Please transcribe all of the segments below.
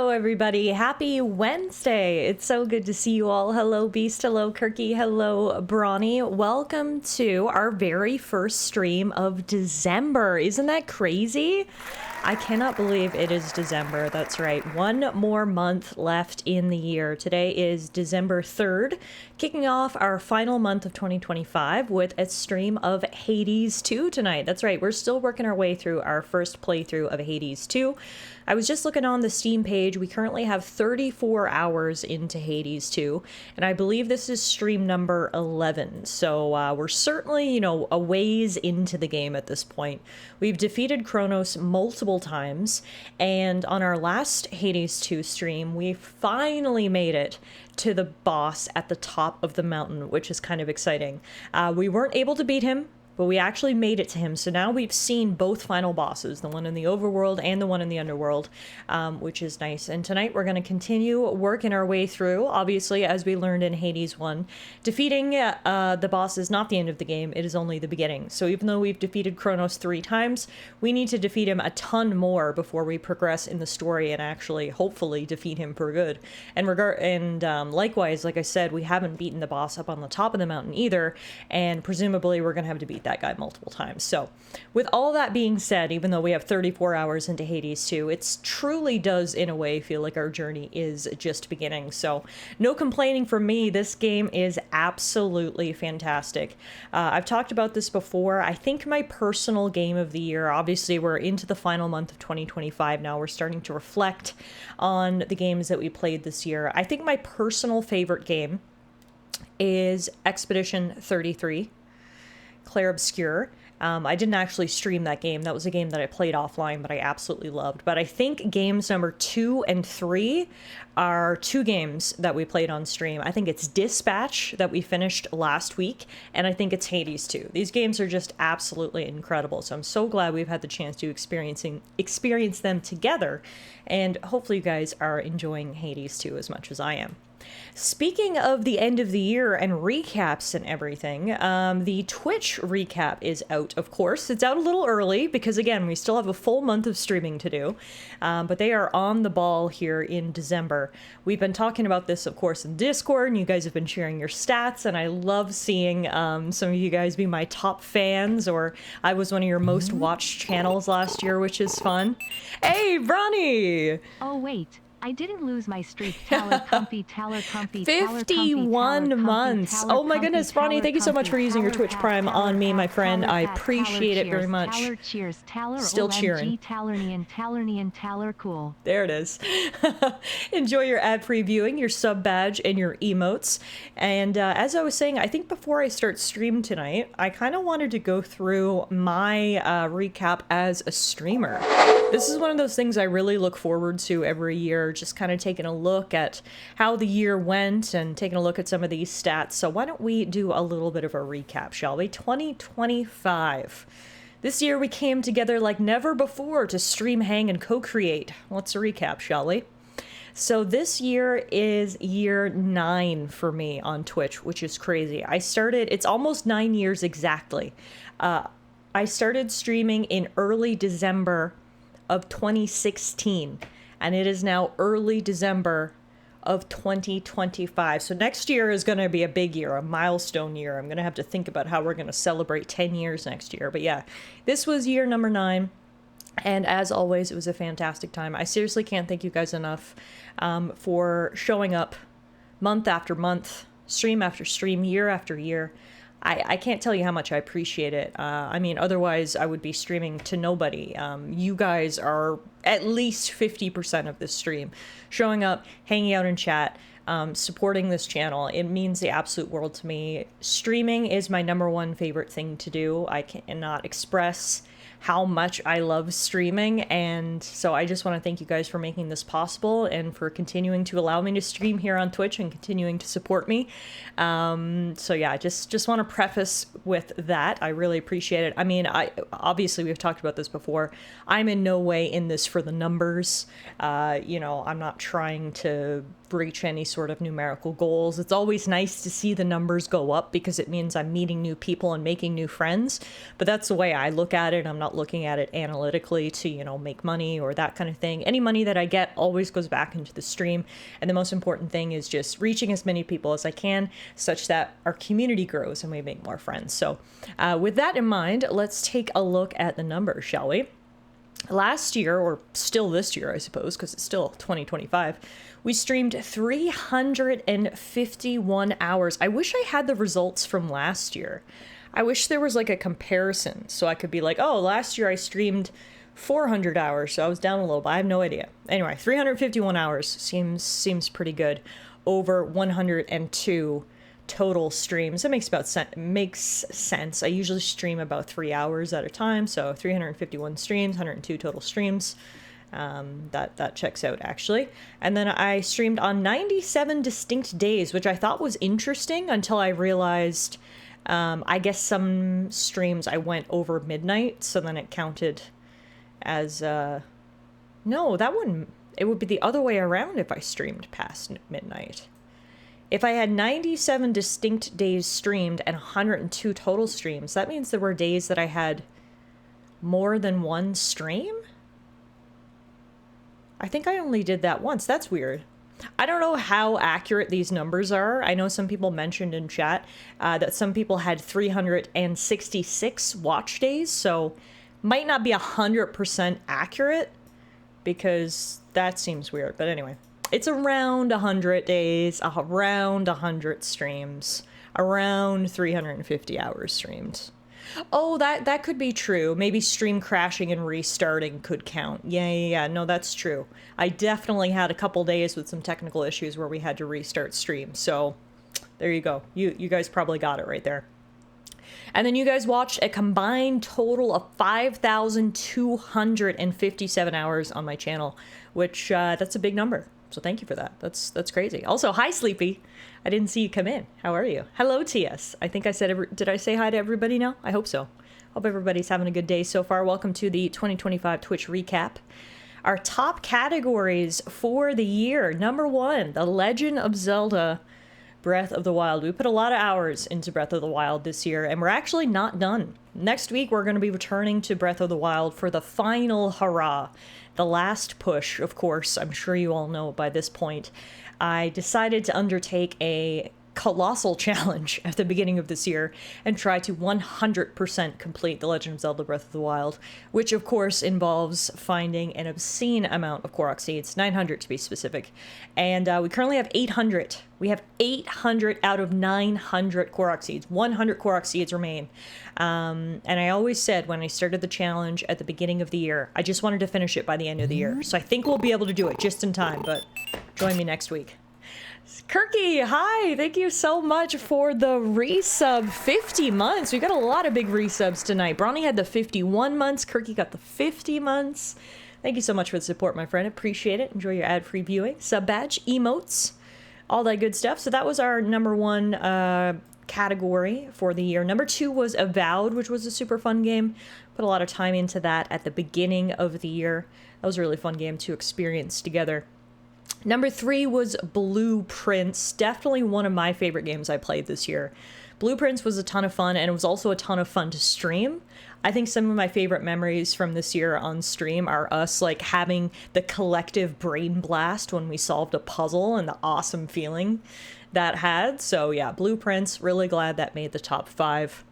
Hello, everybody. Happy Wednesday. It's so good to see you all. Hello, Beast. Hello, Kirky. Hello, Brawny. Welcome to our very first stream of December. Isn't that crazy? I cannot believe it is December. That's right. One more month left in the year. Today is December 3rd, kicking off our final month of 2025 with a stream of Hades 2 tonight. That's right. We're still working our way through our first playthrough of Hades 2. I was just looking on the Steam page. We currently have 34 hours into Hades 2, and I believe this is stream number 11. So we're certainly, a ways into the game at this point. We've defeated Kronos multiple times, and on our last Hades 2 stream, we finally made it to the boss at the top of the mountain, which is kind of exciting. We weren't able to beat him, but we actually made it to him. So now we've seen both final bosses, the one in the overworld and the one in the underworld, which is nice. And tonight we're going to continue working our way through. Obviously, as we learned in Hades 1, defeating the boss is not the end of the game. It is only the beginning. So even though we've defeated Kronos 3 times, we need to defeat him a ton more before we progress in the story and actually, hopefully, defeat him for good. And likewise, like I said, we haven't beaten the boss up on the top of the mountain either, and presumably we're going to have to beat that guy multiple times. So with all that being said, even though we have 34 hours into Hades 2, it truly does in a way feel like our journey is just beginning. So no complaining from me. This game is absolutely fantastic. I've talked about this before. I think my personal game of the year, obviously we're into the final month of 2025 now. We're starting to reflect on the games that we played this year. I think my personal favorite game is Expedition 33. Clair Obscur. I didn't actually stream that game. That was a game that I played offline, but I absolutely loved. But I think games number 2 and 3 are two games that we played on stream. I think it's Dispatch that we finished last week, and I think it's Hades 2. These games are just absolutely incredible. So I'm so glad we've had the chance to experience them together, and hopefully you guys are enjoying Hades 2 as much as I am. Speaking of the end of the year and recaps and everything, the Twitch recap is out, of course. It's out a little early because, again, we still have a full month of streaming to do, but they are on the ball here in December. We've been talking about this, of course, in Discord, and you guys have been sharing your stats, and I love seeing some of you guys be my top fans, or I was one of your most watched channels last year, which is fun. Hey, Bronny! Oh, wait. I didn't lose my streak. Taller comfy, 51 months. Oh my goodness, Ronnie, thank you so much for using your Twitch Prime on me, my friend. I appreciate it very much. Still cheering. Cool. There it is. Enjoy your ad previewing, your sub badge, and your emotes. And as I was saying, I think before I start stream tonight, I kind of wanted to go through my recap as a streamer. This is one of those things I really look forward to every year, just kind of taking a look at how the year went and taking a look at some of these stats. So why don't we do a little bit of a recap, shall we? 2025. This year we came together like never before to stream, hang, and co-create. Let's recap, shall we? So this year is year 9 for me on Twitch, which is crazy. It's almost 9 years exactly. I started streaming in early December of 2016, and it is now early December of 2025. So next year is going to be a big year, a milestone year. I'm going to have to think about how we're going to celebrate 10 years next year. But yeah, this was year number 9. And as always, it was a fantastic time. I seriously can't thank you guys enough for showing up month after month, stream after stream, year after year. I can't tell you how much I appreciate it. I mean, otherwise I would be streaming to nobody. You guys are at least 50% of this stream. Showing up, hanging out in chat, supporting this channel. It means the absolute world to me. Streaming is my number one favorite thing to do. I cannot express how much I love streaming, and so I just want to thank you guys for making this possible and for continuing to allow me to stream here on Twitch and continuing to support me. So yeah, just want to preface with that. I really appreciate it. I mean, obviously we've talked about this before. I'm in no way in this for the numbers. I'm not trying to breach any sort of numerical goals. It's always nice to see the numbers go up because it means I'm meeting new people and making new friends. But that's the way I look at it. I'm not looking at it analytically to, you know, make money or that kind of thing. Any money that I get always goes back into the stream. And the most important thing is just reaching as many people as I can such that our community grows and we make more friends. So with that in mind, let's take a look at the numbers, shall we? Last year, or still this year, I suppose, because it's still 2025, we streamed 351 hours. I wish I had the results from last year. I wish there was like a comparison so I could be like, oh, last year I streamed 400 hours, so I was down a little, but I have no idea. Anyway, 351 hours seems pretty good over 102 total streams. That makes sense. I usually stream about 3 hours at a time, so 351 streams, 102 total streams. That checks out actually. And then I streamed on 97 distinct days, which I thought was interesting until I realized I guess some streams I went over midnight, so then it counted as no, that wouldn't. It would be the other way around if I streamed past midnight. If I had 97 distinct days streamed and 102 total streams, that means there were days that I had more than one stream? I think I only did that once. That's weird. I don't know how accurate these numbers are. I know some people mentioned in chat that some people had 366 watch days, so might not be 100% accurate because that seems weird. But anyway. It's around 100 days, around 100 streams, around 350 hours streamed. Oh, that could be true. Maybe stream crashing and restarting could count. Yeah. No, that's true. I definitely had a couple days with some technical issues where we had to restart stream. So there you go. You guys probably got it right there. And then you guys watched a combined total of 5,257 hours on my channel, which that's a big number. So thank you for that. That's crazy. Also, hi, Sleepy. I didn't see you come in. How are you? Hello, TS. I think I said, did I say hi to everybody now? I hope so. Hope everybody's having a good day so far. Welcome to the 2025 Twitch recap. Our top categories for the year. Number 1, The Legend of Zelda Breath of the Wild. We put a lot of hours into Breath of the Wild this year, and we're actually not done. Next week, we're going to be returning to Breath of the Wild for the final hurrah. The last push, of course, I'm sure you all know by this point. I decided to undertake a colossal challenge at the beginning of this year and try to 100% complete The Legend of Zelda Breath of the Wild, which of course involves finding an obscene amount of Korok seeds, 900 to be specific, and we currently have 800. We have 800 out of 900 Korok seeds. 100 Korok seeds remain. And I always said when I started the challenge at the beginning of the year, I just wanted to finish it by the end of the year. So I think we'll be able to do it just in time, but join me next week. Kirky, hi! Thank you so much for the resub. 50 months. We got a lot of big resubs tonight. Bronny had the 51 months. Kirky got the 50 months. Thank you so much for the support, my friend. Appreciate it. Enjoy your ad-free viewing. Sub badge, emotes, all that good stuff. So that was our number 1 category for the year. Number 2 was Avowed, which was a super fun game. Put a lot of time into that at the beginning of the year. That was a really fun game to experience together. Number 3 was Blueprints. Definitely one of my favorite games I played this year. Blueprints was a ton of fun, and it was also a ton of fun to stream. I think some of my favorite memories from this year on stream are us like having the collective brain blast when we solved a puzzle and the awesome feeling that had. So yeah, Blueprints, really glad that made the top 5.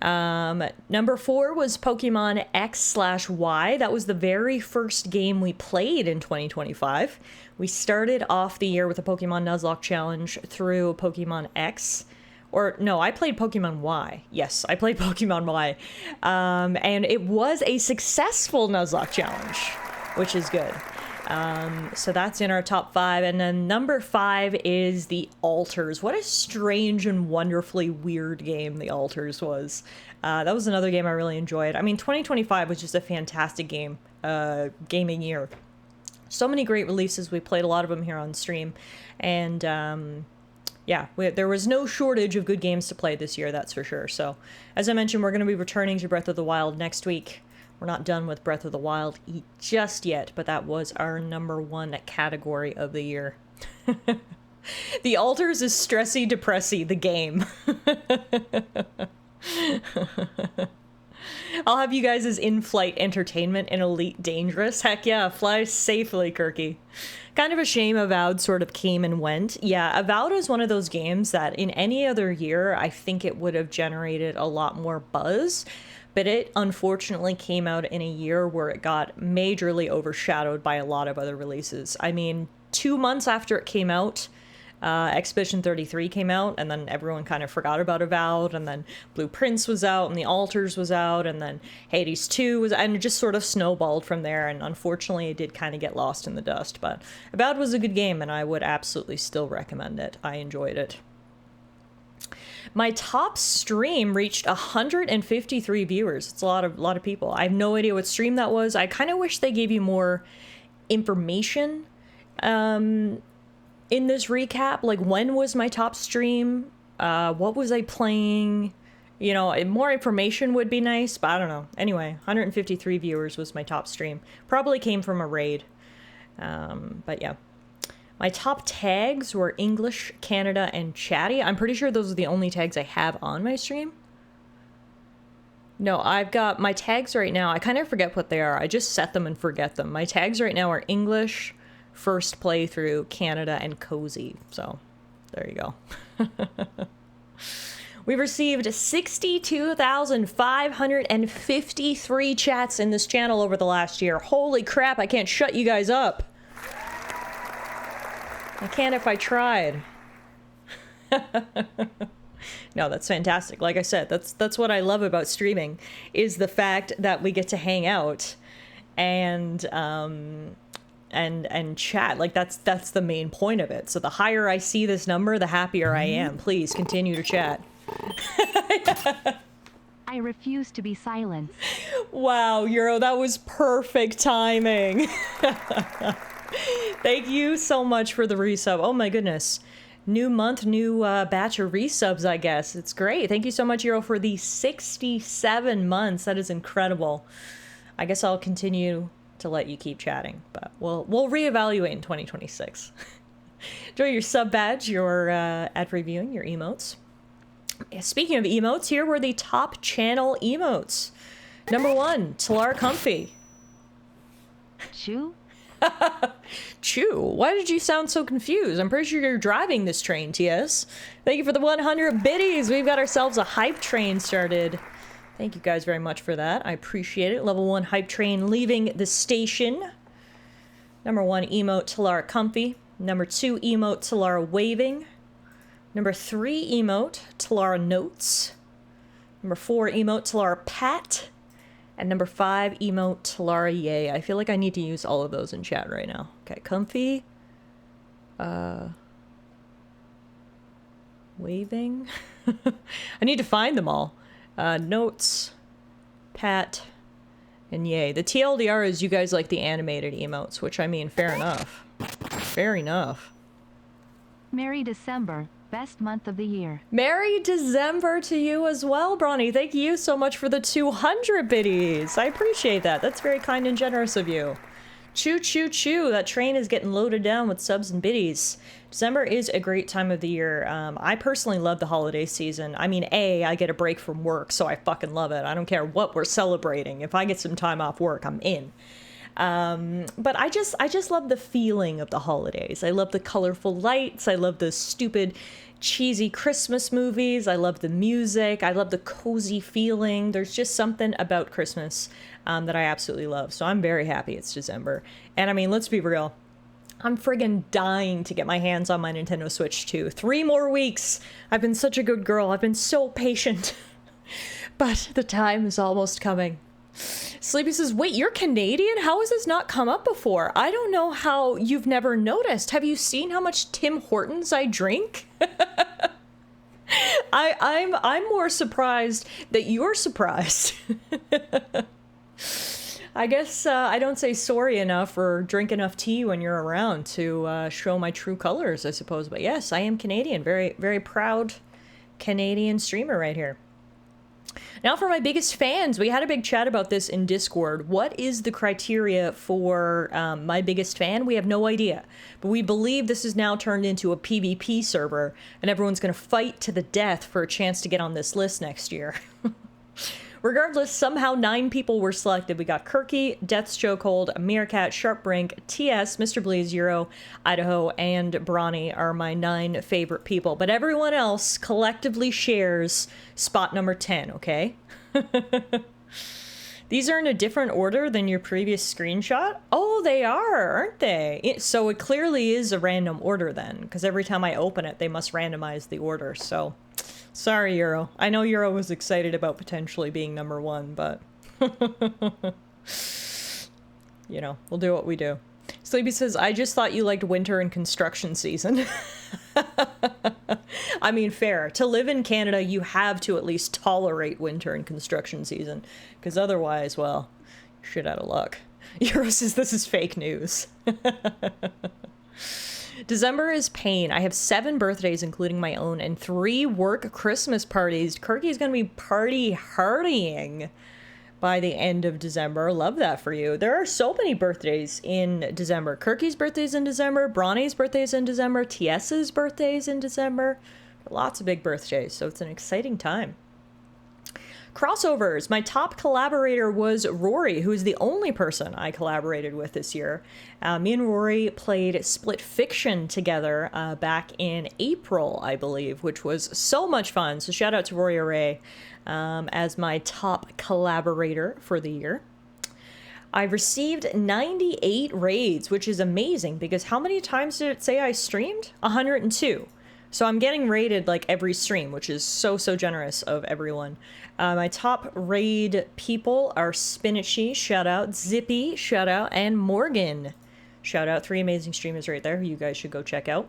Number 4 was Pokemon X/Y. That was the very first game we played in 2025. We started off the year with a Pokemon Nuzlocke challenge through Pokemon X. Or, no, I played Pokemon Y. Yes, I played Pokemon Y. And it was a successful Nuzlocke challenge, which is good. So that's in our top 5. And then number 5 is The Altars. What a strange and wonderfully weird game The Altars was. That was another game I really enjoyed. I mean, 2025 was just a fantastic gaming year. So many great releases. We played a lot of them here on stream. And yeah, there was no shortage of good games to play this year, that's for sure. So as I mentioned, we're going to be returning to Breath of the Wild next week. We're not done with Breath of the Wild just yet, but that was our #1 category of the year. The Altars is stressy depressy, the game. I'll have you guys as in-flight entertainment in Elite Dangerous. Heck yeah, fly safely, Kirky. Kind of a shame Avowed sort of came and went. Yeah, Avowed is one of those games that in any other year, I think it would have generated a lot more buzz. But it unfortunately came out in a year where it got majorly overshadowed by a lot of other releases. I mean, 2 months after it came out, Expedition 33 came out, and then everyone kind of forgot about Avowed, and then Blue Prince was out, and The Altars was out, and then Hades 2 was, and it just sort of snowballed from there, and unfortunately it did kind of get lost in the dust, but Avowed was a good game, and I would absolutely still recommend it. I enjoyed it. My top stream reached 153 viewers. It's a lot of people. I have no idea what stream that was. I kind of wish they gave you more information in this recap. Like, when was my top stream? What was I playing? You know, more information would be nice, but I don't know. Anyway, 153 viewers was my top stream. Probably came from a raid. But yeah. My top tags were English, Canada, and chatty. I'm pretty sure those are the only tags I have on my stream. No, I've got my tags right now. I kind of forget what they are. I just set them and forget them. My tags right now are English, first playthrough, Canada, and cozy. So there you go. We've received 62,553 chats in this channel over the last year. Holy crap, I can't shut you guys up. I can't if I tried. No, that's fantastic. Like I said, that's what I love about streaming, is the fact that we get to hang out and chat. Like that's the main point of it. So the higher I see this number, the happier I am. Please continue to chat. I refuse to be silenced. Wow, Euro, that was perfect timing. Thank you so much for the resub. Oh my goodness. New month, new batch of resubs, I guess. It's great. Thank you so much, Euro, for the 67 months. That is incredible. I guess I'll continue to let you keep chatting, but we'll reevaluate in 2026. Enjoy your sub badge, your ad reviewing, your emotes. Speaking of emotes, here were the top channel emotes. #1, Tallara Comfy. Chew? Chew? Why did you sound so confused? I'm pretty sure you're driving this train, TS. Thank you for the 100 biddies. We've got ourselves a hype train started. Thank you guys very much for that. I appreciate it. Level 1 hype train leaving the station. #1 emote, Tallara Comfy. #2 emote, Tallara Waving. #3 emote, Tallara Notes. #4 emote, Tallara Pat. And #5 emote, Tallara Yay. I feel like I need to use all of those in chat right now. Okay, Comfy. Waving. I need to find them all. Notes, Pat, and Yay. The TLDR is you guys like the animated emotes, which I mean, fair enough. Fair enough. Merry December, best month of the year. Merry December to you as well, Bronny. Thank you so much for the 200 biddies. I appreciate that. That's very kind and generous of you. Choo, choo, choo. That train is getting loaded down with subs and biddies. December is a great time of the year. I personally love the holiday season. I mean, I get a break from work, so I fucking love it. I don't care what we're celebrating. If I get some time off work, I'm in. But I just love the feeling of the holidays. I love the colorful lights. I love the stupid, cheesy Christmas movies. I love the music. I love the cozy feeling. There's just something about Christmas that I absolutely love. So I'm very happy it's December. And I mean, let's be real. I'm friggin' dying to get my hands on my Nintendo Switch 2. 3 more weeks. I've been such a good girl. I've been so patient. But the time is almost coming. Sleepy says, wait, you're Canadian? How has this not come up before? I don't know how you've never noticed. Have you seen how much Tim Hortons I drink? I'm more surprised that you're surprised. I guess I don't say sorry enough or drink enough tea when you're around to show my true colors, I suppose. But yes, I am Canadian. Very, very proud Canadian streamer right here. Now for my biggest fans, we had a big chat about this in Discord. What is the criteria for my biggest fan? We have no idea, but we believe this is now turned into a PvP server, and everyone's going to fight to the death for a chance to get on this list next year. Regardless, somehow 9 people were selected. We got Kirky, Death's Chokehold, Meerkat, Sharpbrink, TS, Mr. Blaze, Euro, Idaho, and Brawny are my 9 favorite people. But everyone else collectively shares spot number 10, okay? These are in a different order than your previous screenshot? Oh, they are, aren't they? So it clearly is a random order then, because every time I open it, they must randomize the order, so... Sorry, Euro. I know Euro was excited about potentially being number 1, but... you know, we'll do what we do. Sleepy says, I just thought you liked winter and construction season. I mean, fair. To live in Canada, you have to at least tolerate winter and construction season. Because otherwise, well, shit out of luck. Euro says this is fake news. December is pain. I have 7 birthdays, including my own, and 3 work Christmas parties. Kirky's gonna be partying by the end of December. Love that for you. There are so many birthdays in December. Kirky's birthday's in December, Brawny's birthday's in December, TS's birthday's in December. Lots of big birthdays, so it's an exciting time. Crossovers. My top collaborator was Rory, who is the only person I collaborated with this year. Me and Rory played Split Fiction together back in April, I believe, which was so much fun. So shout out to Rory Array as my top collaborator for the year. I received 98 raids, which is amazing because how many times did it say I streamed? 102. So I'm getting raided like every stream, which is so generous of everyone. My top raid people are Spinachy, shout out, Zippy, shout out, and Morgan. Shout out, 3 amazing streamers right there who you guys should go check out.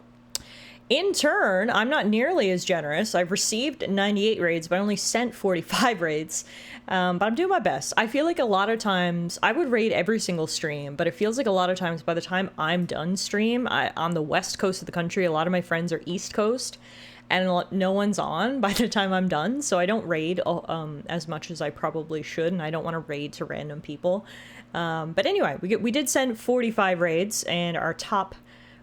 In turn, I'm not nearly as generous. I've received 98 raids, but I only sent 45 raids. But I'm doing my best. I feel like a lot of times, I would raid every single stream, but it feels like a lot of times by the time I'm done stream, on the west coast of the country, a lot of my friends are east coast, and no one's on by the time I'm done, so I don't raid as much as I probably should, and I don't want to raid to random people. But anyway, we did send 45 raids, and our top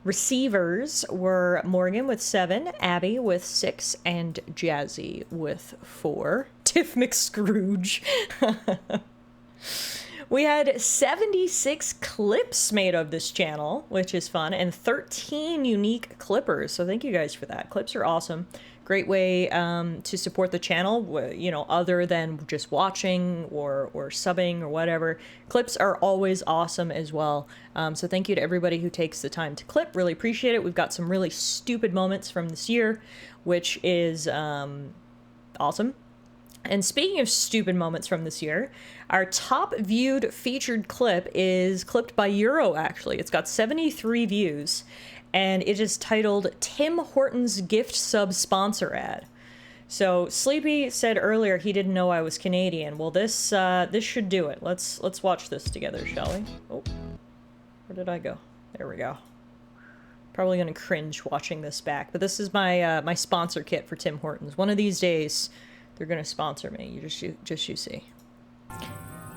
receivers were Morgan with 7, Abby with 6, and Jazzy with 4. Tiff McScrooge. We had 76 clips made of this channel, which is fun, and 13 unique clippers, so thank you guys for that. Clips are awesome. Great way to support the channel, you know, other than just watching or subbing or whatever. Clips are always awesome as well. So thank you to everybody who takes the time to clip. Really appreciate it. We've got some really stupid moments from this year, which is awesome. And speaking of stupid moments from this year, our top viewed featured clip is clipped by Euro, actually. It's got 73 views. And it is titled Tim Hortons gift sub sponsor ad. So Sleepy said earlier he didn't know I was Canadian. Well, this should do it. Let's watch this together, shall we? Oh, where did I go? There we go. Probably gonna cringe watching this back, but this is my my sponsor kit for Tim Hortons. One of these days, they're gonna sponsor me. You see.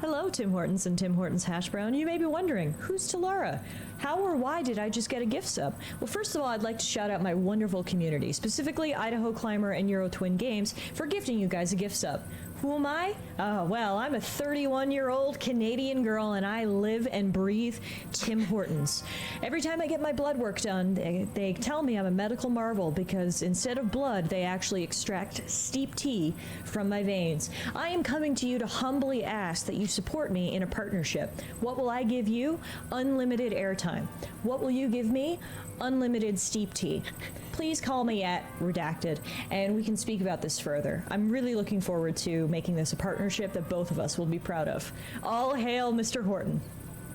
Hello, Tim Hortons and Tim Hortons Hash Brown. You may be wondering, who's Tallara? How or why did I just get a gift sub? Well, first of all, I'd like to shout out my wonderful community, specifically Idaho Climber and Euro Twin Games, for gifting you guys a gift sub. Who am I? Well, I'm a 31-year-old Canadian girl, and I live and breathe Tim Hortons. Every time I get my blood work done, they tell me I'm a medical marvel because instead of blood, they actually extract steep tea from my veins. I am coming to you to humbly ask that you support me in a partnership. What will I give you? Unlimited airtime. What will you give me? Unlimited steep tea. Please call me at Redacted, and we can speak about this further. I'm really looking forward to making this a partnership that both of us will be proud of. All hail Mr. Horton.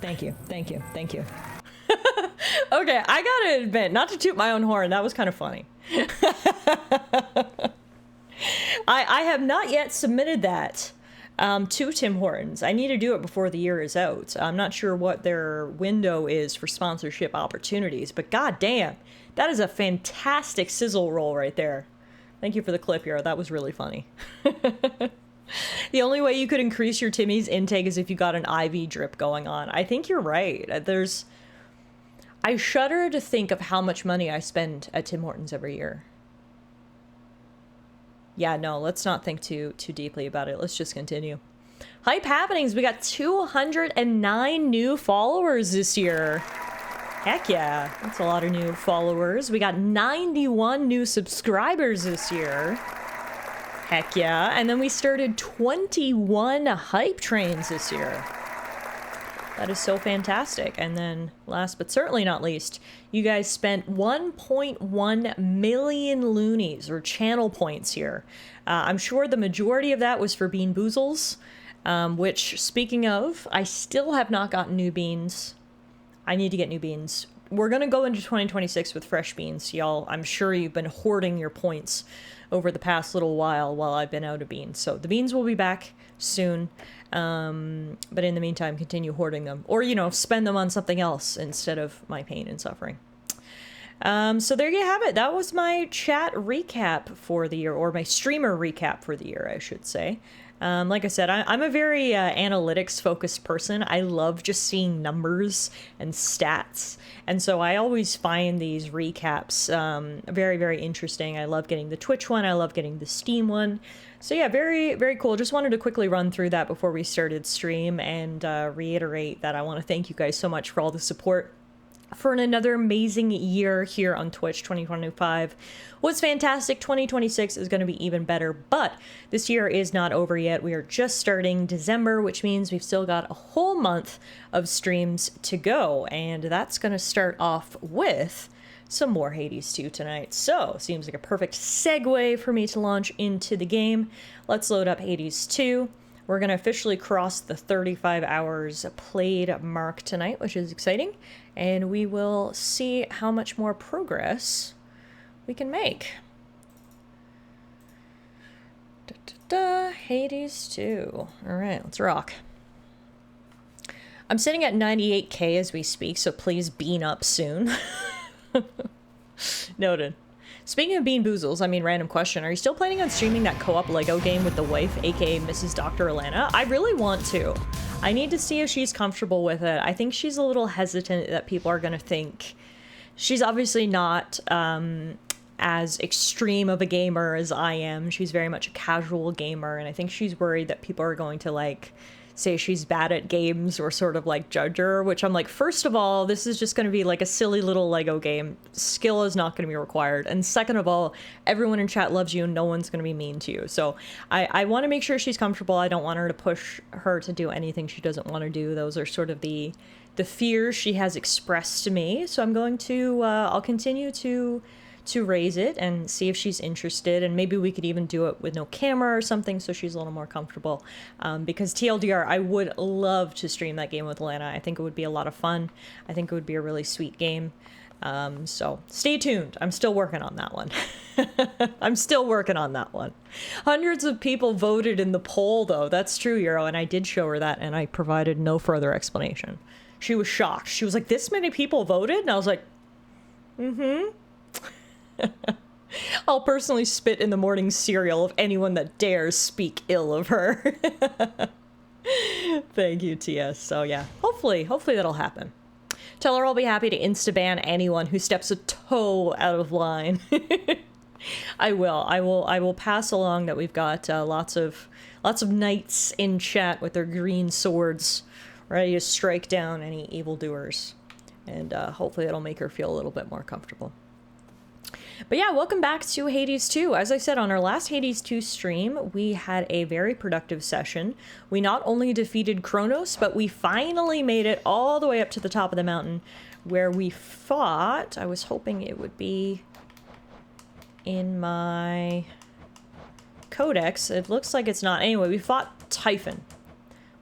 Thank you. Okay, I gotta admit, not to toot my own horn, that was kind of funny. I have not yet submitted that to Tim Hortons. I need to do it before the year is out. I'm not sure what their window is for sponsorship opportunities, but goddamn, that is a fantastic sizzle roll right there. Thank you for the clip, Yara. That was really funny. The only way you could increase your Timmy's intake is if you got an IV drip going on. I think you're right. I shudder to think of how much money I spend at Tim Hortons every year. Yeah, no, let's not think too deeply about it. Let's just continue. Hype happenings. We got 209 new followers this year. Heck yeah, that's a lot of new followers. We got 91 new subscribers this year. Heck yeah. And then we started 21 hype trains this year. That is so fantastic. And then last but certainly not least, you guys spent 1.1 million loonies or channel points here. I'm sure the majority of that was for Bean Boozles, which, speaking of, I still have not gotten new beans. I need to get new beans. We're going to go into 2026 with fresh beans, y'all. I'm sure you've been hoarding your points over the past little while I've been out of beans. So the beans will be back soon. But in the meantime, continue hoarding them. Or, spend them on something else instead of my pain and suffering. So there you have it. That was my chat recap for the year, or my streamer recap for the year, I should say. Like I said, I'm a very analytics-focused person. I love just seeing numbers and stats. And so I always find these recaps very, very interesting. I love getting the Twitch one. I love getting the Steam one. So yeah, very, very cool. Just wanted to quickly run through that before we started stream and reiterate that I want to thank you guys so much for all the support for another amazing year here on Twitch. 2025 was fantastic. 2026 is going to be even better, but this year is not over yet. We are just starting December, which means we've still got a whole month of streams to go, and that's going to start off with some more Hades 2 tonight. So, seems like a perfect segue for me to launch into the game. Let's load up Hades 2. We're going to officially cross the 35 hours played mark tonight, which is exciting. And we will see how much more progress we can make. Hades 2. All right, let's rock. I'm sitting at 98k as we speak, so please bean up soon. Noted. Speaking of Bean Boozles, random question. Are you still planning on streaming that co-op Lego game with the wife, aka Mrs. Dr. Alana? I really want to. I need to see if she's comfortable with it. I think she's a little hesitant that people are going to think. She's obviously not as extreme of a gamer as I am. She's very much a casual gamer, and I think she's worried that people are going to, say she's bad at games or sort of judge her, which I'm like, first of all, this is just going to be a silly little Lego game. Skill is not going to be required. And second of all, everyone in chat loves you and no one's going to be mean to you. So I want to make sure she's comfortable. I don't want her to push her to do anything she doesn't want to do. Those are sort of the fears she has expressed to me. So I'm going to, I'll continue to raise it and see if she's interested, and maybe we could even do it with no camera or something so she's a little more comfortable, because TLDR, I would love to stream that game with Lana. I think it would be a lot of fun. I think it would be a really sweet game. So stay tuned. I'm still working on that one. I'm still working on that one. Hundreds of people voted in the poll, though. That's true, Euro, and I did show her that, and I provided no further explanation. She was shocked. She was like, this many people voted? And I was like, mm-hmm. I'll personally spit in the morning cereal of anyone that dares speak ill of her. Thank you, TS. So yeah, hopefully that'll happen. Tell her I'll be happy to insta-ban anyone who steps a toe out of line. I will pass along that we've got lots of knights in chat with their green swords ready to strike down any evildoers. And hopefully it'll make her feel a little bit more comfortable. But yeah, welcome back to Hades 2. As I said, on our last Hades 2 stream, we had a very productive session. We not only defeated Kronos, but we finally made it all the way up to the top of the mountain where we fought. I was hoping it would be in my codex. It looks like it's not. Anyway, we fought Typhon.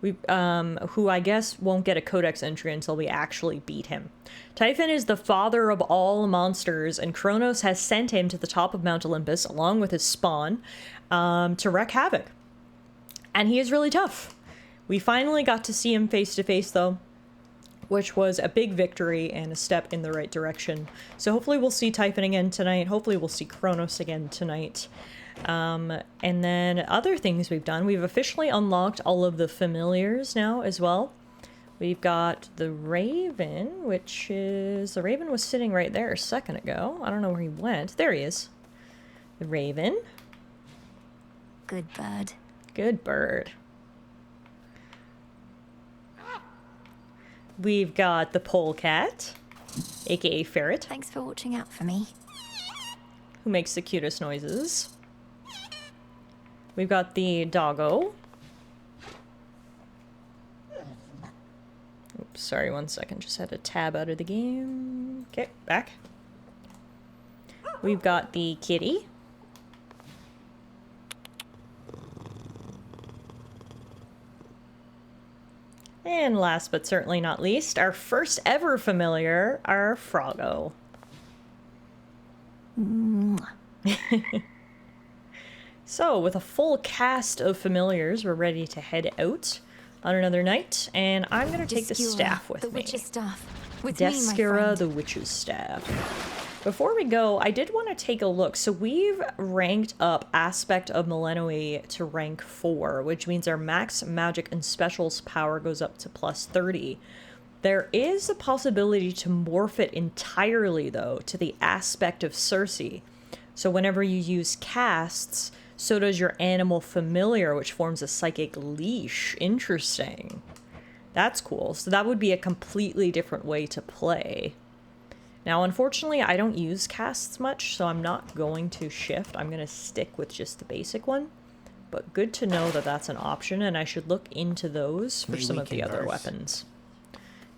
Who I guess won't get a codex entry until we actually beat him. Typhon is the father of all monsters, and Kronos has sent him to the top of Mount Olympus, along with his spawn, to wreak havoc. And he is really tough. We finally got to see him face to face, though, which was a big victory and a step in the right direction. So hopefully we'll see Typhon again tonight. Hopefully we'll see Kronos again tonight. And then other things we've done, we've officially unlocked all of the familiars now as well. We've got the Raven, which is... The Raven was sitting right there a second ago. I don't know where he went. There he is. The Raven. Good bird. Good bird. We've got the polecat, aka Ferret, Thanks for watching out for me. who makes the cutest noises. We've got the doggo. Oops, sorry, 1 second. Just had to tab out of the game. Okay, back. We've got the kitty. And last but certainly not least, our first ever familiar, our Froggo. So, with a full cast of familiars, we're ready to head out on another night, and I'm gonna take the Deskura, staff with the me. witch's staff. With me, my Deskura, friend. the witch's staff. Before we go, I did want to take a look. So we've ranked up Aspect of Millenoi to rank 4, which means our max magic and specials power goes up to plus 30. There is a possibility to morph it entirely, though, to the Aspect of Circe. So whenever you use casts, so does your animal familiar, which forms a psychic leash. Interesting. That's cool. So that would be a completely different way to play. Now, unfortunately, I don't use casts much, so I'm not going to shift. I'm going to stick with just the basic one. But good to know that that's an option, and I should look into those for some of the other weapons.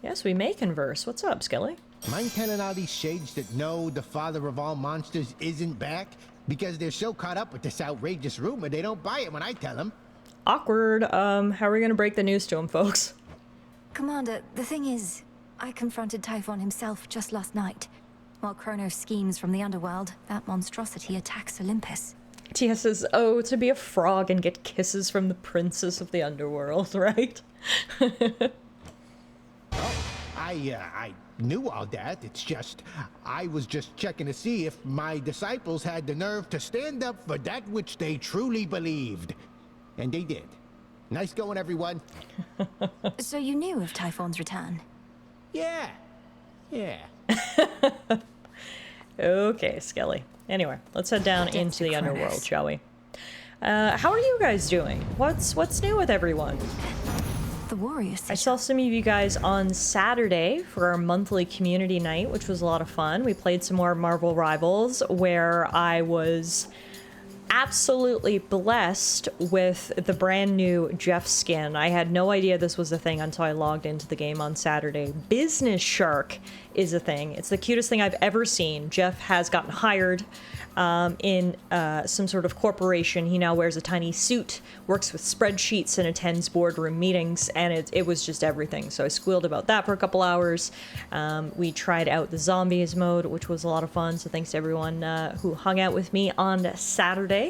Yes, we may converse. What's up, Skelly? Mind telling all these shades that no, the father of all monsters isn't back? Because they're so caught up with this outrageous rumor, they don't buy it when I tell them. Awkward. How are we going to break the news to him, folks? Commander, the thing is, I confronted Typhon himself just last night. While Kronos schemes from the underworld, that monstrosity attacks Olympus. Tia says, oh, to be a frog and get kisses from the princess of the underworld, right? I knew all that. It's just, I was just checking to see if my disciples had the nerve to stand up for that which they truly believed. And they did. Nice going, everyone. So you knew of Typhon's return? Yeah. Okay, Skelly. Anyway, let's head down into the Kronos. underworld, shall we? How are you guys doing? What's new with everyone? The warrior I saw some of you guys on Saturday for our monthly community night, which was a lot of fun. We played some more Marvel Rivals, where I was absolutely blessed with the brand new Jeff skin. I had no idea this was a thing until I logged into the game on Saturday. Business Shark is a thing. It's the cutest thing I've ever seen. Jeff has gotten hired in some sort of corporation. He now wears a tiny suit, works with spreadsheets, and attends boardroom meetings, and it was just everything. So I squealed about that for a couple hours. We tried out the zombies mode, which was a lot of fun, so thanks to everyone who hung out with me on Saturday.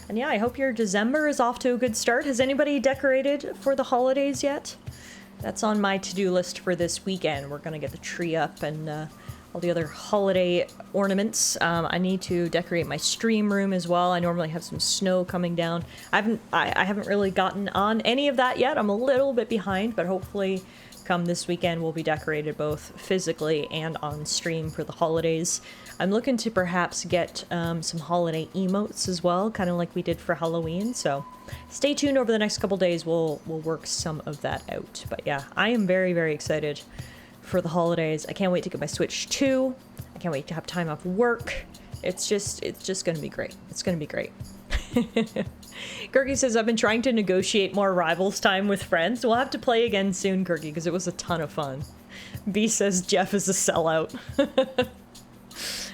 And yeah, I hope your December is off to a good start. Has anybody decorated for the holidays yet? That's on my to-do list for this weekend. We're gonna get the tree up and all the other holiday ornaments. I need to decorate my stream room as well. I normally have some snow coming down. I haven't really gotten on any of that yet. I'm a little bit behind, but hopefully come this weekend we'll be decorated both physically and on stream for the holidays. I'm looking to perhaps get some holiday emotes as well, kind of like we did for Halloween. So stay tuned over the next couple days. We'll work some of that out. But yeah, I am very, very excited for the holidays. I can't wait to get my Switch 2. I can't wait to have time off work. It's just gonna be great. It's gonna be great. Kirky says, I've been trying to negotiate more Rivals time with friends. We'll have to play again soon, Kirky, because it was a ton of fun. B says Jeff is a sellout.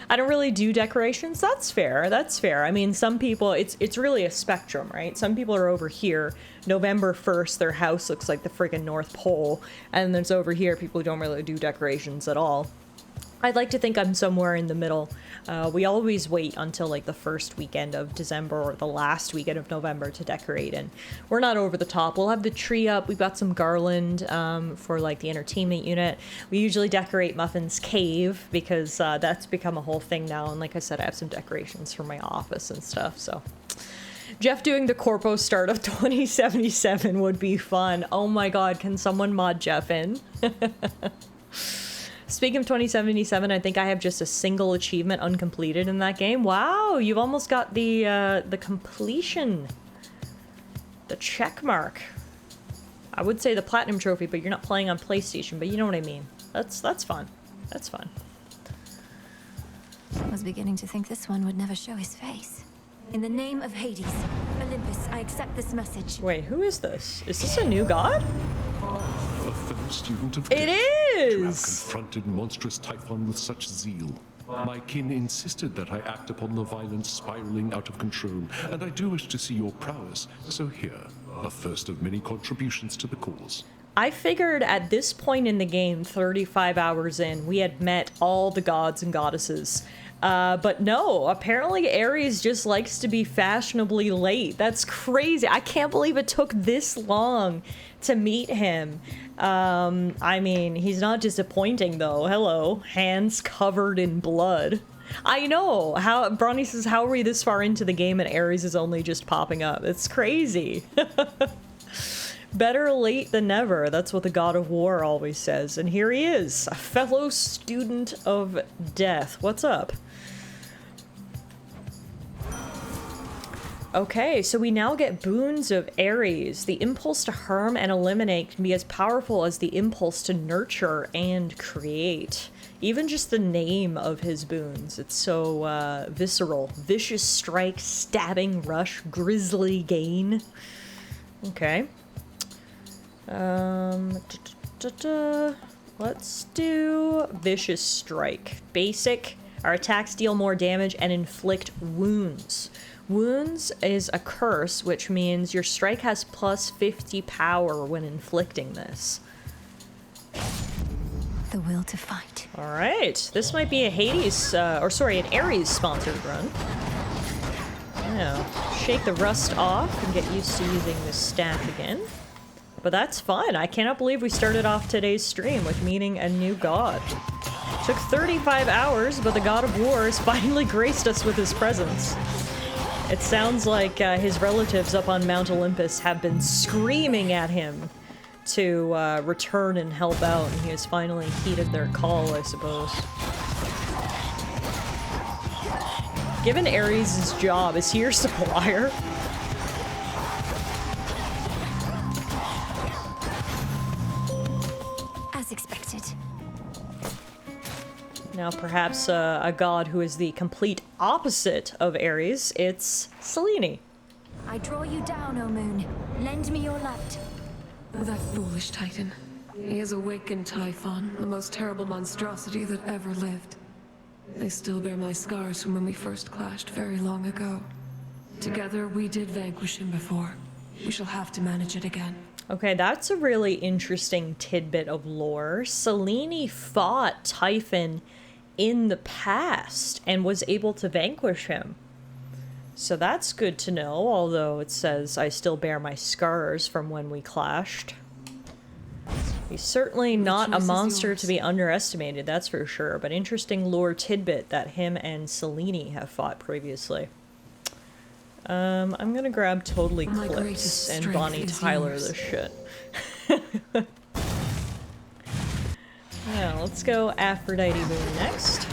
I don't really do decorations. That's fair. That's fair. I mean, some people, it's really a spectrum, right? Some people are over here. November 1st, their house looks like the friggin' North Pole. And there's over here people who don't really do decorations at all. I'd like to think I'm somewhere in the middle. We always wait until like the first weekend of December or the last weekend of November to decorate, and we're not over the top. We'll have the tree up. We've got some garland for like the entertainment unit. We usually decorate Muffin's cave because that's become a whole thing now, and like I said, I have some decorations for my office and stuff, so Jeff doing the corpo start of 2077 would be fun. Oh my god, can someone mod Jeff in? Speaking of 2077, I think I have just a single achievement uncompleted in that game. Wow, you've almost got the completion. The check mark. I would say the platinum trophy, but you're not playing on PlayStation, but you know what I mean. That's fun. That's fun. I was beginning to think this one would never show his face. In the name of Hades, Olympus, I accept this message. Wait, who is this? Is this a new god? A fellow student of It death, to have is! confronted monstrous Typhon with such zeal. My kin insisted that I act upon the violence spiraling out of control, and I do wish to see your prowess. So here, a first of many contributions to the cause. I figured at this point in the game, 35 hours in, we had met all the gods and goddesses. But no, apparently Ares just likes to be fashionably late. That's crazy. I can't believe it took this long to meet him. I mean, he's not disappointing though. Hello, hands covered in blood. I know. How Bronny says, how are we this far into the game and Ares is only just popping up? It's crazy. Better late than never. That's what the god of war always says. And here he is, a fellow student of death. What's up? Okay, so we now get boons of Ares. The impulse to harm and eliminate can be as powerful as the impulse to nurture and create. Even just the name of his boons, it's so visceral. Vicious strike, stabbing rush, grisly gain. Okay. Let's do Vicious Strike. Basic. Our attacks deal more damage and inflict wounds. Wounds is a curse, which means your strike has plus 50 power when inflicting this. The will to fight. Alright, this might be a Hades, an Ares sponsored run. Now, shake the rust off and get used to using this staff again. But that's fun. I cannot believe we started off today's stream with meeting a new god. Took 35 hours, but the god of war has finally graced us with his presence. It sounds like his relatives up on Mount Olympus have been screaming at him to return and help out, and he has finally heeded their call, I suppose. Given Ares' job, is he your supplier? As expected. Now perhaps a god who is the complete opposite of Ares, it's Selene. I draw you down, O moon. Lend me your light. That foolish titan. He has awakened Typhon, the most terrible monstrosity that ever lived. I still bear my scars from when we first clashed very long ago. Together, we did vanquish him before. We shall have to manage it again. Okay, that's a really interesting tidbit of lore. Selene fought Typhon in the past and was able to vanquish him. So that's good to know, although it says I still bear my scars from when we clashed. He's certainly not a monster to be underestimated, that's for sure, but interesting lore tidbit that him and Selene have fought previously. I'm gonna grab Totally My Clips greatest and strength Bonnie is Tyler yours. this shit. Now, let's go Aphrodite Moon next.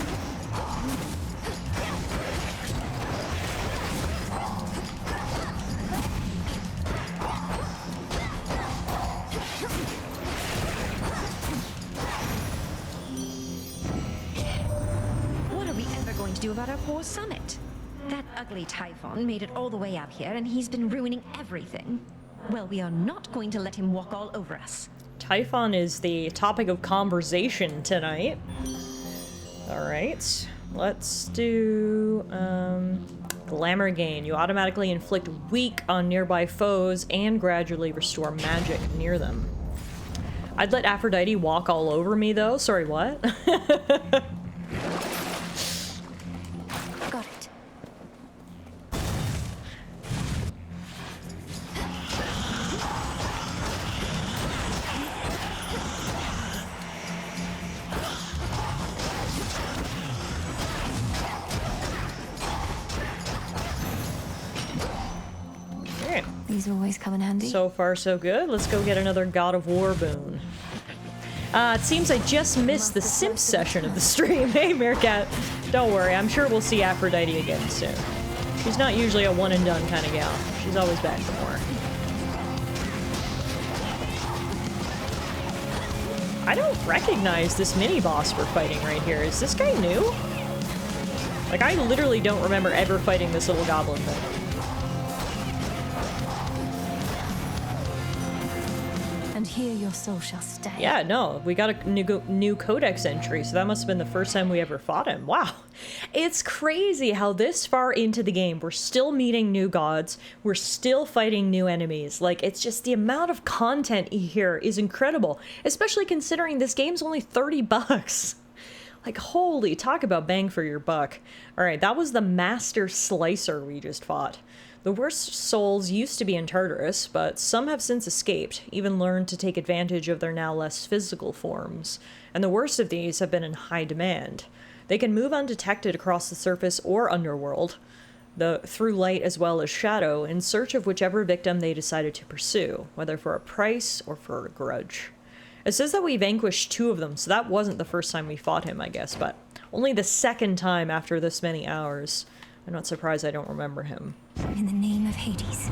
What are we ever going to do about our poor summit? That ugly Typhon made it all the way up here, and he's been ruining everything. Well, we are not going to let him walk all over us. Typhon is the topic of conversation tonight. Alright, let's do Glamour Gain. You automatically inflict weak on nearby foes and gradually restore magic near them. I'd let Aphrodite walk all over me though. Sorry, what? Got it. These always come in handy. So far, so good. Let's go get another God of War boon. It seems I just missed the simp session of the stream. Hey, Meerkat. Don't worry, I'm sure we'll see Aphrodite again soon. She's not usually a one-and-done kind of gal. She's always back for more. I don't recognize this mini-boss we're fighting right here. Is this guy new? Like, I literally don't remember ever fighting this little goblin thing. And here your soul shall stay. Yeah, no, we got a new codex entry, so that must have been the first time we ever fought him. Wow. It's crazy how this far into the game, we're still meeting new gods, we're still fighting new enemies. Like, it's just the amount of content here is incredible, especially considering this game's only 30 bucks. Like, holy, talk about bang for your buck. All right, that was the Master Slicer we just fought. The worst souls used to be in Tartarus, but some have since escaped, even learned to take advantage of their now less physical forms. And the worst of these have been in high demand. They can move undetected across the surface or underworld, through light as well as shadow, in search of whichever victim they decided to pursue, whether for a price or for a grudge. It says that we vanquished 2 of them, so that wasn't the first time we fought him, I guess, but only the second time after this many hours. I'm not surprised I don't remember him. In the name of Hades.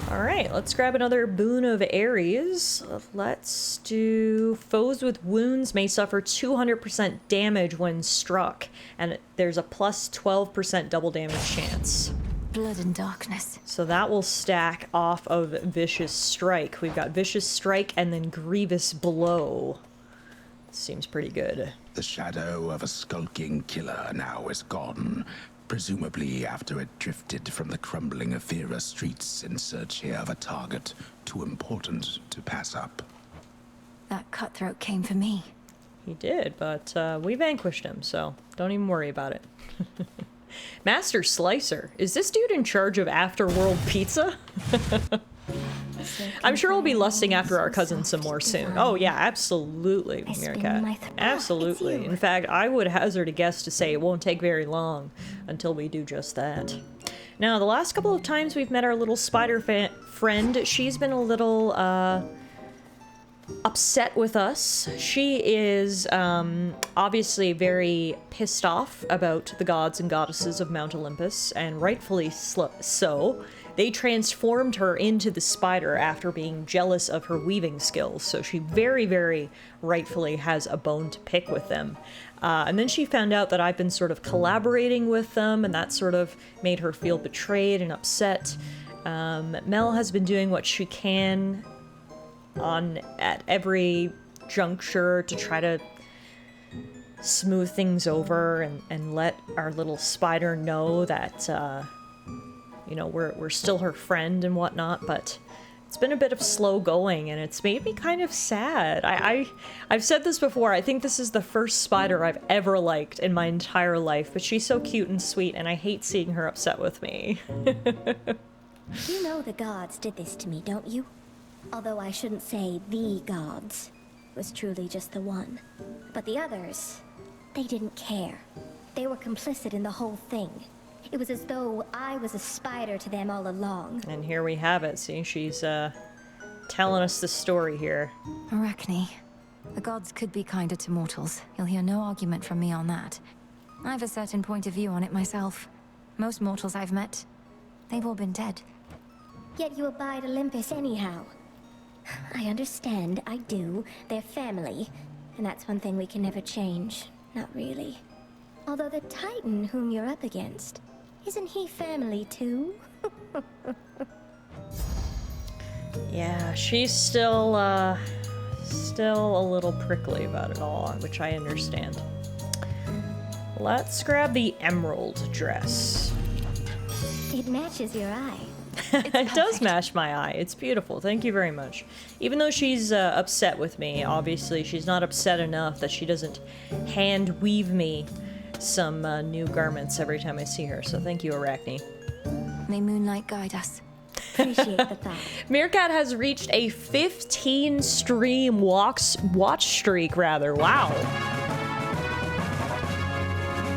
Alright, let's grab another boon of Ares. Let's do... Foes with wounds may suffer 200% damage when struck, and there's a plus 12% double damage chance. Blood and darkness. So that will stack off of Vicious Strike. We've got Vicious Strike and then Grievous Blow. Seems pretty good. The shadow of a skulking killer now is gone, presumably after it drifted from the crumbling Ephira streets in search here of a target too important to pass up. That cutthroat came for me. He did, but we vanquished him, so don't even worry about it. Master Slicer. Is this dude in charge of Afterworld Pizza? I'm sure we'll be lusting after our cousin some more soon. Oh yeah, absolutely, Meerkat. Absolutely. In fact, I would hazard a guess to say it won't take very long until we do just that. Now, the last couple of times we've met our little spider friend, she's been a little, upset with us. She is, obviously very pissed off about the gods and goddesses of Mount Olympus, and rightfully so. They transformed her into the spider after being jealous of her weaving skills, so she very, very rightfully has a bone to pick with them. And then she found out that I've been sort of collaborating with them, and that sort of made her feel betrayed and upset. Mel has been doing what she can at every juncture to try to smooth things over and let our little spider know that, you know, we're still her friend and whatnot, but it's been a bit of slow going, and it's made me kind of sad. I've said this before, I think this is the first spider I've ever liked in my entire life, but she's so cute and sweet, and I hate seeing her upset with me. You know the gods did this to me, don't you? Although I shouldn't say the gods. It was truly just the one. But the others, they didn't care. They were complicit in the whole thing. It was as though I was a spider to them all along. And here we have it. See, she's telling us the story here. Arachne. The gods could be kinder to mortals. You'll hear no argument from me on that. I have a certain point of view on it myself. Most mortals I've met, they've all been dead. Yet you abide Olympus anyhow. I understand, I do. They're family. And that's one thing we can never change. Not really. Although the Titan whom you're up against, isn't he family too? Yeah, she's still a little prickly about it all, which I understand. Let's grab the emerald dress. It matches your eye. It does match my eye. It's beautiful. Thank you very much. Even though she's upset with me, obviously she's not upset enough that she doesn't hand weave me some new garments every time I see her. So thank you, Arachne. May moonlight guide us. Appreciate the thought. Meerkat has reached a 15 stream watch streak, rather. Wow.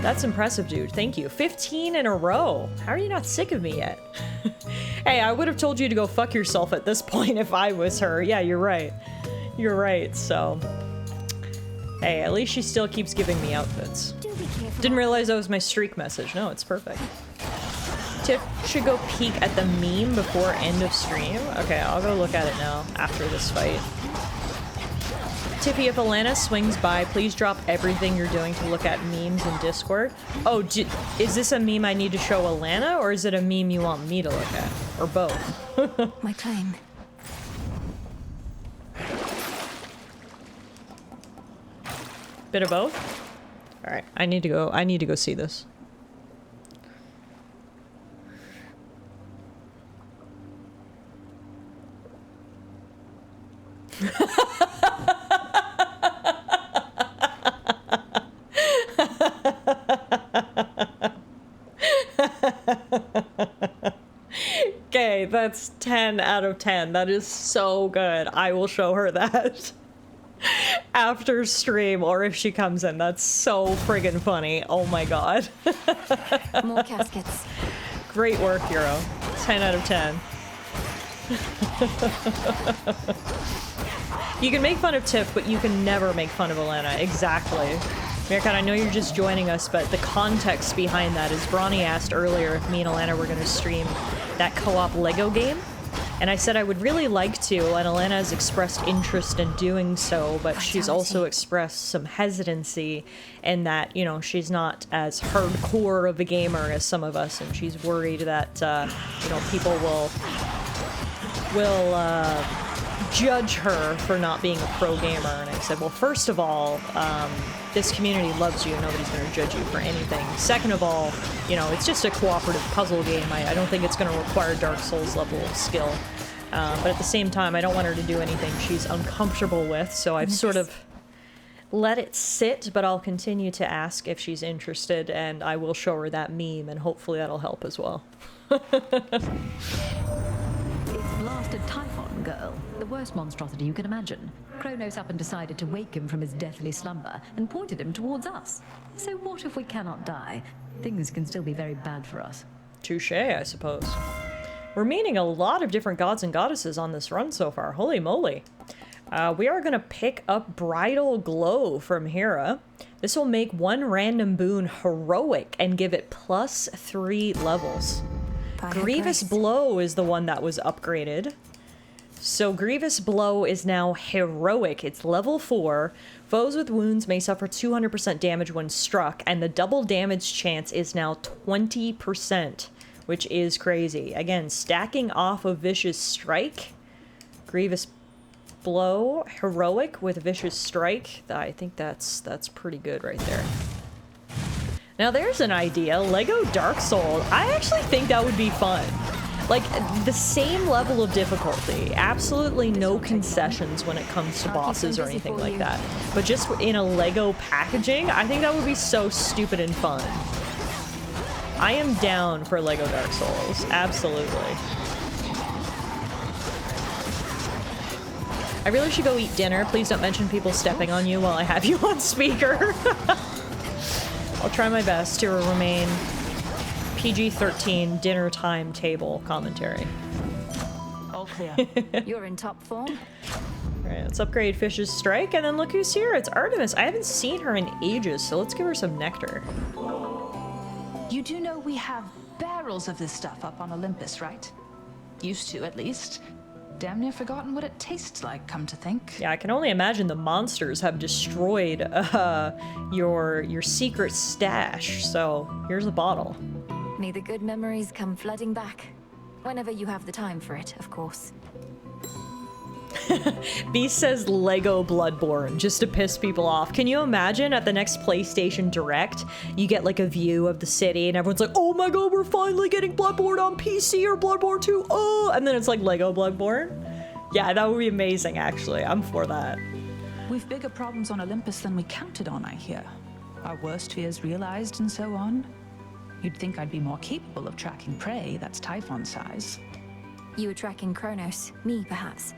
That's impressive, dude. Thank you. 15 in a row. How are you not sick of me yet? Hey, I would have told you to go fuck yourself at this point if I was her. Yeah, you're right. You're right, so... Hey, at least she still keeps giving me outfits. Didn't realize that was my streak message. No, it's perfect. Tiff should go peek at the meme before end of stream. Okay, I'll go look at it now after this fight. Tiffy, if Alana swings by, please drop everything you're doing to look at memes in Discord. Oh, is this a meme I need to show Alana, or is it a meme you want me to look at? Or both? My claim. Bit of both? Alright, I need to go see this. Okay, that's 10 out of 10. That is so good. I will show her that after stream, or if she comes in. That's so friggin' funny. Oh my god. More caskets. Great work, Hero. 10 out of 10. You can make fun of Tiff, but you can never make fun of Alana. Exactly. Mirkat, I know you're just joining us, but the context behind that is Bronny asked earlier if me and Alana were going to stream that co-op Lego game. And I said I would really like to, and Alana has expressed interest in doing so, but she's also expressed some hesitancy in that, you know, she's not as hardcore of a gamer as some of us, and she's worried that, you know, people will judge her for not being a pro gamer. And I said, well, first of all, this community loves you. Nobody's going to judge you for anything. Second of all, you know, it's just a cooperative puzzle game. I don't think it's going to require Dark Souls level of skill. But at the same time, I don't want her to do anything she's uncomfortable with, so I've sort of let it sit, but I'll continue to ask if she's interested, and I will show her that meme, and hopefully that'll help as well. It's blasted Typhon girl, the worst monstrosity you can imagine. Kronos up and decided to wake him from his deathly slumber and pointed him towards us. So what if we cannot die? Things can still be very bad for us. Touche, I suppose. We're meeting a lot of different gods and goddesses on this run so far. Holy moly. We are going to pick up Bridal Glow from Hera. This will make one random boon heroic and give it +3 levels. Grievous Blow is the one that was upgraded. So Grievous Blow is now heroic. It's level 4. Foes with wounds may suffer 200% damage when struck, and the double damage chance is now 20%, which is crazy. Again, stacking off of Vicious Strike. Grievous Blow, heroic with Vicious Strike. I think that's pretty good right there. Now there's an idea, Lego Dark Souls. I actually think that would be fun. Like, the same level of difficulty, absolutely no concessions when it comes to bosses or anything like that. But just in a Lego packaging, I think that would be so stupid and fun. I am down for Lego Dark Souls, absolutely. I really should go eat dinner. Please don't mention people stepping on you while I have you on speaker. I'll try my best to remain PG-13 dinner time table commentary. All clear. You're in top form. Alright, let's upgrade Fish's Strike, and then look who's here. It's Artemis. I haven't seen her in ages, so let's give her some nectar. You do know we have barrels of this stuff up on Olympus, right? Used to, at least. Damn near forgotten what it tastes like, come to think. Yeah, I can only imagine the monsters have destroyed your secret stash, so here's a bottle. May the good memories come flooding back. Whenever you have the time for it, of course. Beast says Lego Bloodborne, just to piss people off. Can you imagine at the next PlayStation Direct, you get like a view of the city and everyone's like, oh my god, we're finally getting Bloodborne on PC or Bloodborne 2, oh! And then it's like Lego Bloodborne? Yeah, that would be amazing, actually. I'm for that. We've bigger problems on Olympus than we counted on, I hear. Our worst fears realized and so on. You'd think I'd be more capable of tracking prey that's Typhon size. You were tracking Kronos, me perhaps.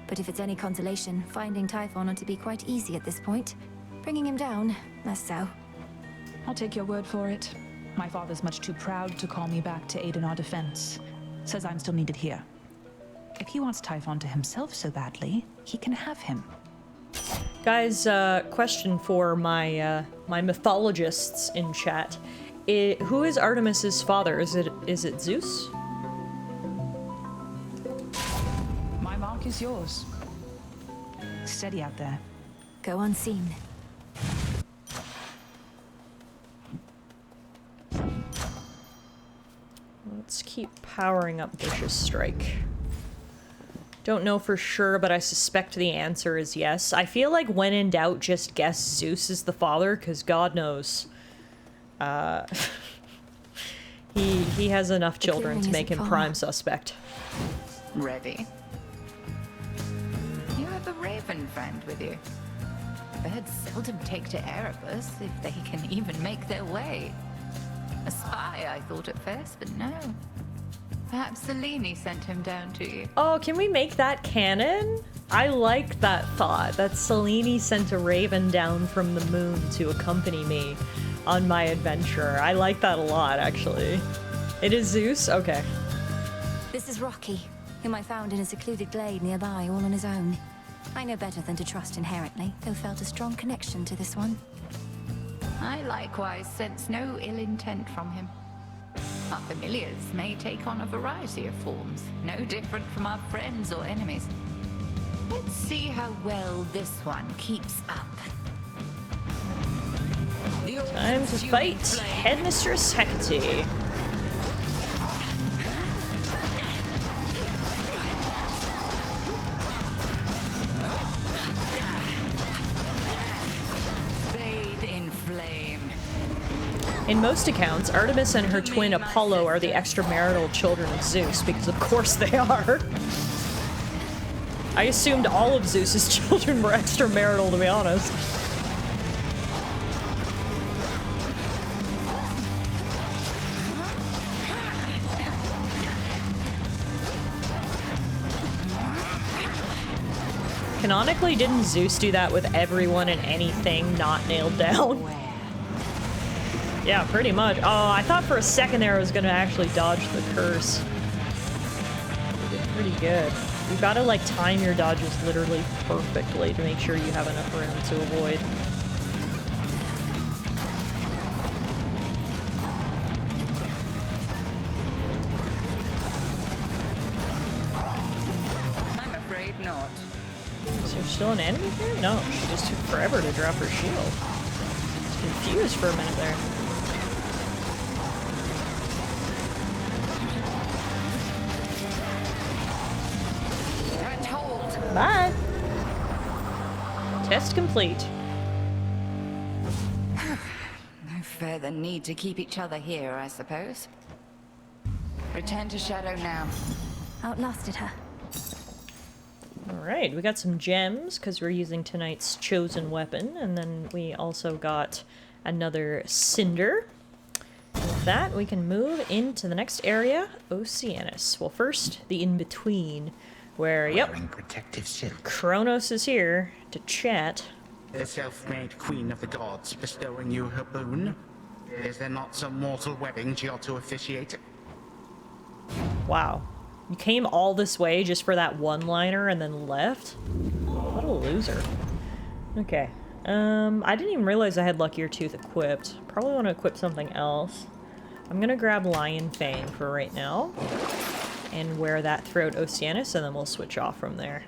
But if it's any consolation, finding Typhon ought to be quite easy at this point. Bringing him down, less so. I'll take your word for it. My father's much too proud to call me back to aid in our defense. says I'm still needed here. If he wants Typhon to himself so badly, he can have him. Guys, question for my my mythologists in chat. Who is Artemis's father? Is it Zeus? My mark is yours. Steady out there. Go unseen. Let's keep powering up Vicious Strike. Don't know for sure, but I suspect the answer is yes. I feel like when in doubt, just guess Zeus is the father, because God knows. He has enough children to make him prime suspect. Ready? You have a raven friend with you. Birds seldom take to Erebus if they can even make their way. A spy, I thought at first, but no. Perhaps Selene sent him down to you. Oh, can we make that canon? I like that thought, that Selene sent a raven down from the moon to accompany me on my adventure. I like that a lot, actually. It is Zeus? Okay. This is Rocky, whom I found in a secluded glade nearby, all on his own. I know better than to trust inherently, though felt a strong connection to this one. I likewise sense no ill intent from him. Our familiars may take on a variety of forms, no different from our friends or enemies. Let's see how well this one keeps up. Time to fight Headmistress Hecate. In most accounts, Artemis and her twin Apollo are the extramarital children of Zeus, because of course they are. I assumed all of Zeus's children were extramarital, to be honest. Canonically, didn't Zeus do that with everyone and anything not nailed down? Yeah, pretty much. Oh, I thought for a second there I was gonna actually dodge the curse. You did pretty good. You gotta, like, time your dodges literally perfectly to make sure you have enough room to avoid. I'm afraid not. Is there still an enemy here? No, she just took forever to drop her shield. I was confused for a minute there. Bye. Test complete. No further need to keep each other here, I suppose. Return to Shadow now. Outlasted her. Alright, we got some gems because we're using tonight's chosen weapon, and then we also got another cinder. With that, we can move into the next area, Oceanus. Well, first, the in-between. Where, yep, protective silk. Kronos is here to chat. The self-made queen of the gods bestowing you her boon. Is there not some mortal wedding she ought to officiate? Wow. You came all this way just for that one-liner and then left? What a loser. Okay. I didn't even realize I had Luckier Tooth equipped. Probably want to equip something else. I'm gonna grab Lion Fang for right now. And wear that throughout Oceanus, and then we'll switch off from there.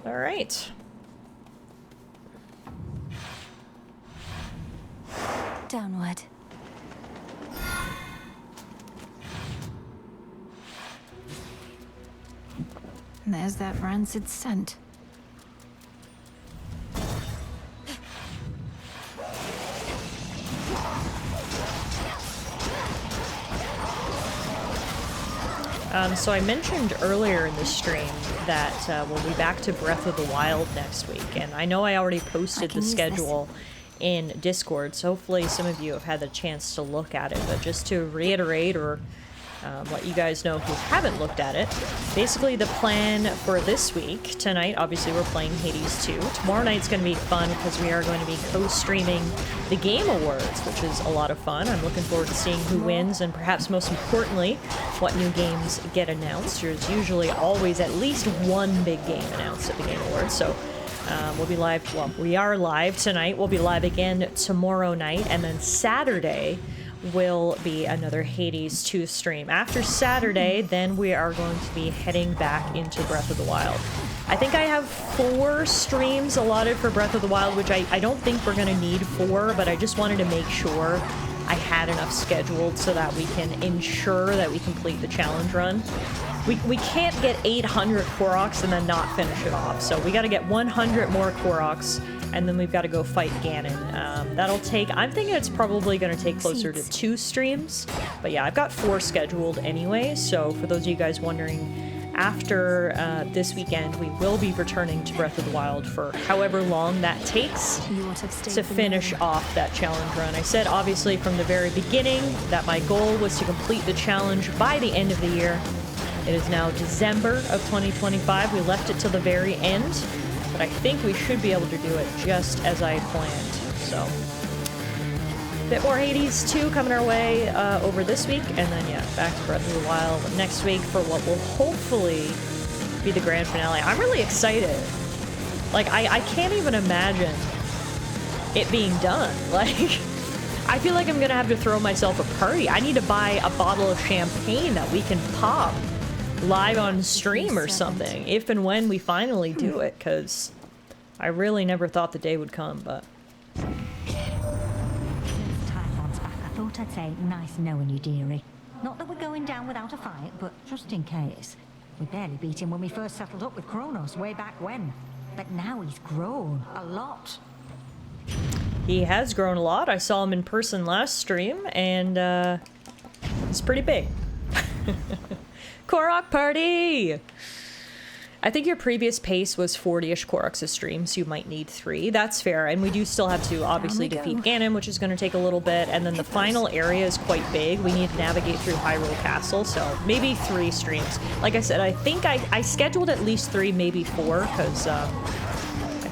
Alright. Downward. There's that rancid scent. So I mentioned earlier in the stream that we'll be back to Breath of the Wild next week, and I know I already posted the schedule in Discord, so hopefully some of you have had the chance to look at it, but just to reiterate or let you guys know who haven't looked at it. Basically, the plan for this week, tonight, obviously we're playing Hades 2. Tomorrow night's going to be fun because we are going to be co-streaming the Game Awards, which is a lot of fun. I'm looking forward to seeing who wins and perhaps most importantly, what new games get announced. There's usually always at least one big game announced at the Game Awards, so we'll be live, well, we are live tonight. We'll be live again tomorrow night, and then Saturday will be another Hades 2 stream. After Saturday, then we are going to be heading back into Breath of the Wild. I think I have 4 streams allotted for Breath of the Wild, which I don't think we're going to need 4, but I just wanted to make sure I had enough scheduled so that we can ensure that we complete the challenge run. We can't get 800 Koroks and then not finish it off, so we got to get 100 more Koroks, and then we've got to go fight Ganon. That'll take, I'm thinking it's probably going to take closer to 2 streams, but yeah, I've got 4 scheduled anyway, so for those of you guys wondering, after this weekend, we will be returning to Breath of the Wild for however long that takes to finish off that challenge run. I said, obviously, from the very beginning that my goal was to complete the challenge by the end of the year. It is now December of 2025. We left it till the very end, but I think we should be able to do it just as I planned. So, a bit more Hades 2 coming our way over this week, and then, yeah, back to Breath of the Wild next week for what will hopefully be the grand finale. I'm really excited. Like, I can't even imagine it being done. Like, I feel like I'm gonna have to throw myself a party. I need to buy a bottle of champagne that we can pop live on stream or something, if and when we finally do it, because I really never thought the day would come, but... Since Typhon's back, I thought I'd say nice knowing you, dearie. Not that we're going down without a fight, but just in case. We barely beat him when we first settled up with Kronos way back when. But now he's grown a lot. He has grown a lot. I saw him in person last stream, and he's pretty big. Korok party! I think your previous pace was 40-ish Koroks a stream, so you might need 3. That's fair, and we do still have to obviously defeat Ganon, which is going to take a little bit, and then the final area is quite big. We need to navigate through Hyrule Castle, so maybe 3 streams. Like I said, I think I scheduled at least 3, maybe 4, because I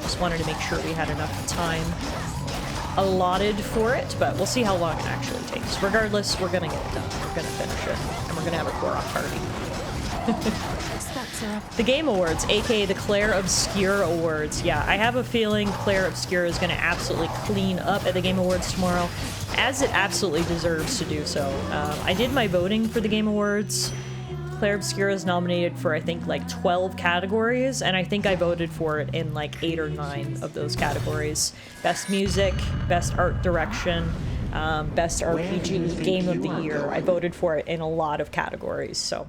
just wanted to make sure we had enough time allotted for it, but we'll see how long it actually takes. Regardless, we're gonna get it done. We're gonna finish it, and we're gonna have a Korok party. The Game Awards, aka the Claire Obscure Awards. Yeah, I have a feeling Claire Obscure is gonna absolutely clean up at the Game Awards tomorrow, as it absolutely deserves to do so. I did my voting for the Game Awards. Claire Obscure is nominated for, I think, like 12 categories, and I think I voted for it in like 8 or 9 of those categories. Best Music, Best Art Direction, Best RPG, Game of the Year. I voted for it in a lot of categories, so.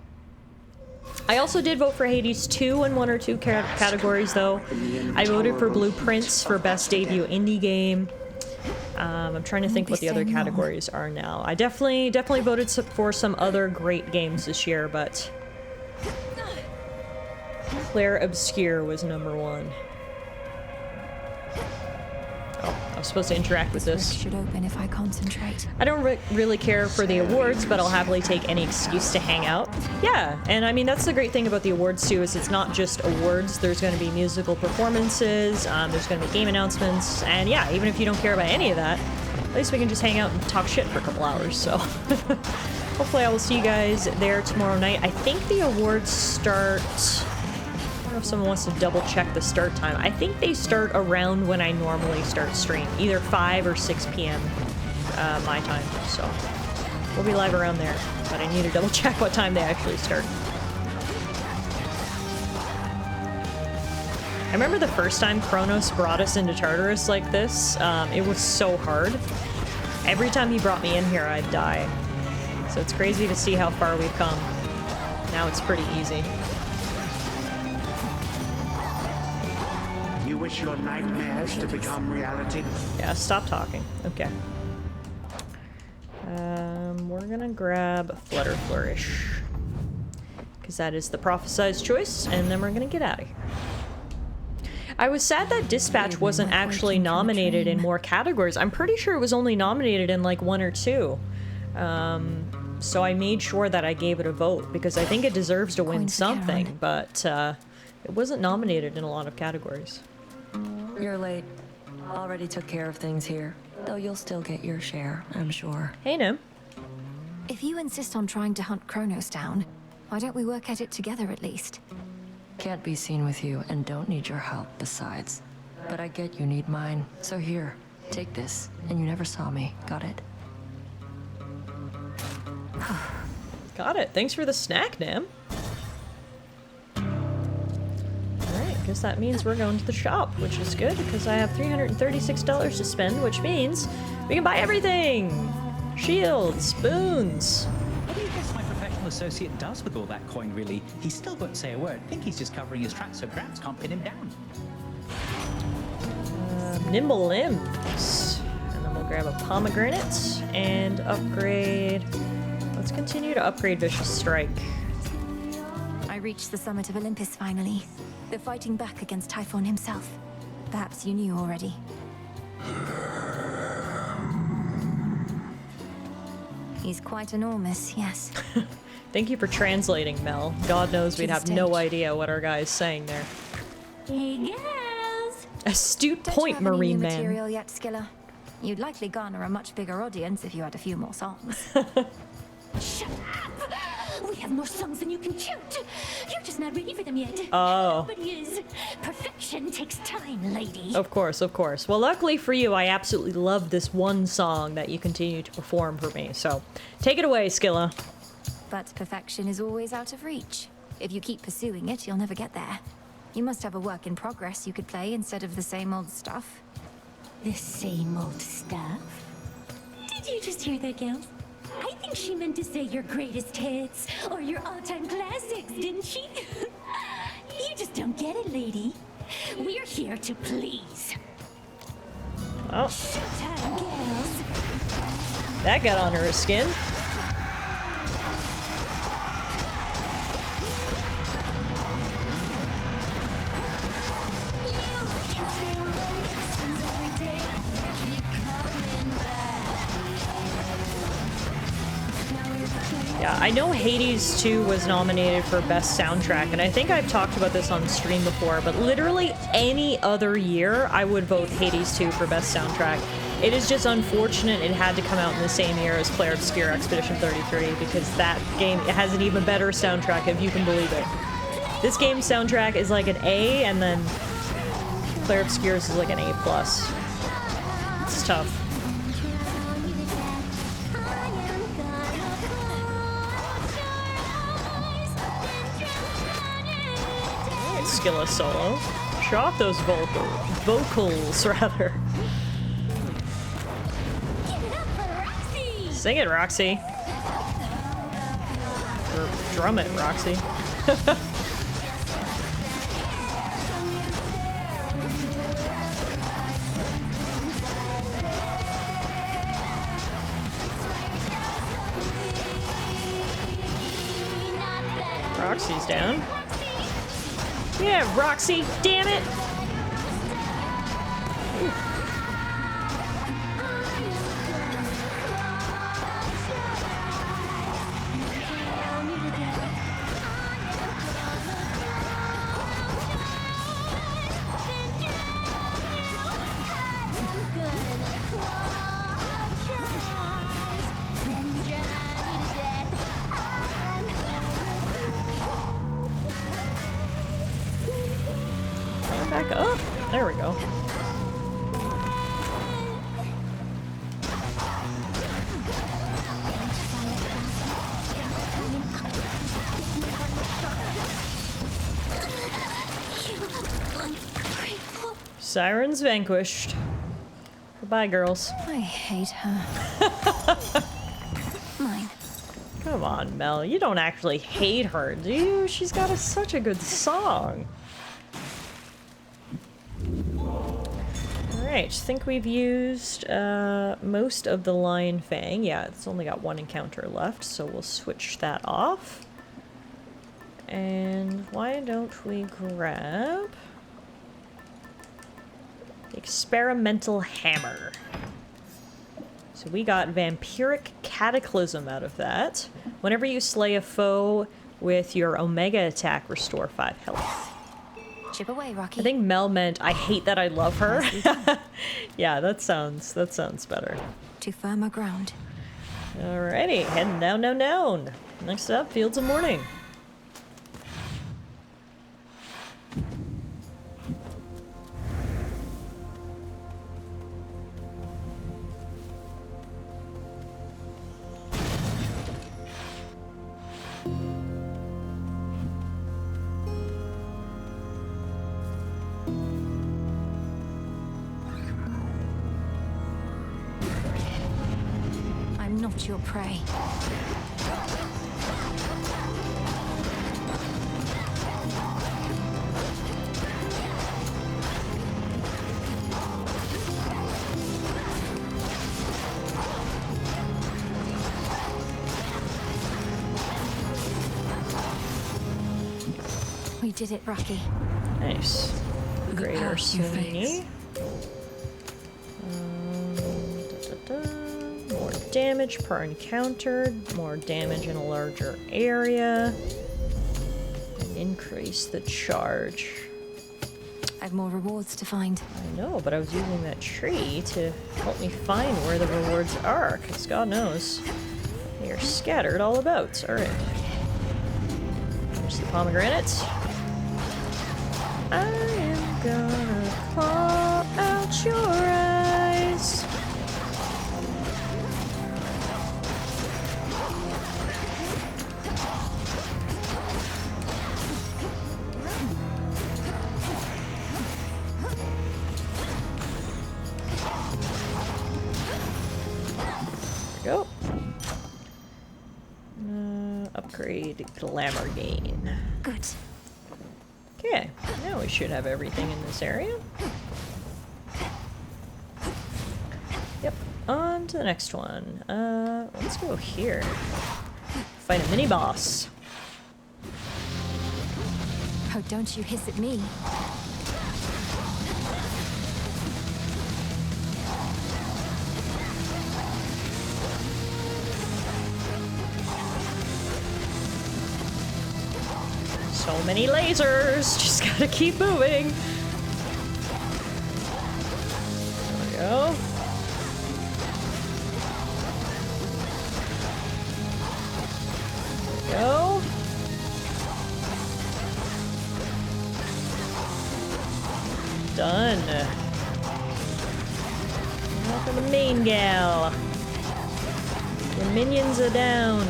I also did vote for Hades 2 in 1 or 2 categories, though. I voted for Blueprints for Best Debut Indie Game. I'm trying to think what the other categories are now. I definitely voted for some other great games this year, but Claire Obscure was #1. Oh, I was supposed to interact with this. Should open if I concentrate. I don't really care for the awards, but I'll happily take any excuse to hang out. Yeah, and I mean, that's the great thing about the awards too, is it's not just awards. There's going to be musical performances, there's going to be game announcements, and yeah, even if you don't care about any of that, at least we can just hang out and talk shit for a couple hours, so. Hopefully I will see you guys there tomorrow night. I think the awards start... I don't know if someone wants to double check the start time. I think they start around when I normally start stream, either 5 or 6 p.m. My time, so we'll be live around there, but I need to double check what time they actually start. I remember the first time Kronos brought us into Tartarus like this. It was so hard. Every time he brought me in here, I'd die. So it's crazy to see how far we've come. Now it's pretty easy. You wish your nightmares to become reality? Yeah, stop talking. Okay. We're gonna grab Flutter Flourish, because that is the prophesized choice, and then we're gonna get out of here. I was sad that Dispatch wasn't actually nominated in more categories. I'm pretty sure it was only nominated in like 1 or 2. So I made sure that I gave it a vote because I think it deserves to win something, but it wasn't nominated in a lot of categories. You're late. Already took care of things here, though you'll still get your share, I'm sure. Hey, Nim. If you insist on trying to hunt Kronos down, why don't we work at it together at least? Can't be seen with you and don't need your help besides. But I get you need mine, so here, take this. And you never saw me, got it? Got it. Thanks for the snack, Nim. Alright, guess that means we're going to the shop, which is good because I have $336 to spend, which means we can buy everything! Shields, spoons. What do you guess my professional associate does with all that coin, really? He still won't say a word. Think he's just covering his tracks so Gramps can't pin him down. Nimble limbs. And then we'll grab a pomegranate and upgrade. Let's continue to upgrade Vicious Strike. I reached the summit of Olympus finally. They're fighting back against Typhon himself. Perhaps you knew already. He's quite enormous, yes. Thank you for translating, Mel. God knows we'd have no idea what our guy's saying there. Hey, girls! Astute point, Don't you have any Marine new Man. material yet, Skilla? You'd likely garner a much bigger audience if you had a few more songs. Shut up! We have more songs than you can count. You're just not ready for them yet. Oh. Nobody is. Perfection takes time, lady. Of course, of course. Well, luckily for you, I absolutely love this one song that you continue to perform for me. So, take it away, Skilla. But perfection is always out of reach. If you keep pursuing it, you'll never get there. You must have a work in progress you could play instead of the same old stuff. The same old stuff? Did you just hear that, gals? I think she meant to say your greatest hits or your all-time classics, didn't she? You just don't get it, lady. We're here to please. Oh. Showtime, gals. That got under his skin. Yeah, I know Hades 2 was nominated for Best Soundtrack, and I think I've talked about this on stream before, but literally any other year, I would vote Hades 2 for Best Soundtrack. It is just unfortunate it had to come out in the same year as Clair Obscur Expedition 33, because that game has an even better soundtrack, if you can believe it. This game's soundtrack is like an A, and then Clair Obscur's is like an A+. It's tough. Skilla solo. Show off those vocals, rather. Sing it, Roxy. Or drum it, Roxy. Roxy's down. Yeah, Roxy, damn it! Back up. There we go. Sirens vanquished. Goodbye, girls. I hate her. Mine. Come on, Mel. You don't actually hate her, do you? She's got such a good song. Alright, I think we've used most of the Lion Fang. Yeah, it's only got one encounter left, so we'll switch that off. And why don't we grab the Experimental Hammer? So we got Vampiric Cataclysm out of that. Whenever you slay a foe with your Omega attack, restore 5 health. Chip away, Rocky. I think Mel meant I hate that I love her. Yeah, that sounds better. To firmer ground. Alrighty, heading down. Next up, Fields of Morning. I'm not your prey. We did it, Rocky. Nice. Greater path you face. More damage per encounter, more damage in a larger area, and increase the charge. I have more rewards to find. I know, but I was using that tree to help me find where the rewards are, because God knows they are scattered all about. Alright. There's the pomegranate. I am gonna claw out your eyes. There we go. Upgrade glamour gain. Good. Okay, now we should have everything in this area. Yep, on to the next one. Let's go here. Fight a mini-boss. Oh, don't you hiss at me. So many lasers, just gotta keep moving. There we go. There we go. Done. Now for the main gal. The minions are down.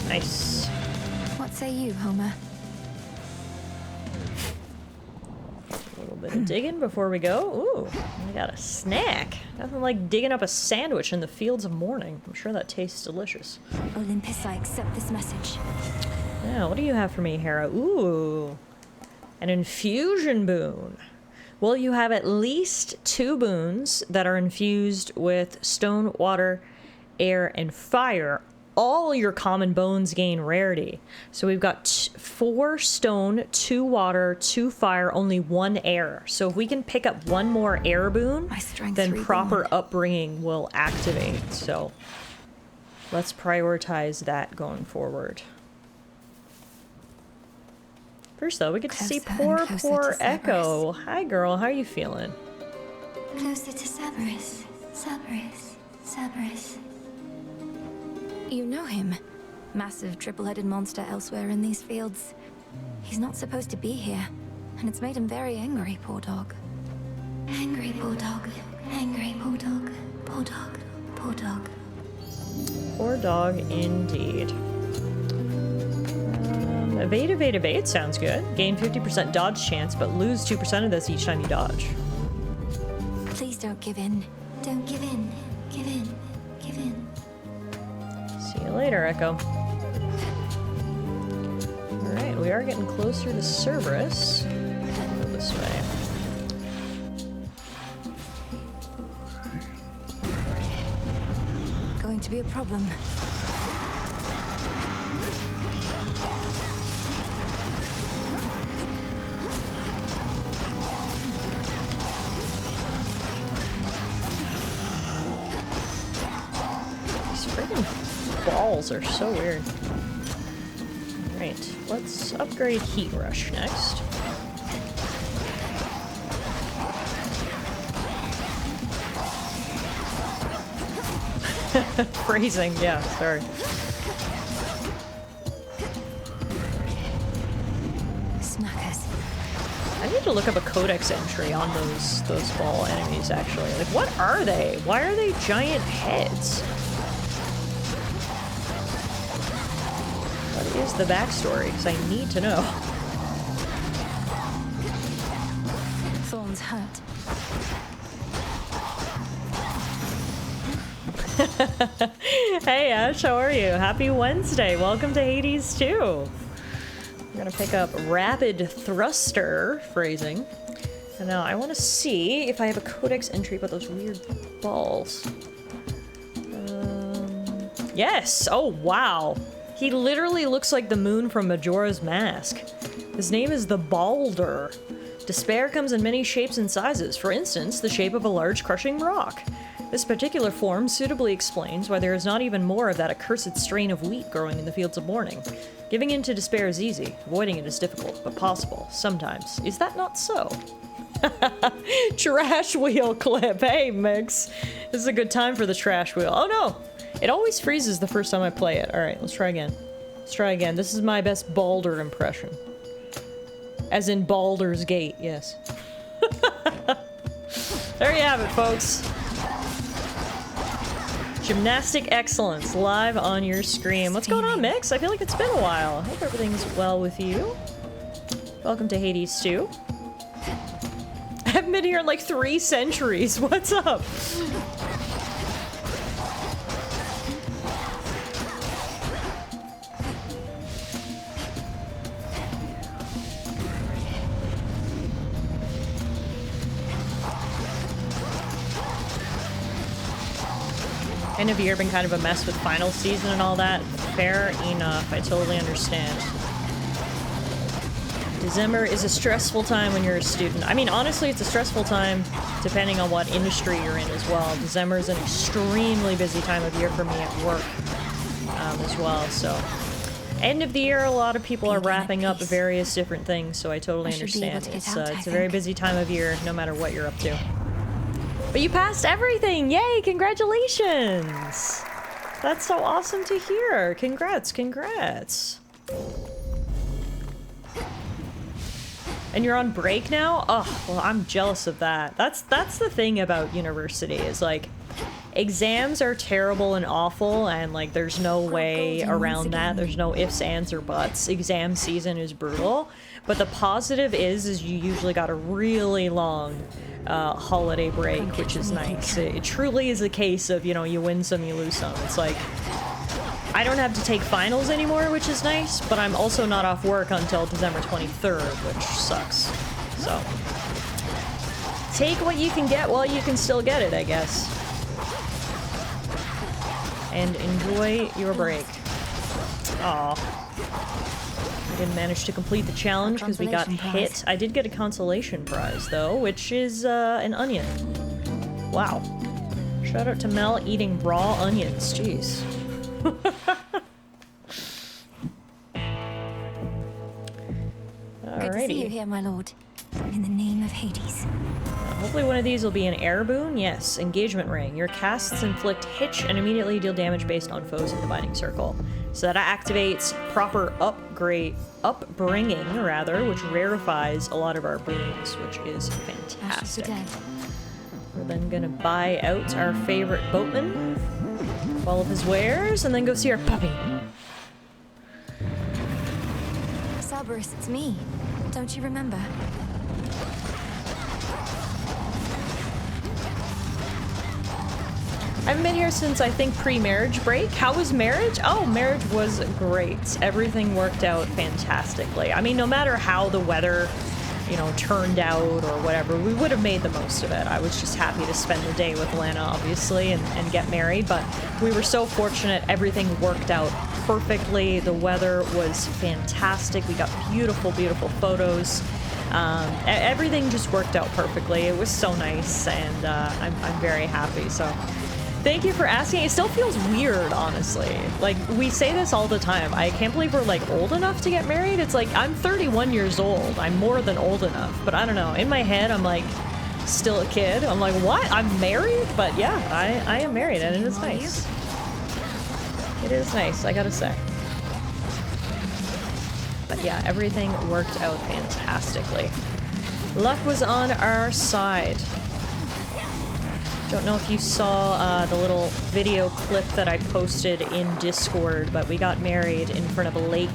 Nice. What say you, Homer? A little bit of digging before we go. Ooh, we got a snack. Nothing like digging up a sandwich in the fields of morning. I'm sure that tastes delicious. Olympus, I accept this message. Yeah, what do you have for me, Hera? Ooh, an infusion boon. Well, you have at least 2 boons that are infused with stone, water, air, and fire. All your common bones gain rarity. So we've got 4 stone, 2 water, 2 fire, only 1 air. So if we can pick up 1 more air boon, then proper upbringing will activate. So let's prioritize that going forward. First though, we get to see poor Echo. Hi girl, how are you feeling? Closer to Cerberus. Cerberus. You know him. Massive triple-headed monster elsewhere in these fields. He's not supposed to be here, and it's made him very angry, poor dog. Angry poor dog. Angry poor dog. Poor dog. Poor dog. Poor dog indeed. Evade sounds good. Gain 50% dodge chance, but lose 2% of this each time you dodge. Please don't give in. Don't give in. Give in. Give in. See you later, Echo. Alright, we are getting closer to Cerberus. Go this way. going to be a problem. These friggin' balls are so weird. Alright, let's upgrade Heat Rush next. Phrasing, yeah, sorry. Snackers. I need to look up a codex entry on those ball enemies, actually. Like, what are they? Why are they giant heads? What is the backstory? Because I need to know. Thorns hurt. Hey Ash, how are you? Happy Wednesday. Welcome to Hades 2. I'm gonna pick up Rapid Thruster phrasing. And now I want to see if I have a codex entry about those weird balls. Yes! Oh, wow. He literally looks like the moon from Majora's Mask. His name is the Balder. Despair comes in many shapes and sizes. For instance, the shape of a large crushing rock. This particular form suitably explains why there is not even more of that accursed strain of wheat growing in the fields of morning. Giving in to despair is easy, avoiding it is difficult, but possible, sometimes. Is that not so? Trash wheel clip. Hey, Mix. This is a good time for the trash wheel. Oh no! It always freezes the first time I play it. Alright, let's try again. Let's try again. This is my best Balder impression. As in Baldur's Gate, yes. There you have it, folks. Gymnastic excellence live on your screen. What's going on, Mix? I feel like it's been a while. I hope everything's well with you. Welcome to Hades 2. I haven't been here in like 3 centuries. What's up? End of year been kind of a mess with final season and all that. Fair enough. I totally understand. December is a stressful time when you're a student. I mean, honestly, it's a stressful time depending on what industry you're in as well. December is an extremely busy time of year for me at work as well, so. End of the year, a lot of people are wrapping up various different things, so I totally understand. It's a very busy time of year, no matter what you're up to. But you passed everything! Yay! Congratulations! That's so awesome to hear. Congrats, congrats. And you're on break now? Oh, well, I'm jealous of that. That's the thing about university, is like, exams are terrible and awful, and like there's no way around that. There's no ifs, ands, or buts. Exam season is brutal. But the positive is you usually got a really long holiday break, which is nice. It truly is a case of, you know, you win some, you lose some. It's like, I don't have to take finals anymore, which is nice, but I'm also not off work until December 23rd, which sucks. So, take what you can get while you can still get it, I guess. And enjoy your break. Aw. I didn't manage to complete the challenge because we got hit. I did get a consolation prize, though, which is an onion. Wow. Shout out to Mel eating raw onions. Jeez. Good to see you here, my lord. In the name of Hades. Hopefully one of these will be an air boon. Yes, engagement ring. Your casts inflict hitch and immediately deal damage based on foes in the binding circle. So that activates proper upbringing, which rarefies a lot of our boons, which is fantastic. We're then gonna buy out our favorite boatman, all of his wares, and then go see our puppy. Cerberus, it's me. Don't you remember? I haven't been here since, I think, pre-marriage break. How was marriage? Oh, marriage was great. Everything worked out fantastically. I mean, no matter how the weather you know, turned out or whatever. We would have made the most of it. I was just happy to spend the day with Lana, obviously, and get married, but we were so fortunate. Everything worked out perfectly. The weather was fantastic. We got beautiful, beautiful photos. Everything just worked out perfectly. It was so nice, and I'm very happy. So thank you for asking. It still feels weird, honestly. Like, we say this all the time. I can't believe we're, like, old enough to get married. It's like, I'm 31 years old. I'm more than old enough. But I don't know. In my head, I'm, like, still a kid. I'm like, what? I'm married? But yeah, I am married, and it is nice. It is nice, I gotta say. But yeah, everything worked out fantastically. Luck was on our side. Don't know if you saw the little video clip that I posted in Discord, but we got married in front of a lake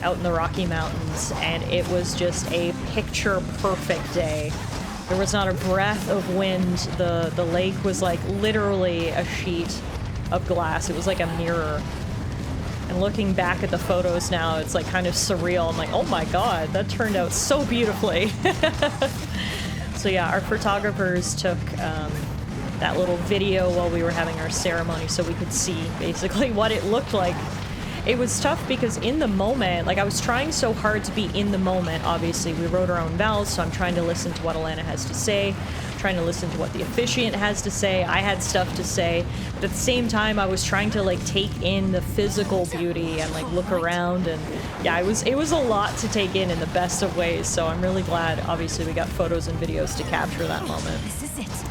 out in the Rocky Mountains, and it was just a picture-perfect day. There was not a breath of wind. The lake was like literally a sheet of glass. It was like a mirror. And looking back at the photos now, it's like kind of surreal. I'm like, oh my god, that turned out so beautifully. So yeah, our photographers took that little video while we were having our ceremony so we could see basically what it looked like. It was tough because in the moment, like I was trying so hard to be in the moment. Obviously, we wrote our own vows, so I'm trying to listen to what Alana has to say, trying to listen to what the officiant has to say. I had stuff to say, but at the same time, I was trying to like take in the physical beauty and like look around, and yeah, it was a lot to take in the best of ways. So I'm really glad. Obviously, we got photos and videos to capture that moment. This is it.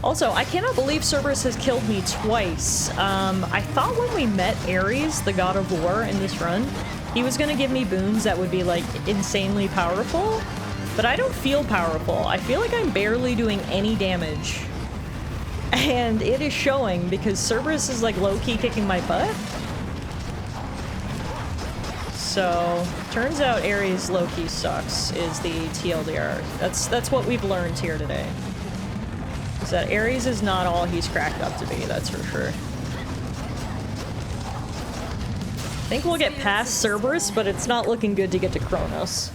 Also, I cannot believe Cerberus has killed me twice. I thought when we met Ares, the god of war, in this run, he was gonna give me boons that would be, like, insanely powerful, but I don't feel powerful. I feel like I'm barely doing any damage. And it is showing because Cerberus is, like, low-key kicking my butt. So, turns out Ares low-key sucks, is the TLDR. That's what we've learned here today. Is that Ares is not all he's cracked up to be, that's for sure. I think we'll get past Cerberus, but it's not looking good to get to Kronos.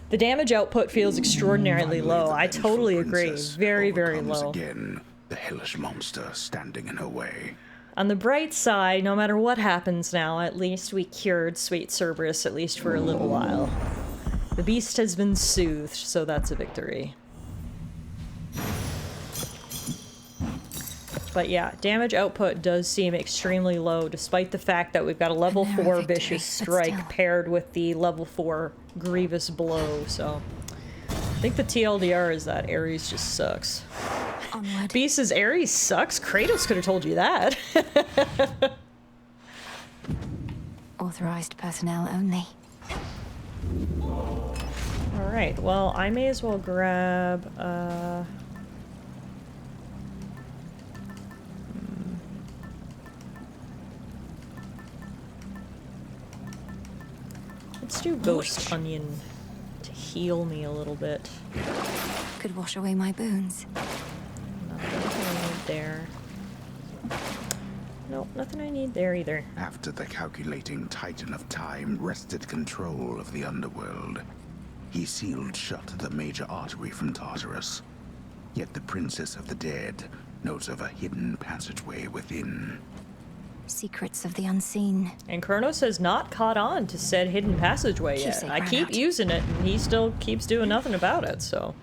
The damage output feels extraordinarily low. I totally agree. Very, very low. Again, the hellish monster standing in her way. On the bright side, no matter what happens now, at least we cured sweet Cerberus, at least for a little while. The beast has been soothed, so that's a victory. But yeah, damage output does seem extremely low, despite the fact that we've got a level 4 Vicious Strike paired with the level 4 Grievous Blow, so... I think the TLDR is that Ares just sucks. Onward. Beast says Ares sucks? Kratos could have told you that. Authorized personnel only. Alright, well, I may as well grab, let's do Ghost Onion to heal me a little bit. Could wash away my boons. Nothing I need there. Nope, nothing I need there either. After the calculating Titan of Time wrested control of the underworld, he sealed shut the major artery from Tartarus. Yet the Princess of the Dead knows of a hidden passageway within. Secrets of the unseen. And Kronos has not caught on to said hidden passageway yet. I keep using it, and he still keeps doing nothing about it, so...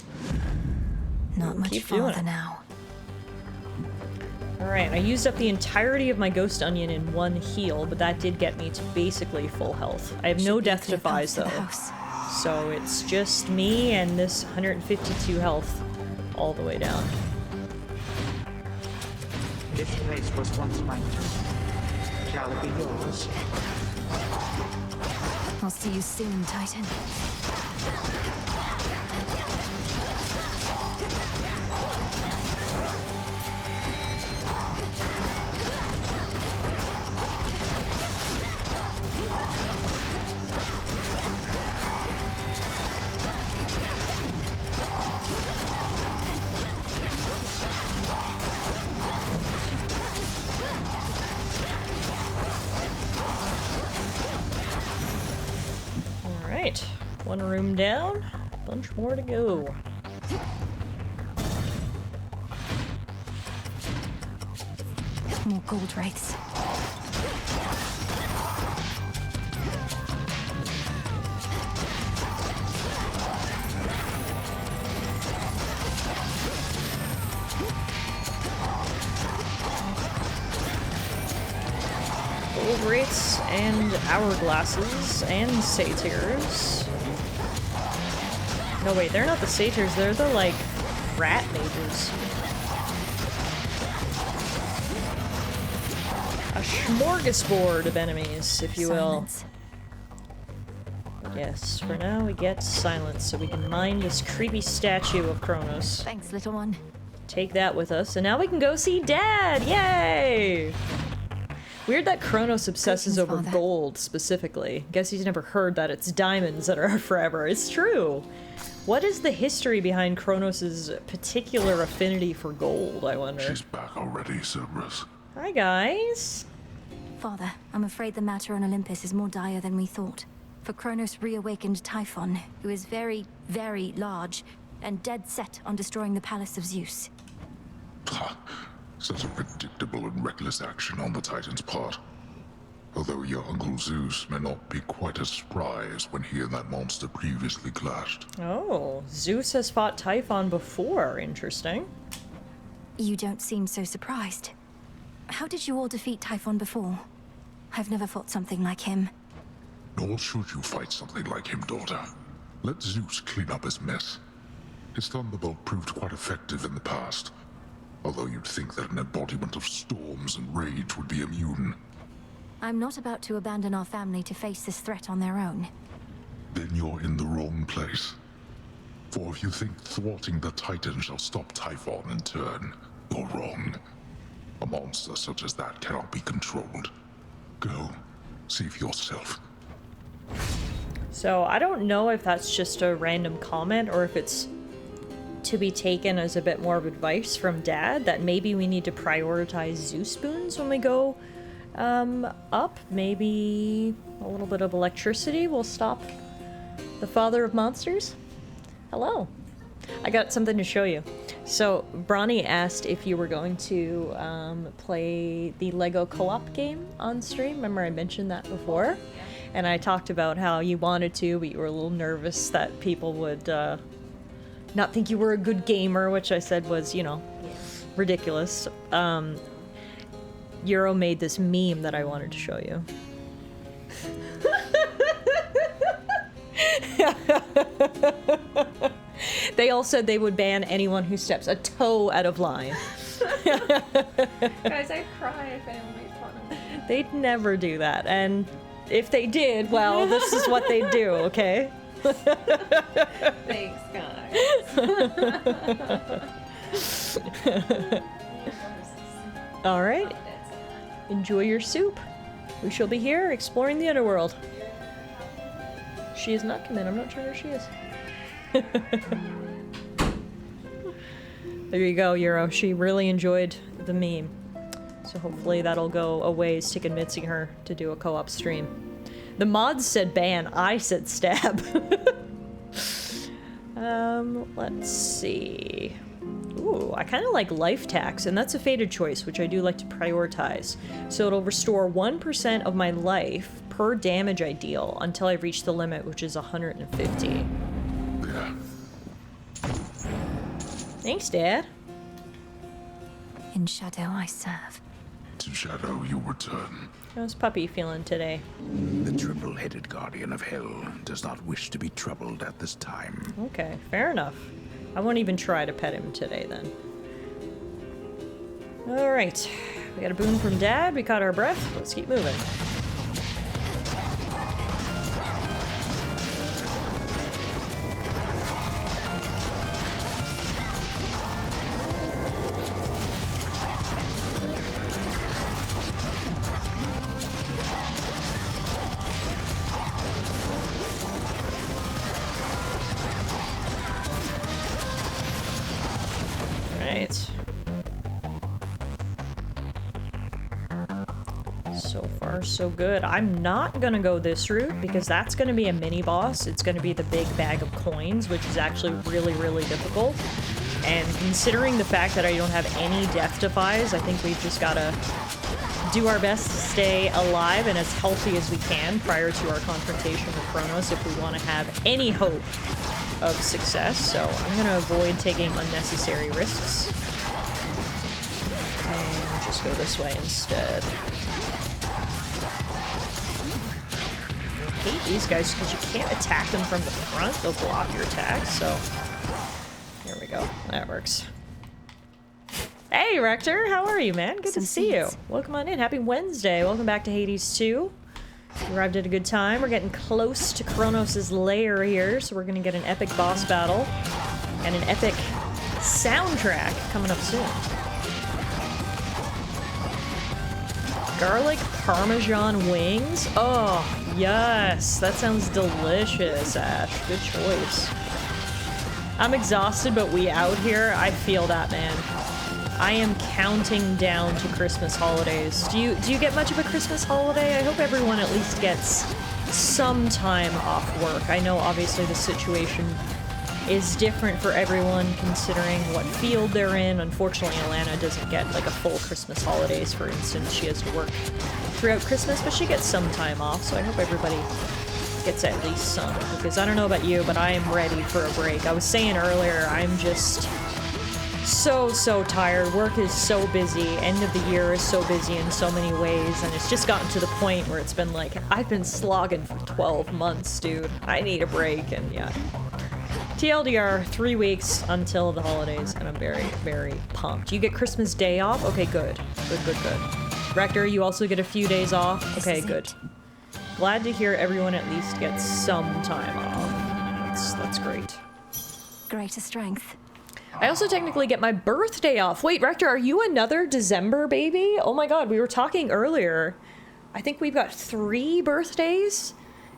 Not much farther now. Alright, I used up the entirety of my Ghost Onion in one heal, but that did get me to basically full health. I have no death defies, though. So it's just me and this 152 health all the way down. This place was once mine. Shall it be yours? I'll see you soon, Titan. One room down. Bunch more to go. More gold wraiths. Gold wraiths and hourglasses and satyrs. No, wait, they're not the satyrs, they're the, like, rat mages. A smorgasbord of enemies, if you will. Yes, for now we get silence so we can mine this creepy statue of Kronos. Thanks, little one. Take that with us, and now we can go see Dad! Yay! Weird that Kronos obsesses over gold, specifically. Guess he's never heard that it's diamonds that are forever. It's true! What is the history behind Kronos' particular affinity for gold, I wonder? She's back already, Cerberus. Hi, guys. Father, I'm afraid the matter on Olympus is more dire than we thought. For Kronos reawakened Typhon, who is very, very large, and dead set on destroying the palace of Zeus. Such a predictable and reckless action on the Titan's part. Although your Uncle Zeus may not be quite as spry as when he and that monster previously clashed. Oh, Zeus has fought Typhon before. Interesting. You don't seem so surprised. How did you all defeat Typhon before? I've never fought something like him. Nor should you fight something like him, daughter. Let Zeus clean up his mess. His thunderbolt proved quite effective in the past. Although you'd think that an embodiment of storms and rage would be immune. I'm not about to abandon our family to face this threat on their own. Then you're in the wrong place. For if you think thwarting the Titan shall stop Typhon in turn, you're wrong. A monster such as that cannot be controlled. Go, see for yourself. So I don't know if that's just a random comment or if it's to be taken as a bit more of advice from Dad that maybe we need to prioritize Zeus spoons when we go up. Maybe a little bit of electricity will stop the father of monsters. Hello. I got something to show you. So Bronny asked if you were going to play the Lego co-op game on stream. Remember I mentioned that before? And I talked about how you wanted to, but you were a little nervous that people would not think you were a good gamer, which I said was, you know, ridiculous. Euro made this meme that I wanted to show you. They all said they would ban anyone who steps a toe out of line. Guys, I'd cry if anyone made fun of me. They'd never do that, and if they did, well, this is what they'd do, okay? Thanks, guys. All right. Enjoy your soup. We shall be here exploring the underworld. She has not come in. I'm not sure where she is. There you go, Euro. She really enjoyed the meme. So hopefully that'll go a ways to convincing her to do a co-op stream. The mods said ban, I said stab. Let's see. Ooh, I kind of like life tax, and that's a fated choice, which I do like to prioritize. So it'll restore 1% of my life per damage I deal until I reach the limit, which is 150. Yeah. Thanks, Dad. In shadow I serve. To shadow you return. How's Puppy feeling today? The triple-headed guardian of hell does not wish to be troubled at this time. Okay, fair enough. I won't even try to pet him today, then. Alright. We got a boon from Dad, we caught our breath. Let's keep moving. So far, so good. I'm not gonna go this route because that's gonna be a mini boss. It's gonna be the big bag of coins, which is actually really, really difficult. And considering the fact that I don't have any death defies, I think we've just gotta do our best to stay alive and as healthy as we can prior to our confrontation with Kronos if we want to have any hope of success. So I'm gonna avoid taking unnecessary risks. And just go this way instead. I hate these guys because you can't attack them from the front. They'll block your attacks, so... There we go. That works. Hey, Rector! How are you, man? Good to see you. Welcome on in. Happy Wednesday. Welcome back to Hades 2. You arrived at a good time. We're getting close to Kronos' lair here, so we're gonna get an epic boss battle and an epic soundtrack coming up soon. Garlic Parmesan wings? Oh, yes. That sounds delicious, Ash. Good choice. I'm exhausted, but we out here, I feel that, man. I am counting down to Christmas holidays. Do you get much of a Christmas holiday? I hope everyone at least gets some time off work. I know obviously the situation is different for everyone considering what field they're in. Unfortunately, Alana doesn't get like a full Christmas holidays, for instance. She has to work throughout Christmas, but she gets some time off, so I hope everybody gets at least some, because I don't know about you, but I am ready for a break. I was saying earlier, I'm just so tired. Work is so busy. End of the year is so busy in so many ways, and it's just gotten to the point where it's been like, I've been slogging for 12 months, dude. I need a break, and yeah. TLDR, 3 weeks until the holidays, and I'm very, very pumped. You get Christmas Day off? Okay, good. Good. Rector, you also get a few days off? Okay, good. Glad to hear everyone at least gets some time off. That's great. Greater strength. I also technically get my birthday off. Wait, Rector, are you another December baby? Oh my god, we were talking earlier. I think we've got 3 birthdays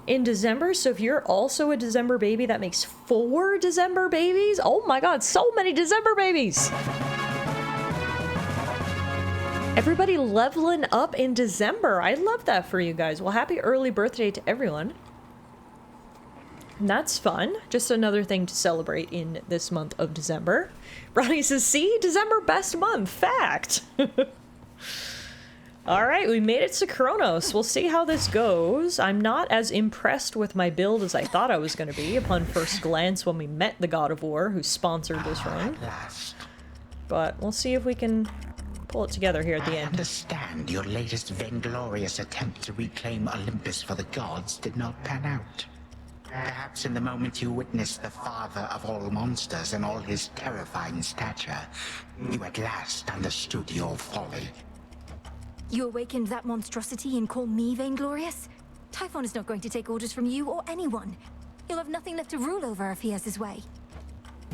in December, so if you're also a December baby, that makes 4 December babies? Oh my god, so many December babies! Everybody leveling up in December. I love that for you guys. Well, happy early birthday to everyone. And that's fun. Just another thing to celebrate in this month of December. Ronnie says, see? December best month. Fact. Alright, we made it to Kronos. We'll see how this goes. I'm not as impressed with my build as I thought I was going to be upon first glance when we met the God of War, who sponsored this run. But we'll see if we can pull it together here at the end. I understand your latest vainglorious attempt to reclaim Olympus for the gods did not pan out. Perhaps in the moment you witnessed the father of all monsters and all his terrifying stature, you at last understood your folly. You awakened that monstrosity and call me vainglorious? Typhon is not going to take orders from you or anyone. He'll have nothing left to rule over if he has his way.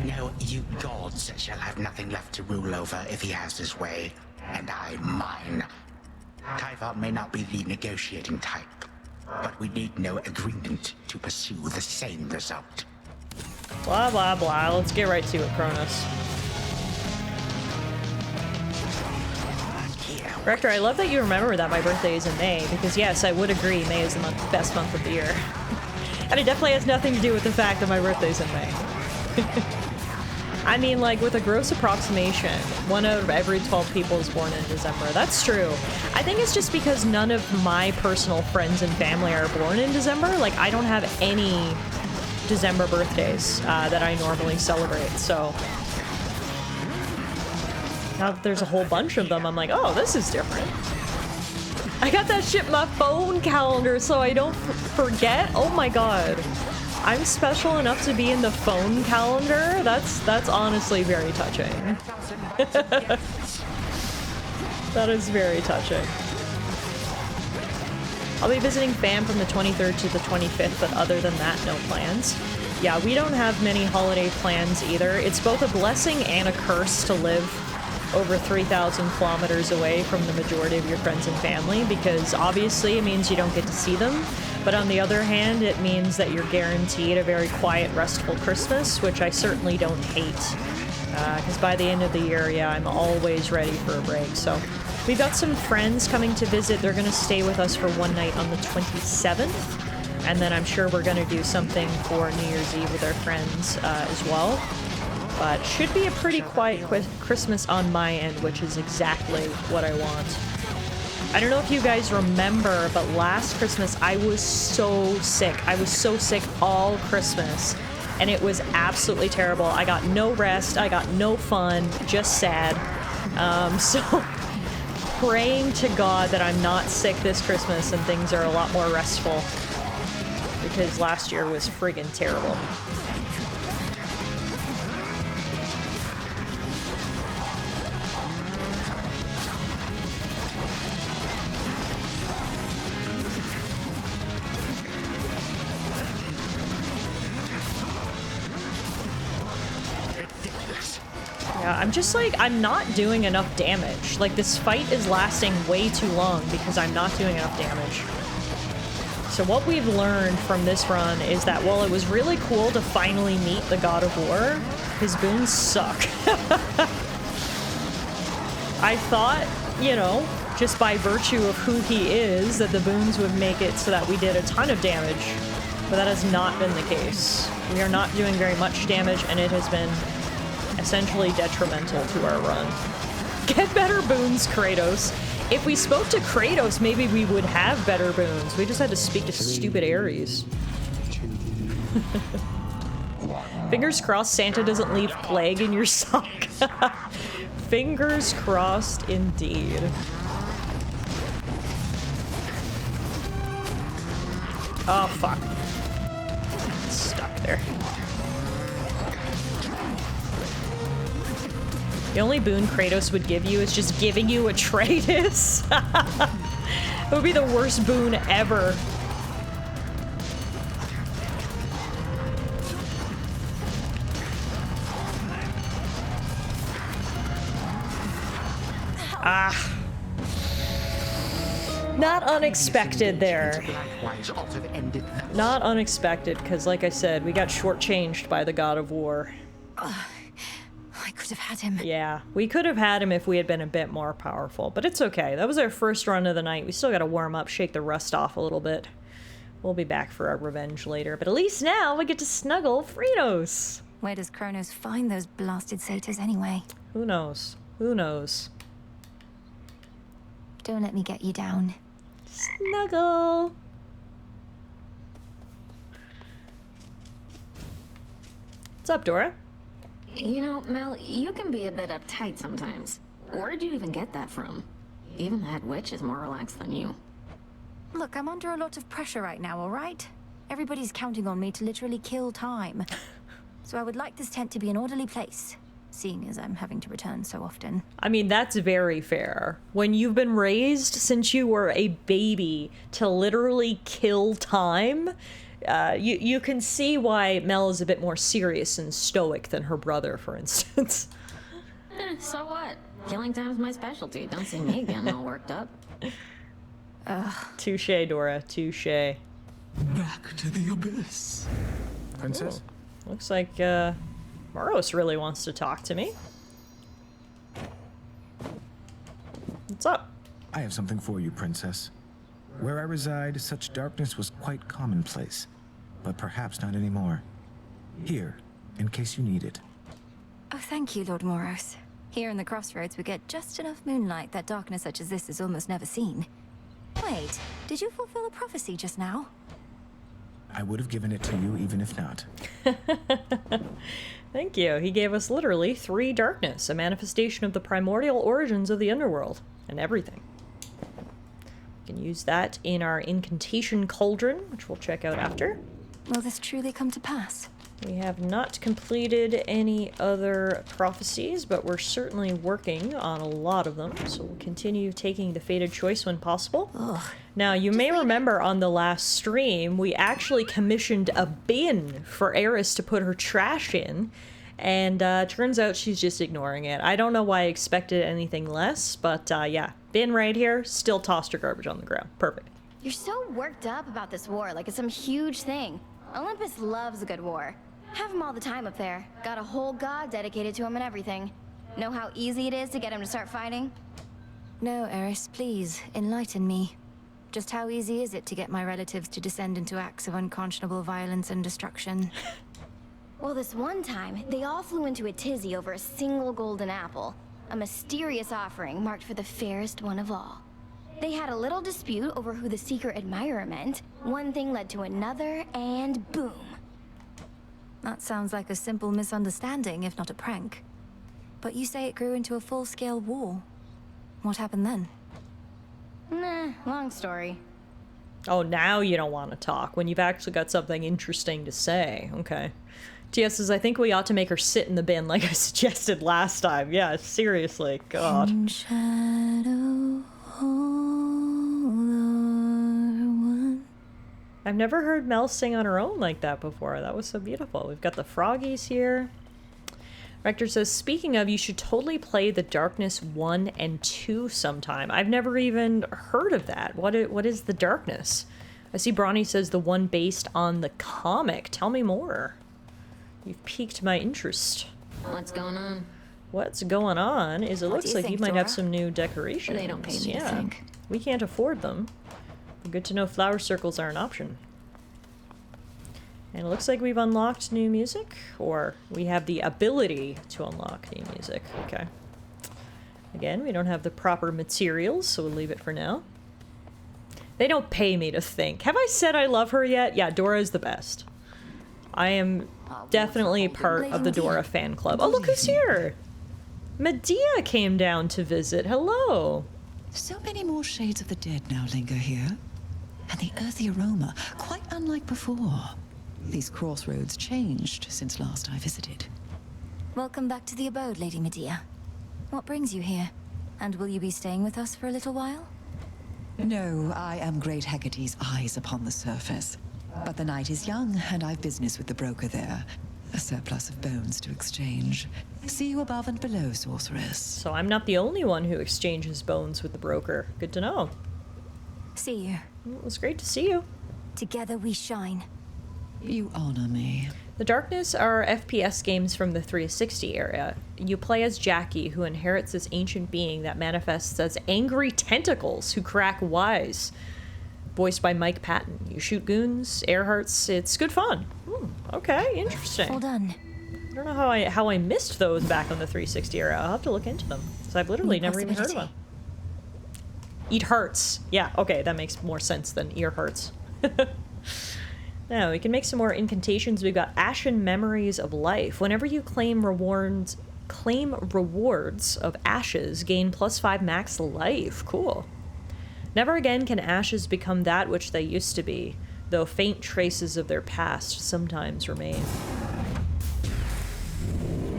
No, you gods shall have nothing left to rule over if he has his way, and I mine. Typhon may not be the negotiating type, but we need no agreement to pursue the same result. Blah, blah, blah. Let's get right to it, Kronos. Rector, I love that you remember that my birthday is in May, because yes, I would agree May is the best month of the year. And it definitely has nothing to do with the fact that my birthday's in May. I mean, like, with a gross approximation, 1 out of every 12 people is born in December. That's true. I think it's just because none of my personal friends and family are born in December. Like, I don't have any December birthdays that I normally celebrate, so... Now that there's a whole bunch of them, I'm like, oh, this is different. I got that shit in my phone calendar so I don't forget. Oh my god. I'm special enough to be in the phone calendar? That's honestly very touching. That is very touching. I'll be visiting fam from the 23rd to the 25th, but other than that, no plans. Yeah, we don't have many holiday plans either. It's both a blessing and a curse to live over 3,000 kilometers away from the majority of your friends and family, because obviously it means you don't get to see them, but on the other hand, it means that you're guaranteed a very quiet, restful Christmas, which I certainly don't hate. Because by the end of the year, yeah, I'm always ready for a break. So we've got some friends coming to visit. They're going to stay with us for one night on the 27th. And then I'm sure we're going to do something for New Year's Eve with our friends as well. But should be a pretty quiet Christmas on my end, which is exactly what I want. I don't know if you guys remember, but last Christmas I was so sick. I was so sick all Christmas. And it was absolutely terrible. I got no rest. I got no fun. Just sad. So praying to God that I'm not sick this Christmas and things are a lot more restful. Because last year was friggin' terrible. Yeah, I'm just like, I'm not doing enough damage. Like, this fight is lasting way too long because I'm not doing enough damage. So what we've learned from this run is that while it was really cool to finally meet the God of War, his boons suck. I thought, you know, just by virtue of who he is, that the boons would make it so that we did a ton of damage, but that has not been the case. We are not doing very much damage, and it has been essentially detrimental to our run. Get better boons, Kratos. If we spoke to Kratos, maybe we would have better boons. We just had to speak to stupid Ares. Fingers crossed Santa doesn't leave plague in your sock. Fingers crossed indeed. Oh, fuck. Stuck there. The only boon Kratos would give you is just giving you Atreides. It would be the worst boon ever. Ah. Not unexpected there. Not unexpected, because like I said, we got shortchanged by the God of War. I could have had him. Yeah, we could have had him if we had been a bit more powerful, but it's okay. That was our first run of the night. We still got to warm up, shake the rust off a little bit. We'll be back for our revenge later, but at least now we get to snuggle Fredos. Where does Kronos find those blasted satyrs anyway? Who knows? Who knows? Don't let me get you down. Snuggle. What's up, Dora? You know, Mel, you can be a bit uptight sometimes. Where'd you even get that from? Even that witch is more relaxed than you. Look, I'm under a lot of pressure right now, all right? Everybody's counting on me to literally kill time. So I would like this tent to be an orderly place, seeing as I'm having to return so often. I mean, that's very fair. When you've been raised since you were a baby to literally kill time, you can see why Mel is a bit more serious and stoic than her brother, for instance. So what? Killing time's my specialty. Don't see me getting all worked up. Touche, Dora. Touche. Back to the abyss. Princess? Ooh. Looks like Moros really wants to talk to me. What's up? I have something for you, Princess. Where I reside, such darkness was quite commonplace, but perhaps not anymore. Here, in case you need it. Oh, thank you, Lord Moros. Here in the crossroads, we get just enough moonlight that darkness such as this is almost never seen. Wait, did you fulfill a prophecy just now? I would have given it to you even if not. Thank you. He gave us literally 3 darkness, a manifestation of the primordial origins of the underworld, and everything. We can use that in our incantation cauldron, which we'll check out after. Will this truly come to pass? We have not completed any other prophecies, but we're certainly working on a lot of them, so we'll continue taking the fated choice when possible. Ugh. Now, you may remember on the last stream, we actually commissioned a bin for Eris to put her trash in, and turns out she's just ignoring it. I don't know why I expected anything less, but yeah, bin right here, still tossed her garbage on the ground. Perfect. You're so worked up about this war, like it's some huge thing. Olympus loves a good war. Have him all the time up there. Got a whole god dedicated to him and everything. Know how easy it is to get him to start fighting? No, Eris, please, enlighten me. Just how easy is it to get my relatives to descend into acts of unconscionable violence and destruction? Well, this one time, they all flew into a tizzy over a single golden apple. A mysterious offering marked for the fairest one of all. They had a little dispute over who the secret admirer meant. One thing led to another, and boom. That sounds like a simple misunderstanding, if not a prank. But you say it grew into a full-scale war. What happened then? Nah, long story. Oh, now you don't want to talk when you've actually got something interesting to say. Okay. TS says, I think we ought to make her sit in the bin like I suggested last time. Yeah, seriously. God. In shadow, one. I've never heard Mel sing on her own like that before. That was so beautiful. We've got the froggies here. Rector says, speaking of, you should totally play the Darkness 1 and 2 sometime. I've never even heard of that. What is the Darkness? I see Bronny says the one based on the comic. Tell me more. You've piqued my interest. What's going on? What's going on is it looks like you might have some new decorations. They don't pay me to think. We can't afford them. Good to know flower circles are an option. And it looks like we've unlocked new music, or we have the ability to unlock new music. Okay. Again, we don't have the proper materials, so we'll leave it for now. They don't pay me to think. Have I said I love her yet? Yeah, Dora is the best. I am definitely part of the Dora fan club. Oh, look who's here! Medea came down to visit. Hello! So many more shades of the dead now linger here. And the earthy aroma, quite unlike before. These crossroads changed since last I visited. Welcome back to the abode, Lady Medea. What brings you here? And will you be staying with us for a little while? No, I am Great Hecate's eyes upon the surface. But the night is young, and I've business with the broker there. A surplus of bones to exchange. See you above and below, sorceress. So I'm not the only one who exchanges bones with the broker. Good to know. See you. It was great to see you. Together we shine. You honor me. The Darkness are FPS games from the 360 era. You play as Jackie, who inherits this ancient being that manifests as angry tentacles who crack wise. Voiced by Mike Patton. You shoot goons, Earharts. It's good fun. Okay, interesting. Well done. I don't know how I missed those back on the 360 era. I'll have to look into them, because I've literally never even heard of them. Eat hearts. Yeah, okay, that makes more sense than ear hearts. Now, we can make some more incantations. We've got Ashen Memories of Life. Whenever you claim rewards of ashes, gain +5 max life. Cool. Never again can ashes become that which they used to be, though faint traces of their past sometimes remain.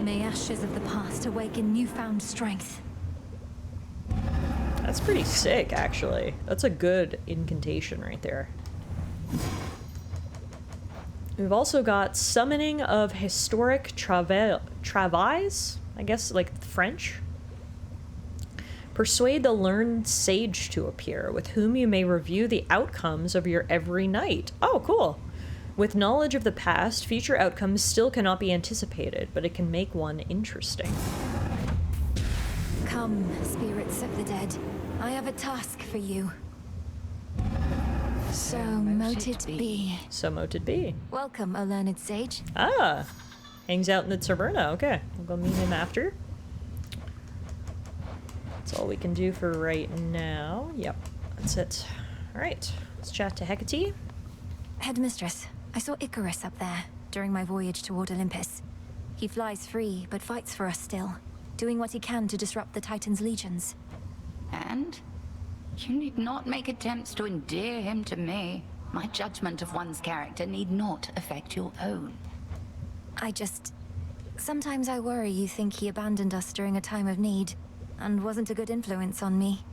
May ashes of the past awaken newfound strength. That's pretty sick, actually. That's a good incantation right there. We've also got Summoning of Historic Travails, I guess, like French. Persuade the learned sage to appear, with whom you may review the outcomes of your every night. Oh, cool. With knowledge of the past, future outcomes still cannot be anticipated, but it can make one interesting. Come, spirits of the dead. I have a task for you. So mote it be. So mote it be. Welcome, O learned sage. Ah, hangs out in the taverna. Okay, we'll go meet him after. That's all we can do for right now. Yep, that's it. All right, let's chat to Hecate. Headmistress, I saw Icarus up there during my voyage toward Olympus. He flies free, but fights for us still, doing what he can to disrupt the Titan's legions. And? You need not make attempts to endear him to me. My judgment of one's character need not affect your own. Sometimes I worry you think he abandoned us during a time of need, and wasn't a good influence on me.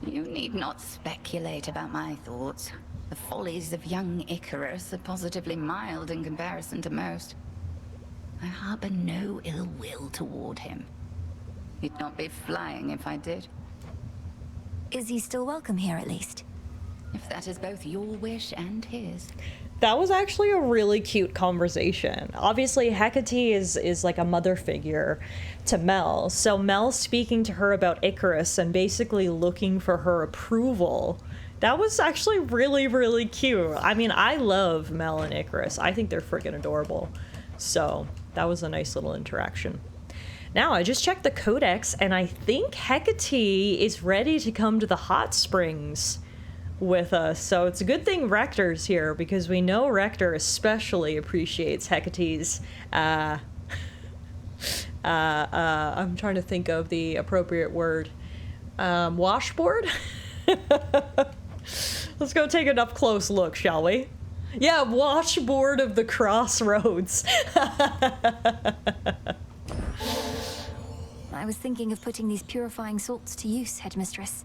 You need not speculate about my thoughts. The follies of young Icarus are positively mild in comparison to most. I harbor no ill will toward him. He'd not be flying if I did. Is he still welcome here, at least? if that is both your wish and his. That was actually a really cute conversation. Obviously, Hecate is like a mother figure to Mel. So Mel speaking to her about Icarus and basically looking for her approval. That was actually really, really cute. I mean, I love Mel and Icarus. I think they're freaking adorable. So that was a nice little interaction. Now, I just checked the codex, and I think Hecate is ready to come to the hot springs with us. So it's a good thing Rector's here, because we know Rector especially appreciates Hecate's, I'm trying to think of the appropriate word. Washboard? Let's go take an up-close look, shall we? Yeah, washboard of the crossroads. I was thinking of putting these purifying salts to use, Headmistress.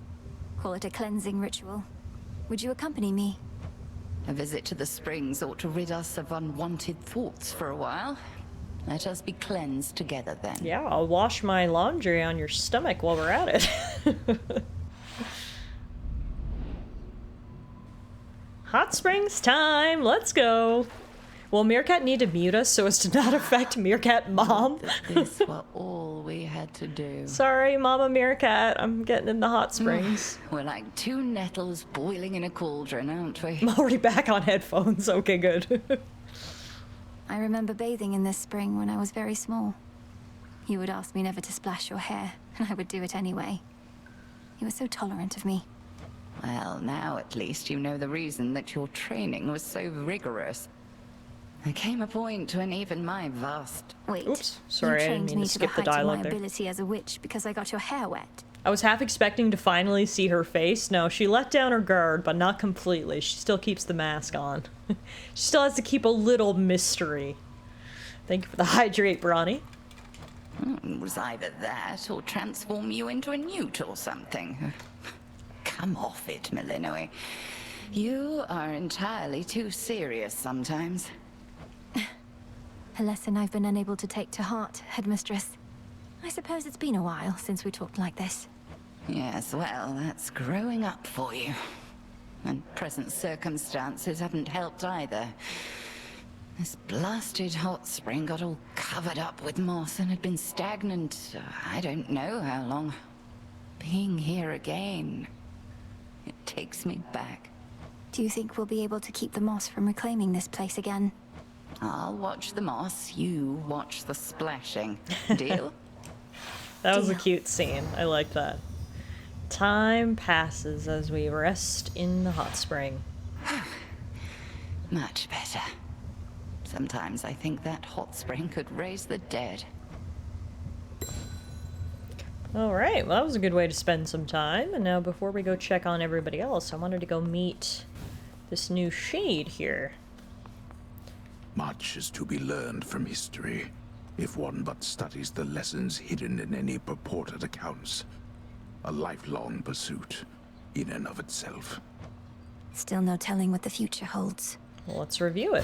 Call it a cleansing ritual. Would you accompany me? A visit to the springs ought to rid us of unwanted thoughts for a while. Let us be cleansed together then. Yeah, I'll wash my laundry on your stomach while we're at it. Hot springs time, let's go. Will Meerkat need to mute us so as to not affect Meerkat Mom? This were all we had to do. Sorry, Mama Meerkat, I'm getting in the hot springs. We're like two nettles boiling in a cauldron, aren't we? I'm already back on headphones, okay, good. I remember bathing in this spring when I was very small. You would ask me never to splash your hair, and I would do it anyway. You were so tolerant of me. Well, now at least you know the reason that your training was so rigorous. There came a point when even my vast... Wait. Oops, sorry, I didn't mean to skip the height of dialogue my there. ability as a witch because I got your hair wet. I was half expecting to finally see her face. No, she let down her guard, but not completely. She still keeps the mask on. She still has to keep a little mystery. Thank you for the hydrate, Brawny. It was either that or transform you into a newt or something. Come off it, Malinois. You are entirely too serious sometimes. A lesson I've been unable to take to heart, Headmistress. I suppose it's been a while since we talked like this. Yes, well, that's growing up for you. And present circumstances haven't helped either. This blasted hot spring got all covered up with moss and had been stagnant, I don't know how long. Being here again, it takes me back. Do you think we'll be able to keep the moss from reclaiming this place again? I'll watch the moss, you watch the splashing. Deal? That was a cute scene. I like that. Time passes as we rest in the hot spring. Much better. Sometimes I think that hot spring could raise the dead. Alright, well that was a good way to spend some time. And now before we go check on everybody else, I wanted to go meet this new shade here. Much is to be learned from history, if one but studies the lessons hidden in any purported accounts. A lifelong pursuit, in and of itself. Still no telling what the future holds. Well, let's review it.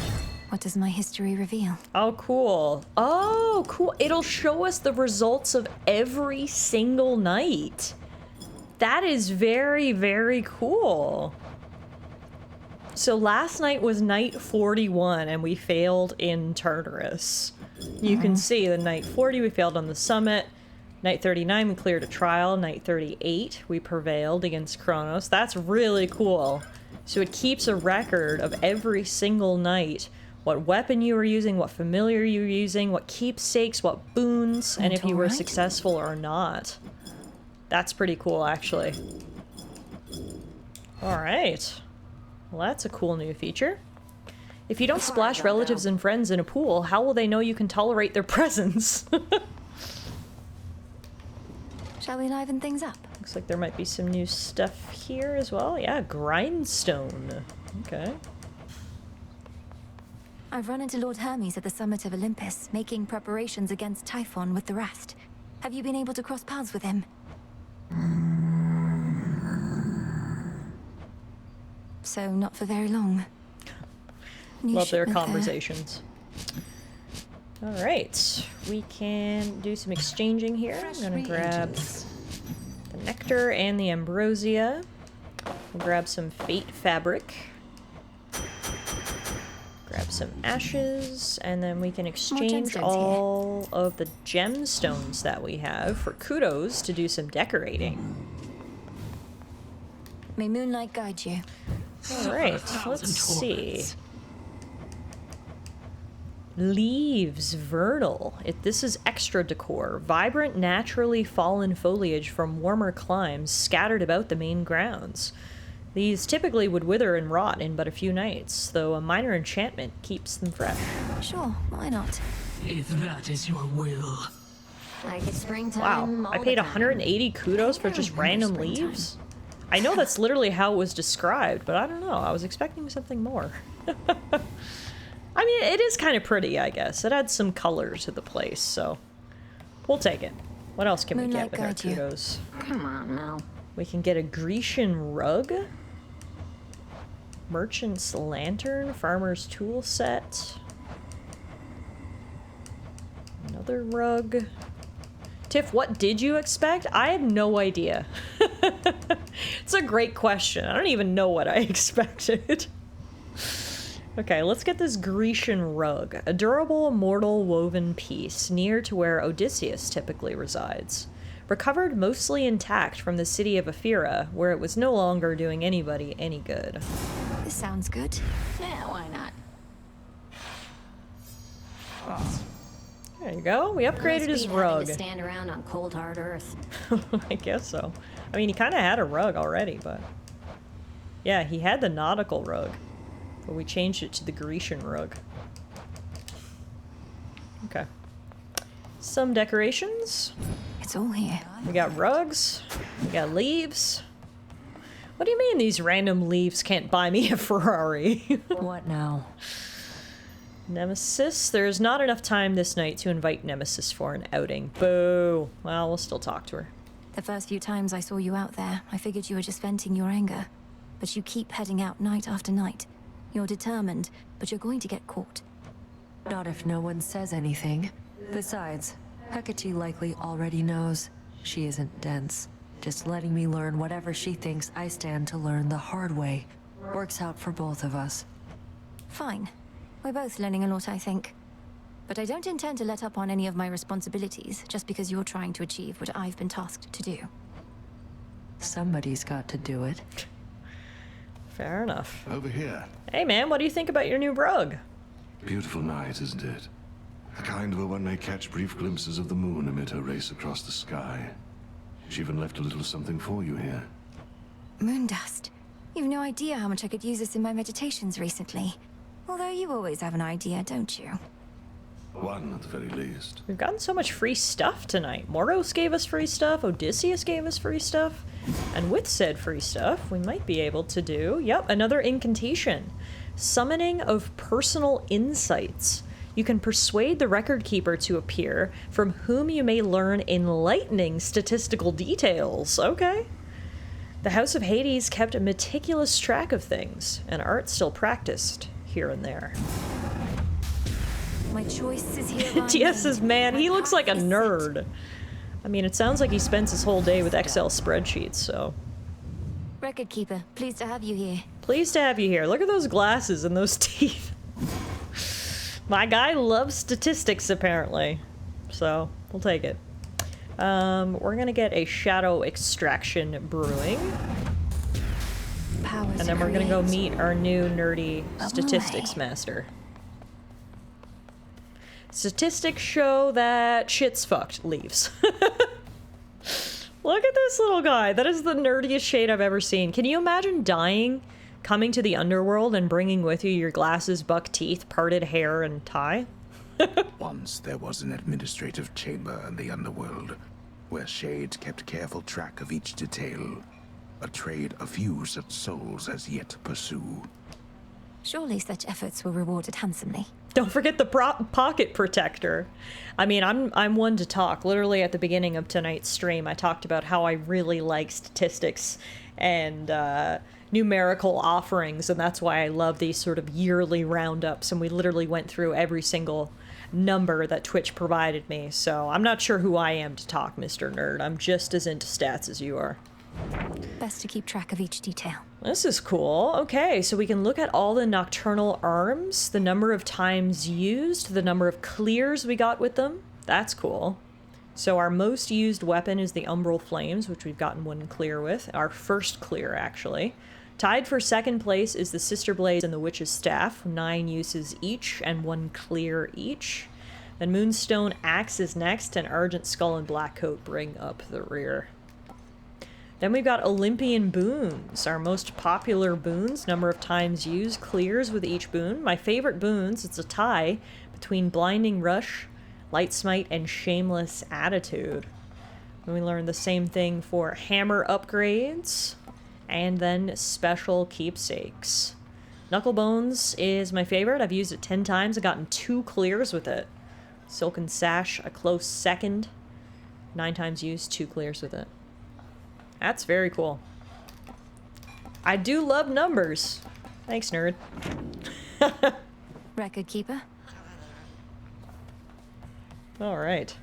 What does my history reveal? Oh, cool. Oh, cool. It'll show us the results of every single night. That is very, very cool. So last night was night 41 and we failed in Tartarus. You can see the night 40 we failed on the summit. Night 39 we cleared a trial. Night 38 we prevailed against Kronos. That's really cool. So it keeps a record of every single night. What weapon you were using, what familiar you were using, what keepsakes, what boons, and if you were successful or not. That's pretty cool, actually. Alright. Well, that's a cool new feature. If you don't splash relatives and friends in a pool, how will they know you can tolerate their presence? Shall we liven things up? Looks like there might be some new stuff here as well. Yeah, grindstone. Okay. I've run into Lord Hermes at the summit of Olympus, making preparations against Typhon with the rest. Have you been able to cross paths with him? So, not for very long. Love their conversations. Alright, we can do some exchanging here. I'm gonna grab the nectar and the ambrosia. We'll grab some fate fabric. Grab some ashes, and then we can exchange all of the gemstones that we have for kudos to do some decorating. May moonlight guide you. Alright, let's see. Leaves, vernal. This is extra decor. Vibrant, naturally fallen foliage from warmer climes scattered about the main grounds. These typically would wither and rot in but a few nights, though a minor enchantment keeps them fresh. Sure, why not? If that is your will. Like it's springtime. Wow, I paid 180 kudos for just random leaves? I know that's literally how it was described, but I don't know. I was expecting something more. I mean, it is kind of pretty, I guess. It adds some color to the place, so we'll take it. What else can we get with our kudos? Come on, Mel. We can get a Grecian rug. Merchant's lantern. Farmer's tool set. Another rug. Tiff, what did you expect? I had no idea. It's a great question. I don't even know what I expected. Okay, let's get this Grecian rug. A durable, mortal woven piece near to where Odysseus typically resides. Recovered mostly intact from the city of Ephyra, where it was no longer doing anybody any good. This sounds good. Yeah, why not? There you go. We upgraded his rug. To stand around on cold hard earth. I guess so. I mean, he kind of had a rug already, but yeah, he had the nautical rug, but we changed it to the Grecian rug. Okay. Some decorations. It's all here. We got rugs. We got leaves. What do you mean these random leaves can't buy me a Ferrari? What now? Nemesis. There's not enough time this night to invite Nemesis for an outing. Boo. Well, we'll still talk to her. The first few times I saw you out there, I figured you were just venting your anger. But you keep heading out night after night. You're determined, but you're going to get caught. Not if no one says anything. Besides, Hecate likely already knows. She isn't dense. Just letting me learn whatever she thinks I stand to learn the hard way. Works out for both of us. Fine. We're both learning a lot, I think. But I don't intend to let up on any of my responsibilities just because you're trying to achieve what I've been tasked to do. Somebody's got to do it. Fair enough. Over here. Hey man, what do you think about your new rug? Beautiful night, isn't it? The kind where one may catch brief glimpses of the moon amid her race across the sky. She even left a little something for you here. Moondust. You've no idea how much I could use this in my meditations recently. Although you always have an idea, don't you? One, at the very least. We've gotten so much free stuff tonight. Moros gave us free stuff, Odysseus gave us free stuff, and with said free stuff, we might be able to do, yep, another incantation. Summoning of personal insights. You can persuade the record keeper to appear, from whom you may learn enlightening statistical details. Okay. The House of Hades kept a meticulous track of things, and art still practiced here and there. My choice is here. TS's man, he looks like a nerd. I mean, it sounds like he spends his whole day with Excel spreadsheets, so. Record keeper, pleased to have you here. Pleased to have you here. Look at those glasses and those teeth. My guy loves statistics, apparently. So, we'll take it. We're gonna get a shadow extraction brewing. And then we're gonna go meet our new nerdy statistics master. Statistics show that shit's fucked. Leaves. Look at this little guy. That is the nerdiest shade I've ever seen. Can you imagine dying, coming to the underworld, and bringing with you your glasses, buck teeth, parted hair, and tie? Once there was an administrative chamber in the underworld, where Shade kept careful track of each detail. A trade a few such souls as yet pursue. Surely such efforts were rewarded handsomely. Don't forget the pocket protector. I mean, I'm one to talk. Literally at the beginning of tonight's stream, I talked about how I really like statistics and numerical offerings, and that's why I love these sort of yearly roundups, and we literally went through every single number that Twitch provided me, so I'm not sure who I am to talk, Mr. Nerd. I'm just as into stats as you are. Best to keep track of each detail. This is cool. Okay, so we can look at all the nocturnal arms, the number of times used, the number of clears we got with them. That's cool. So our most used weapon is the Umbral Flames, which we've gotten 1 clear with. Our first clear, actually. Tied for second place is the Sister Blades and the Witch's Staff, 9 uses each and 1 clear each. Then Moonstone Axe is next, and Argent Skull and Blackcoat bring up the rear. Then we've got Olympian Boons, our most popular boons, number of times used, clears with each boon. My favorite boons, it's a tie between Blinding Rush, Light Smite, and Shameless Attitude. And we learned the same thing for hammer upgrades, and then special keepsakes. Knucklebones is my favorite. I've used it 10 times and gotten 2 clears with it. Silken Sash, a close second. 9 times used, 2 clears with it. That's very cool. I do love numbers. Thanks, nerd. Record keeper? Alright.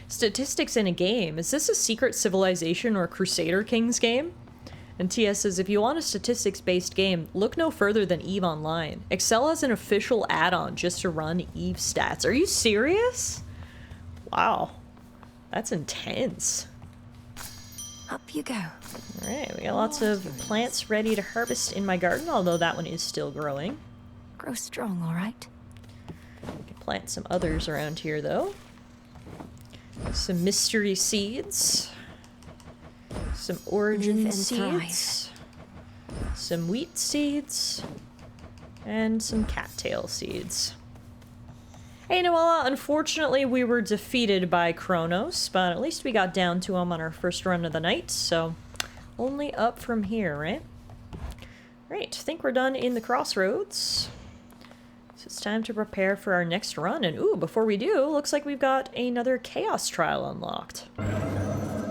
Statistics in a game. Is this a Secret Civilization or Crusader Kings game? And TS says, if you want a statistics-based game, look no further than EVE Online. Excel has an official add-on just to run EVE stats. Are you serious? Wow. That's intense. Up you go. Alright, we got lots of plants ready to harvest in my garden, although that one is still growing. Grow strong, alright? We can plant some others around here, though. Some mystery seeds. Some origin seeds. Some wheat seeds. And some cattail seeds. Hey, Noella, unfortunately we were defeated by Kronos, but at least we got down to him on our first run of the night, so only up from here, right? Right, I think we're done in the crossroads. So it's time to prepare for our next run, and ooh, before we do, looks like we've got another Chaos Trial unlocked.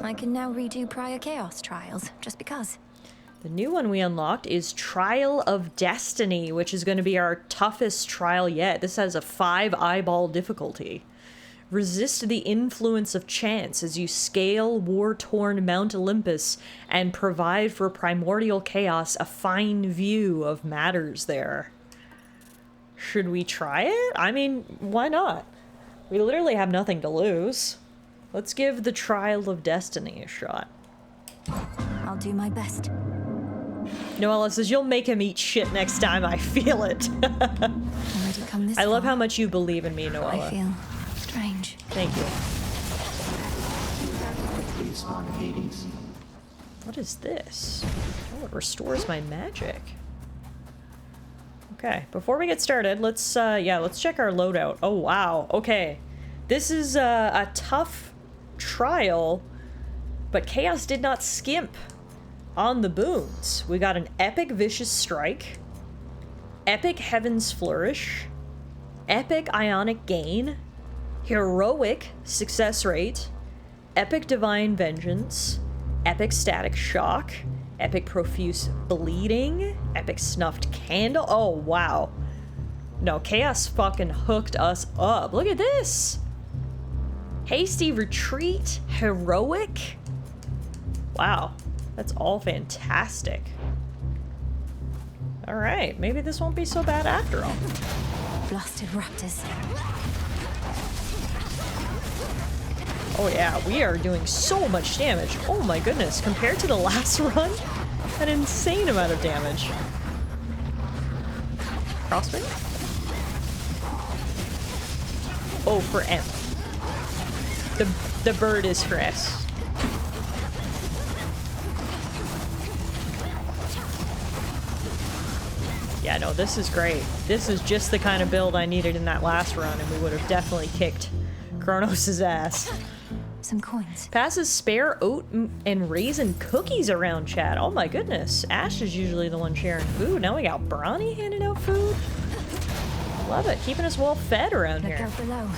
I can now redo prior Chaos Trials, just because. The new one we unlocked is Trial of Destiny, which is going to be our toughest trial yet. This has a 5-eyeball difficulty. Resist the influence of chance as you scale war-torn Mount Olympus and provide for primordial chaos a fine view of matters there. Should we try it? I mean, why not? We literally have nothing to lose. Let's give the Trial of Destiny a shot. I'll do my best. Noella says, you'll make him eat shit next time, I feel it. I love how much you believe in me, Noella. I feel strange. Thank you. What is this? Oh, it restores my magic. Okay, before we get started, let's check our loadout. Oh, wow. Okay. This is a tough trial, but Chaos did not skimp on the boons. We got an Epic Vicious Strike, Epic Heaven's Flourish, Epic Ionic Gain, Heroic Success Rate, Epic Divine Vengeance, Epic Static Shock, Epic Profuse Bleeding, Epic Snuffed Candle. Oh, wow. No, Chaos fucking hooked us up. Look at this. Hasty Retreat, Heroic. Wow. That's all fantastic. Alright, maybe this won't be so bad after all. Blasted raptors. Oh yeah, we are doing so much damage. Oh my goodness, compared to the last run, an insane amount of damage. Crossbow? Oh, for M. The bird is for S. Yeah, no, this is great. This is just the kind of build I needed in that last run, and we would have definitely kicked Kronos' ass. Some coins. Passes spare oat and raisin cookies around, chat. Oh my goodness. Ash is usually the one sharing food. Now we got Bronny handing out food. Love it. Keeping us well fed around here. Look out below.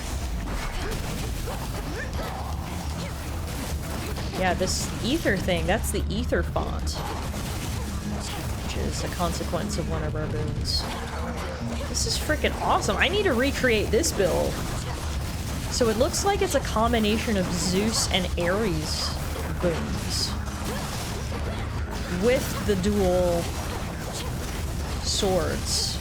Yeah, this ether thing, that's the ether font, which is a consequence of one of our boons. This is freaking awesome. I need to recreate this build. So it looks like it's a combination of Zeus and Ares boons. with the dual swords.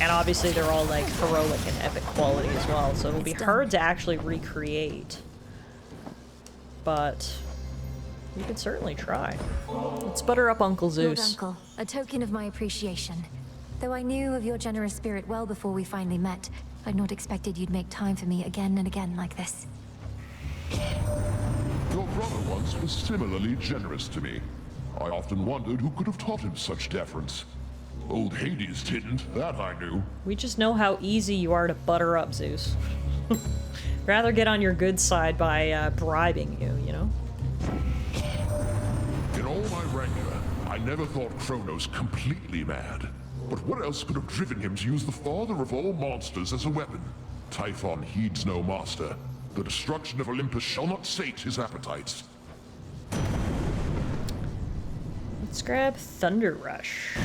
And obviously they're all like heroic and epic quality as well, so it'll be hard to actually recreate. But you could certainly try. Let's butter up Uncle Lord Zeus. Uncle, a token of my appreciation. Though I knew of your generous spirit well before we finally met, I'd not expected you'd make time for me again and again like this. Your brother once was similarly generous to me. I often wondered who could have taught him such deference. Old Hades didn't, that I knew. We just know how easy you are to butter up, Zeus. Rather get on your good side by bribing you, you know? In all my rancor, I never thought Kronos completely mad. But what else could have driven him to use the father of all monsters as a weapon? Typhon heeds no master. The destruction of Olympus shall not sate his appetites. Let's grab Thunder Rush.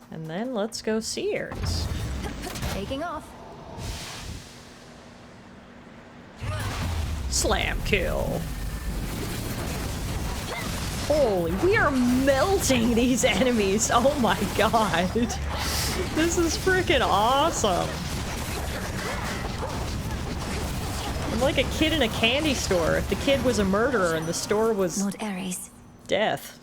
And then let's go Seers. Taking off. Slam kill. Holy, we are melting these enemies. Oh my god. This is freaking awesome. I'm like a kid in a candy store. If the kid was a murderer and the store was Lord Ares. Death.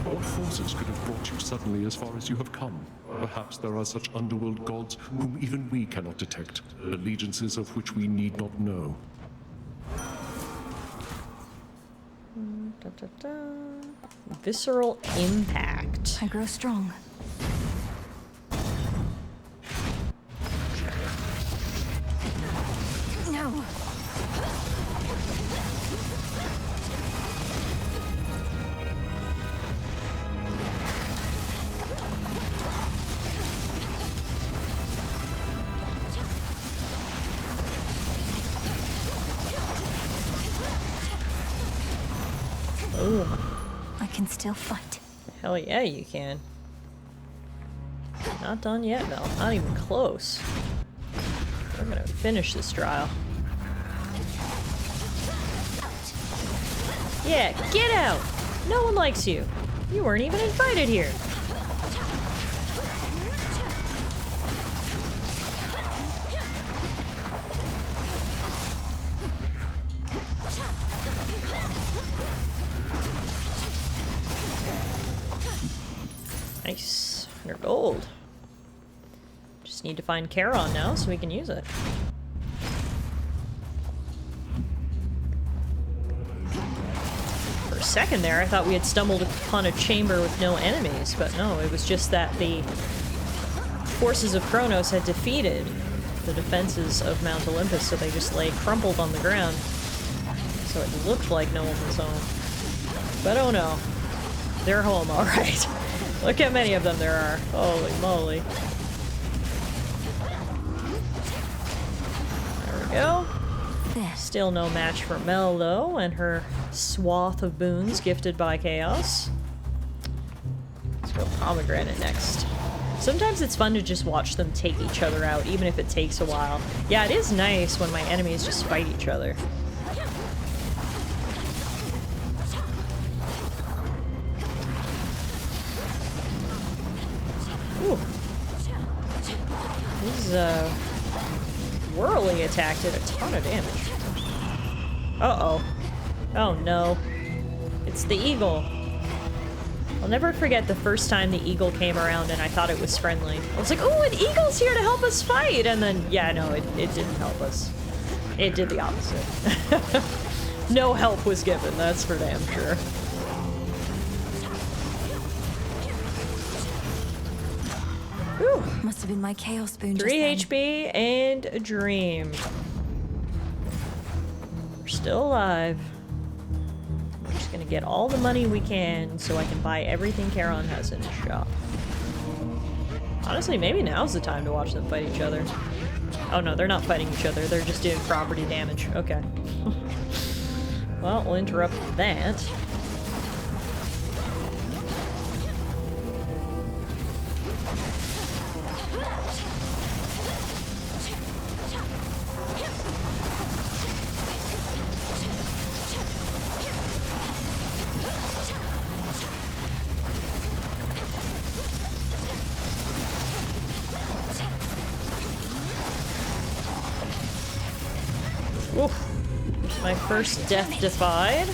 What forces could have brought you suddenly as far as you have come? Perhaps there are such underworld gods whom even we cannot detect, allegiances of which we need not know. Visceral impact. I grow strong. No. I can still fight. Hell yeah, you can. Not done yet, Mel. Not even close. We're gonna finish this trial. Yeah, get out! No one likes you. You weren't even invited here. Nice. 100 gold. Just need to find Charon now so we can use it. For a second there, I thought we had stumbled upon a chamber with no enemies, but no, it was just that the forces of Kronos had defeated the defenses of Mount Olympus, so they just lay crumpled on the ground. So it looked like no one was home. But oh no. They're home, alright. Look how many of them there are. Holy moly. There we go. Still no match for Mel, though, and her swath of boons gifted by Chaos. Let's go Pomegranate next. Sometimes it's fun to just watch them take each other out, even if it takes a while. Yeah, it is nice when my enemies just fight each other. Ooh. This whirly attack did a ton of damage. Uh-oh. Oh no. It's the eagle. I'll never forget the first time the eagle came around and I thought it was friendly. I was like, oh, an eagle's here to help us fight! And then, yeah, no, it didn't help us. It did the opposite. No help was given, that's for damn sure. Whew. Must have been my chaos boon. 3 HP and a dream. We're still alive. We're just gonna get all the money we can so I can buy everything Charon has in his shop. Honestly, maybe now's the time to watch them fight each other. Oh no, they're not fighting each other. They're just doing property damage. Okay. Well, we'll interrupt that. My first death defied.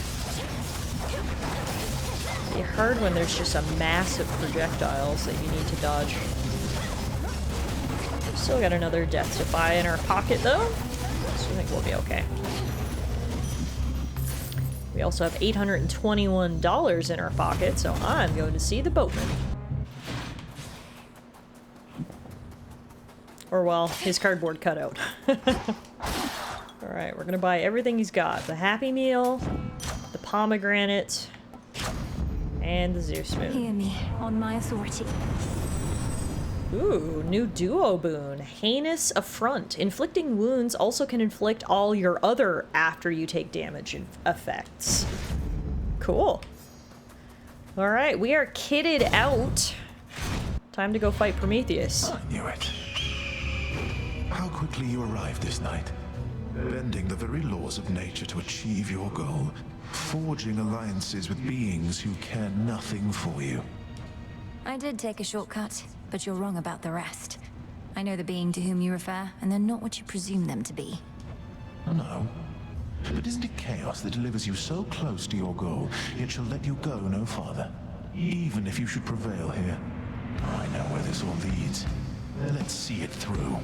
Be hard when there's just a massive projectiles that you need to dodge. Still got another death defy in our pocket though, so I think we'll be okay. We also have $821 in our pocket, so I'm going to see the boatman. Or, well, his cardboard cutout. Alright, we're gonna buy everything he's got. The Happy Meal, the pomegranate, and the Zeus Moon. Hear me, on my authority. Ooh, new duo boon. Heinous Affront. Inflicting wounds also can inflict all your other after you take damage effects. Cool. Alright, we are kitted out. Time to go fight Prometheus. I knew it. How quickly you arrived this night. Bending the very laws of nature to achieve your goal. Forging alliances with beings who care nothing for you. I did take a shortcut, but you're wrong about the rest. I know the being to whom you refer, and they're not what you presume them to be. No. But isn't it chaos that delivers you so close to your goal, it shall let you go no farther? Even if you should prevail here. I know where this all leads. Let's see it through.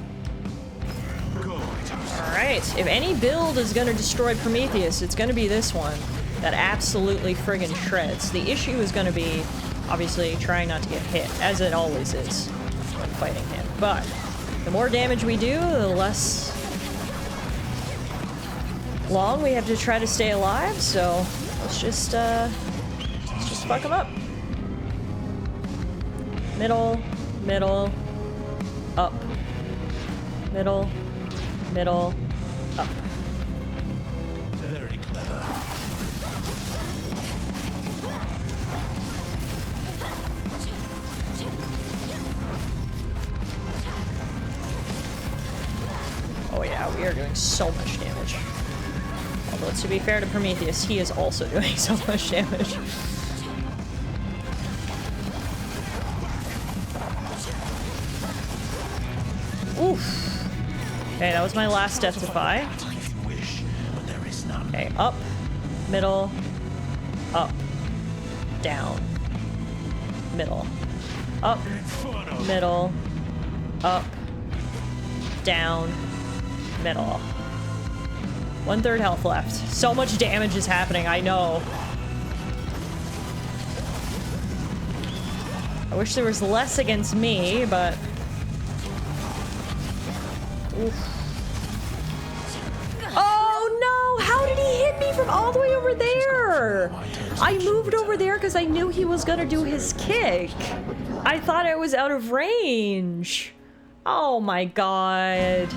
Alright, if any build is gonna destroy Prometheus, it's gonna be this one. That absolutely friggin' shreds. The issue is gonna be, obviously, trying not to get hit, as it always is when fighting him. But the more damage we do, the less long we have to try to stay alive, so let's just fuck him up. Middle, middle, up. Middle, middle, up. Very clever. Oh yeah, we are doing so much damage. Although, to be fair to Prometheus, he is also doing so much damage. Oof. Okay, that was my last death defy. Okay, up, middle, up, down, middle, up, middle, up, down, middle. 1/3 health left. So much damage is happening, I know. I wish there was less against me, but... Oof. Oh no! How did he hit me from all the way over there? I moved over there because I knew he was gonna do his kick. I thought I was out of range. Oh my god.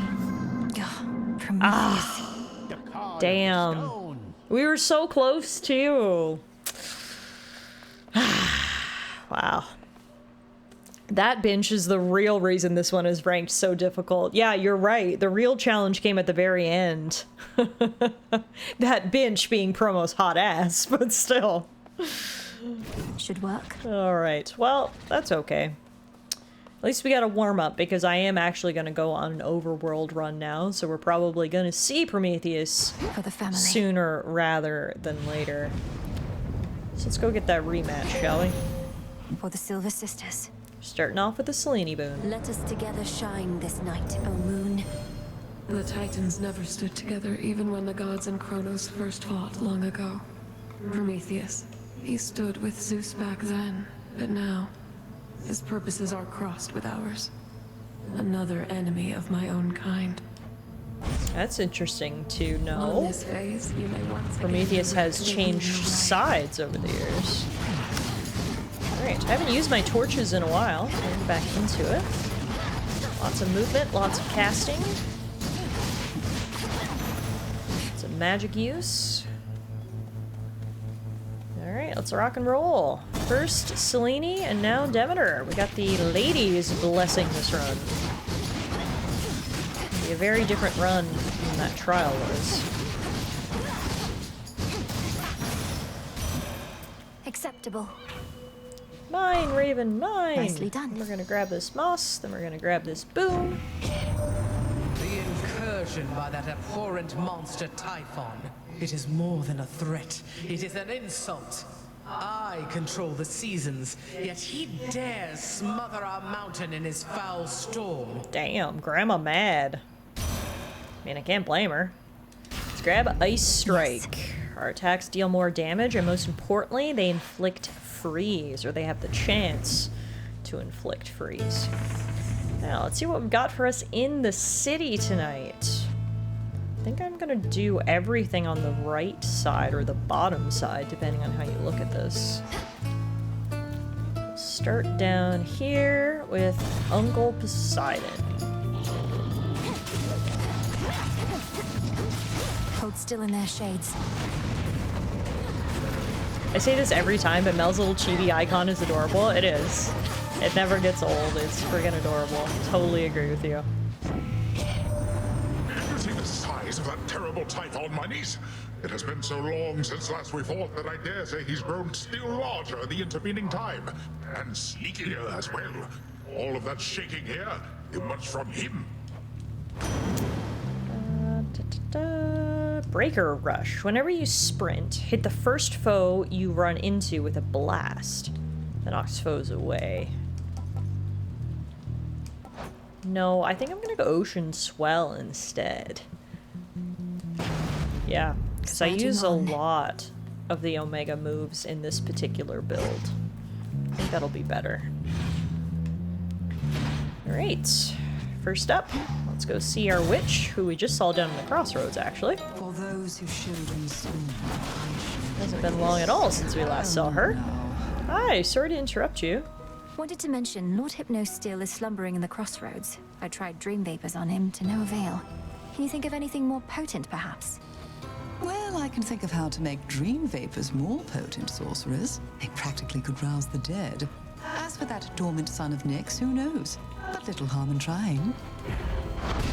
Ah. Damn. We were so close too. Wow. That bench is the real reason this one is ranked so difficult. Yeah, you're right. The real challenge came at the very end. That bench being Promo's hot ass, but still. Should work. Alright, well, that's okay. At least we got a warm-up, because I am actually going to go on an overworld run now, so we're probably going to see Prometheus for the family sooner rather than later. So let's go get that rematch, shall we? For the Silver Sisters. Starting off with the Selene boon. Let us together shine this night, O moon. The Titans never stood together, even when the gods and Kronos first fought long ago. Prometheus, he stood with Zeus back then, but now, his purposes are crossed with ours. Another enemy of my own kind. That's interesting to On know. this phase, you may once Prometheus again has live changed in your life. sides over the years. Alright, I haven't used my torches in a while. Getting back into it. Lots of movement, lots of casting. Some magic use. Alright, let's rock and roll. First Selene, and now Demeter. We got the ladies blessing this run. Be a very different run than that trial was. Acceptable. Mine, Raven, mine! Nicely done. Then we're gonna grab this moss, then we're gonna grab this boom. The incursion chosen by that abhorrent monster Typhon. It is more than a threat. It is an insult. I control the seasons, yet he dares smother our mountain in his foul storm. Damn, Grandma mad. I mean, I can't blame her. Let's grab Ice Strike. Our attacks deal more damage, and most importantly, they inflict freeze, or they have the chance to inflict freeze. Now, let's see what we've got for us in the city tonight. I think I'm gonna do everything on the right side, or the bottom side, depending on how you look at this. Start down here with Uncle Poseidon. Hold still in their shades. I say this every time, but Mel's little chibi icon is adorable. It is. It never gets old. It's friggin' adorable. Totally agree with you. You see the size of that terrible Typhon, my niece? It has been so long since last we fought that I dare say he's grown still larger in the intervening time. And sneakier as well. All of that shaking here, it was from him. Breaker Rush. Whenever you sprint, hit the first foe you run into with a blast. That knocks foes away. No, I think I'm gonna go Ocean Swell instead. Yeah, because I use a lot of the Omega moves in this particular build. I think that'll be better. Alright, first up, let's go see our witch, who we just saw down in the crossroads, actually. For those who showed me soon. Hasn't been long at all since we last saw her. Hi, sorry to interrupt you. Wanted to mention, Lord Hypno still is slumbering in the crossroads. I tried dream vapors on him to no avail. Can you think of anything more potent, perhaps? Well, I can think of how to make dream vapors more potent, sorcerers. They practically could rouse the dead. As for that dormant son of Nyx, who knows? But little harm in trying.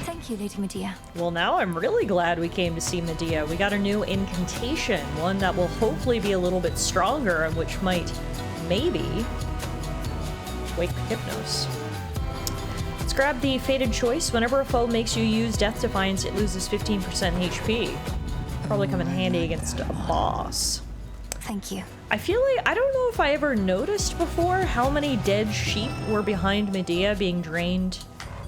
Thank you, Lady Medea. Well, now I'm really glad we came to see Medea. We got a new incantation, one that will hopefully be a little bit stronger, and which might, maybe, wake Hypnos. Let's grab the Fated Choice. Whenever a foe makes you use Death Defiance, it loses 15% HP. Probably come in handy against a boss. Thank you. I feel like, I don't know if I ever noticed before how many dead sheep were behind Medea being drained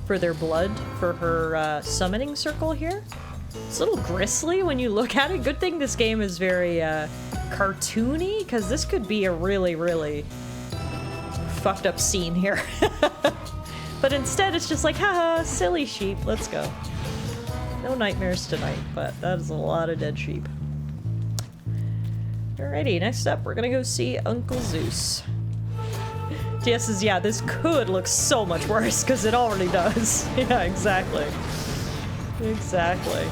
for their blood for her summoning circle here. It's a little grisly when you look at it. Good thing this game is very cartoony, because this could be a really, really fucked up scene here. But instead it's just like, haha, silly sheep, let's go. No nightmares tonight, but that is a lot of dead sheep. Alrighty, next up we're gonna go see Uncle Zeus. DS is, yeah, this could look so much worse, because it already does. Yeah, exactly. Exactly.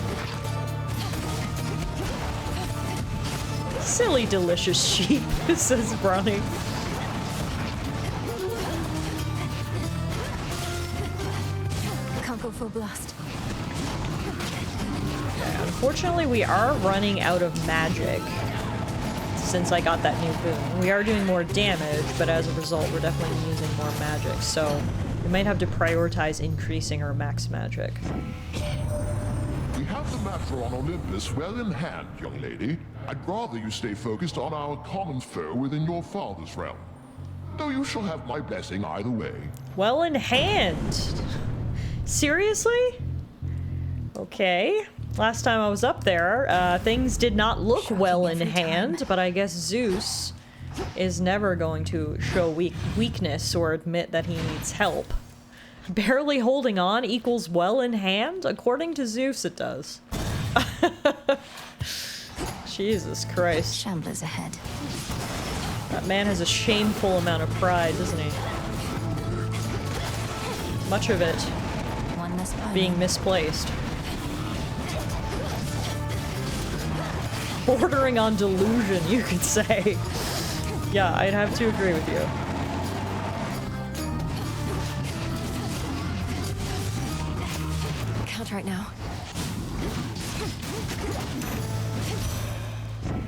Silly delicious sheep, says Bronny. Can't go full blast. Yeah, unfortunately, we are running out of magic since I got that new boon. We are doing more damage, but as a result, we're definitely using more magic, so we might have to prioritize increasing our max magic. We have the matter on Olympus well in hand, young lady. I'd rather you stay focused on our common foe within your father's realm. Though you shall have my blessing either way. Well in hand. Seriously? Okay. Last time I was up there, things did not look well in hand, but I guess Zeus is never going to show weakness or admit that he needs help. Barely holding on equals well in hand? According to Zeus, it does. Jesus Christ. Shamblers ahead. That man has a shameful amount of pride, doesn't he? Much of it being misplaced. Bordering on delusion, you could say. Yeah, I'd have to agree with you. Can't right now.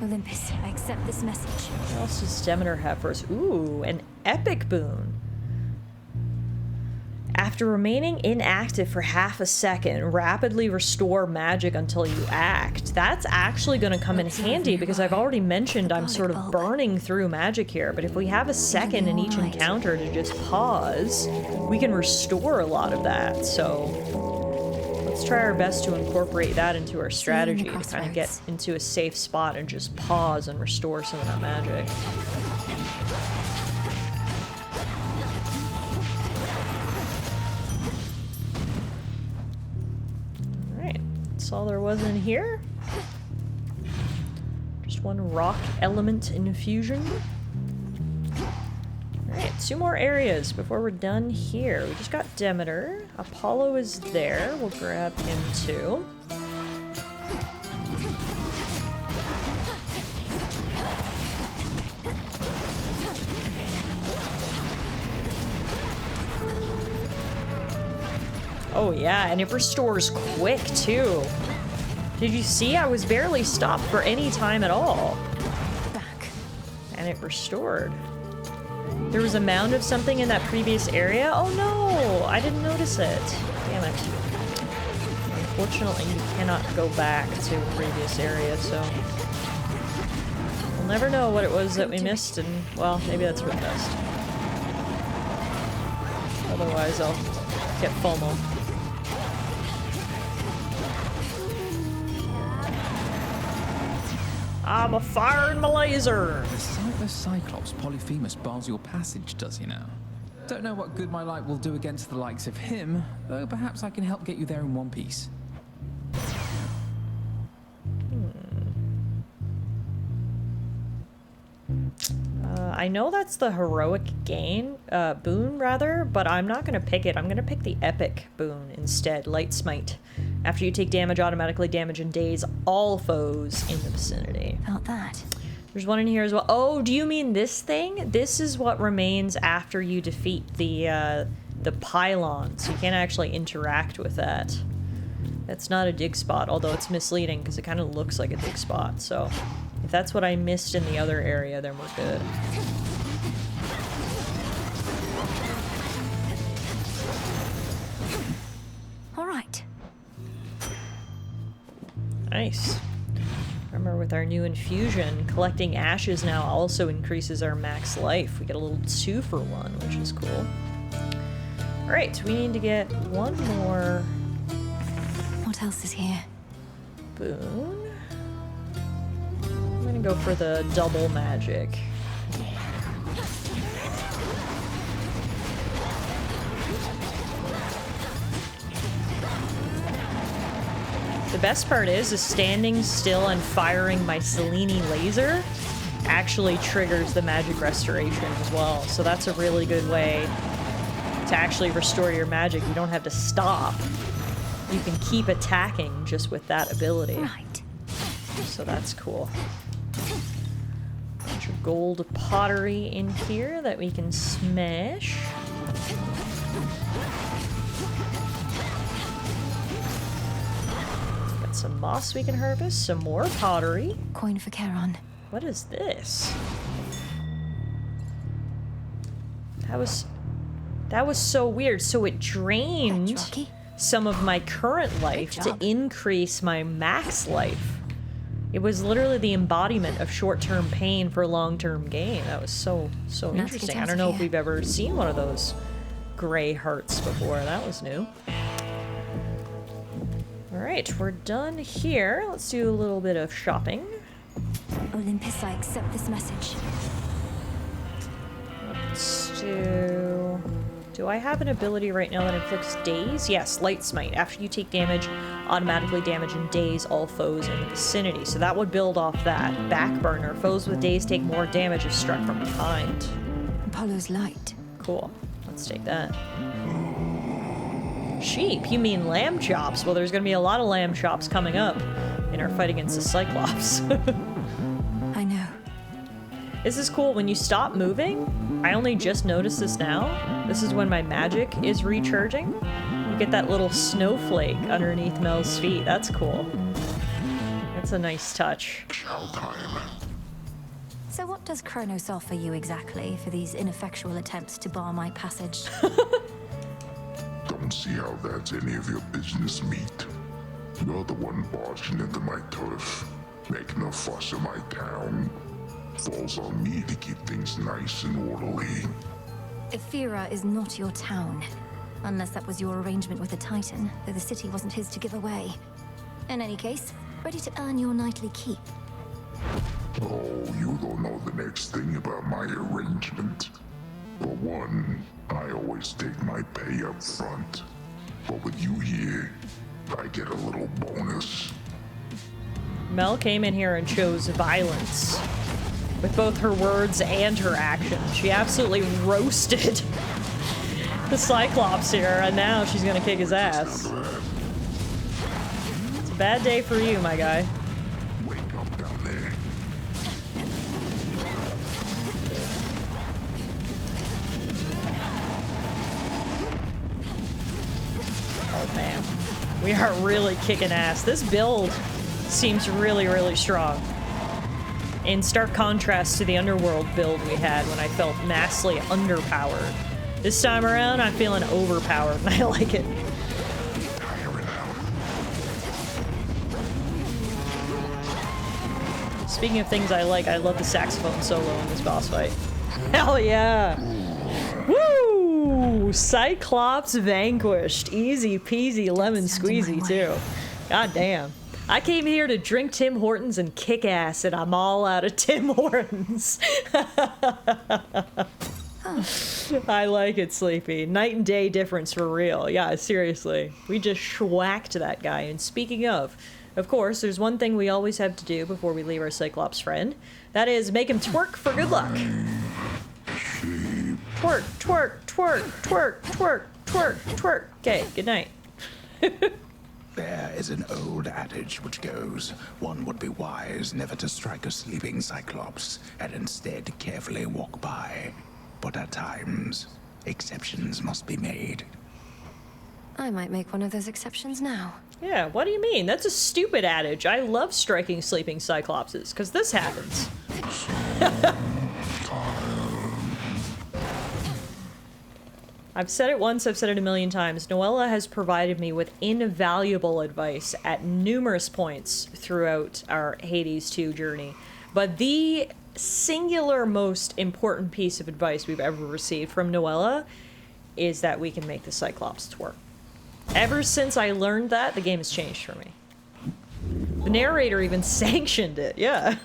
Olympus, I accept this message. What else does Demeter have for us? Ooh, an epic boon. After After remaining inactive for half a second, rapidly restore magic until you act. That's actually going to come in handy because I've already mentioned I'm sort of burning through magic here, but if we have a second in each encounter to just pause, we can restore a lot of that. So let's try our best to incorporate that into our strategy to kind of get into a safe spot and just pause and restore some of that magic. That's all there was in here. Just one rock element infusion. Alright, 2 more areas before we're done here. We just got Demeter. Apollo is there. We'll grab him too. Oh yeah, and it restores quick too. Did you see? I was barely stopped for any time at all. Back. And it restored. There was a mound of something in that previous area? Oh no! I didn't notice it. Damn it. Unfortunately, you cannot go back to a previous area, so... we'll never know what it was that we missed, and, well, maybe that's for the best. Otherwise, I'll get FOMO. I'm a firing my laser! The sightless Cyclops Polyphemus bars your passage, does he now? Don't know what good my light will do against the likes of him, though perhaps I can help get you there in one piece. I know that's the heroic boon rather, but I'm not gonna pick it. I'm gonna pick the epic boon instead, Light Smite. After you take damage, automatically damage and daze all foes in the vicinity. Felt that. There's one in here as well. Oh, do you mean this thing? This is what remains after you defeat the pylon, so you can't actually interact with that. That's not a dig spot, although it's misleading because it kind of looks like a dig spot, so... if that's what I missed in the other area, then we're good. All right. Nice. Remember, with our new infusion, collecting ashes now also increases our max life. We get a little 2-for-1, which is cool. All right, we need to get one more... what else is here? Boon? I'm gonna go for the double magic. The best part is standing still and firing my Selene laser actually triggers the magic restoration as well. So that's a really good way to actually restore your magic. You don't have to stop. You can keep attacking just with that ability. Right. So that's cool. Bunch of gold pottery in here that we can smash. Got some moss we can harvest, some more pottery. Coin for Charon. What is this? That was so weird. So it drained some of my current life to increase my max life. It was literally the embodiment of short-term pain for long-term gain. That was so interesting. I don't know if we've ever seen one of those gray hearts before. That was new. All right, we're done here. Let's do a little bit of shopping. Olympus, I accept this message. Let's do... do I have an ability right now that inflicts daze? Yes, Light Smite. After you take damage, automatically damage and daze all foes in the vicinity. So that would build off that. Backburner. Foes with daze take more damage if struck from behind. Apollo's light. Cool. Let's take that. Sheep? You mean lamb chops? Well, there's going to be a lot of lamb chops coming up in our fight against the Cyclops. I know. This is cool. When you stop moving, I only just noticed this now. This is when my magic is recharging. You get that little snowflake underneath Mel's feet. That's cool. That's a nice touch. So what does Kronos offer you exactly for these ineffectual attempts to bar my passage? Don't see how that's any of your business, meat. You're the one barging into my turf, making a fuss in my town. Falls on me to keep things nice and orderly. Ephira is not your town. Unless that was your arrangement with the Titan, though the city wasn't his to give away. In any case, ready to earn your nightly keep. Oh, you don't know the next thing about my arrangement. For one, I always take my pay up front. But with you here, I get a little bonus. Mel came in here and chose violence. With both her words and her actions. She absolutely roasted the Cyclops here, and now she's gonna kick his ass. It's a bad day for you, my guy. Wake up down there. Oh man. We are really kicking ass. This build seems really, really strong. In stark contrast to the Underworld build we had when I felt massively underpowered. This time around, I'm feeling overpowered, and I like it. Speaking of things I like, I love the saxophone solo in this boss fight. Hell yeah! Woo! Cyclops vanquished. Easy peasy lemon squeezy, too. God damn. I came here to drink Tim Hortons and kick ass, and I'm all out of Tim Hortons. I like it, Sleepy. Night and day difference for real. Yeah, seriously. We just schwacked that guy. And speaking of course, there's one thing we always have to do before we leave our Cyclops friend. That is make him twerk for good luck. Twerk, twerk, twerk, twerk, twerk, twerk, twerk. Okay, good night. There is an old adage which goes, one would be wise never to strike a sleeping Cyclops, and instead carefully walk by. But at times, exceptions must be made. I might make one of those exceptions now. Yeah, what do you mean? That's a stupid adage. I love striking sleeping Cyclopses, because this happens. I've said it once, I've said it a million times. Noella has provided me with invaluable advice at numerous points throughout our Hades 2 journey. But the singular most important piece of advice we've ever received from Noella is that we can make the Cyclops twerk. Ever since I learned that, the game has changed for me. The narrator even sanctioned it, yeah.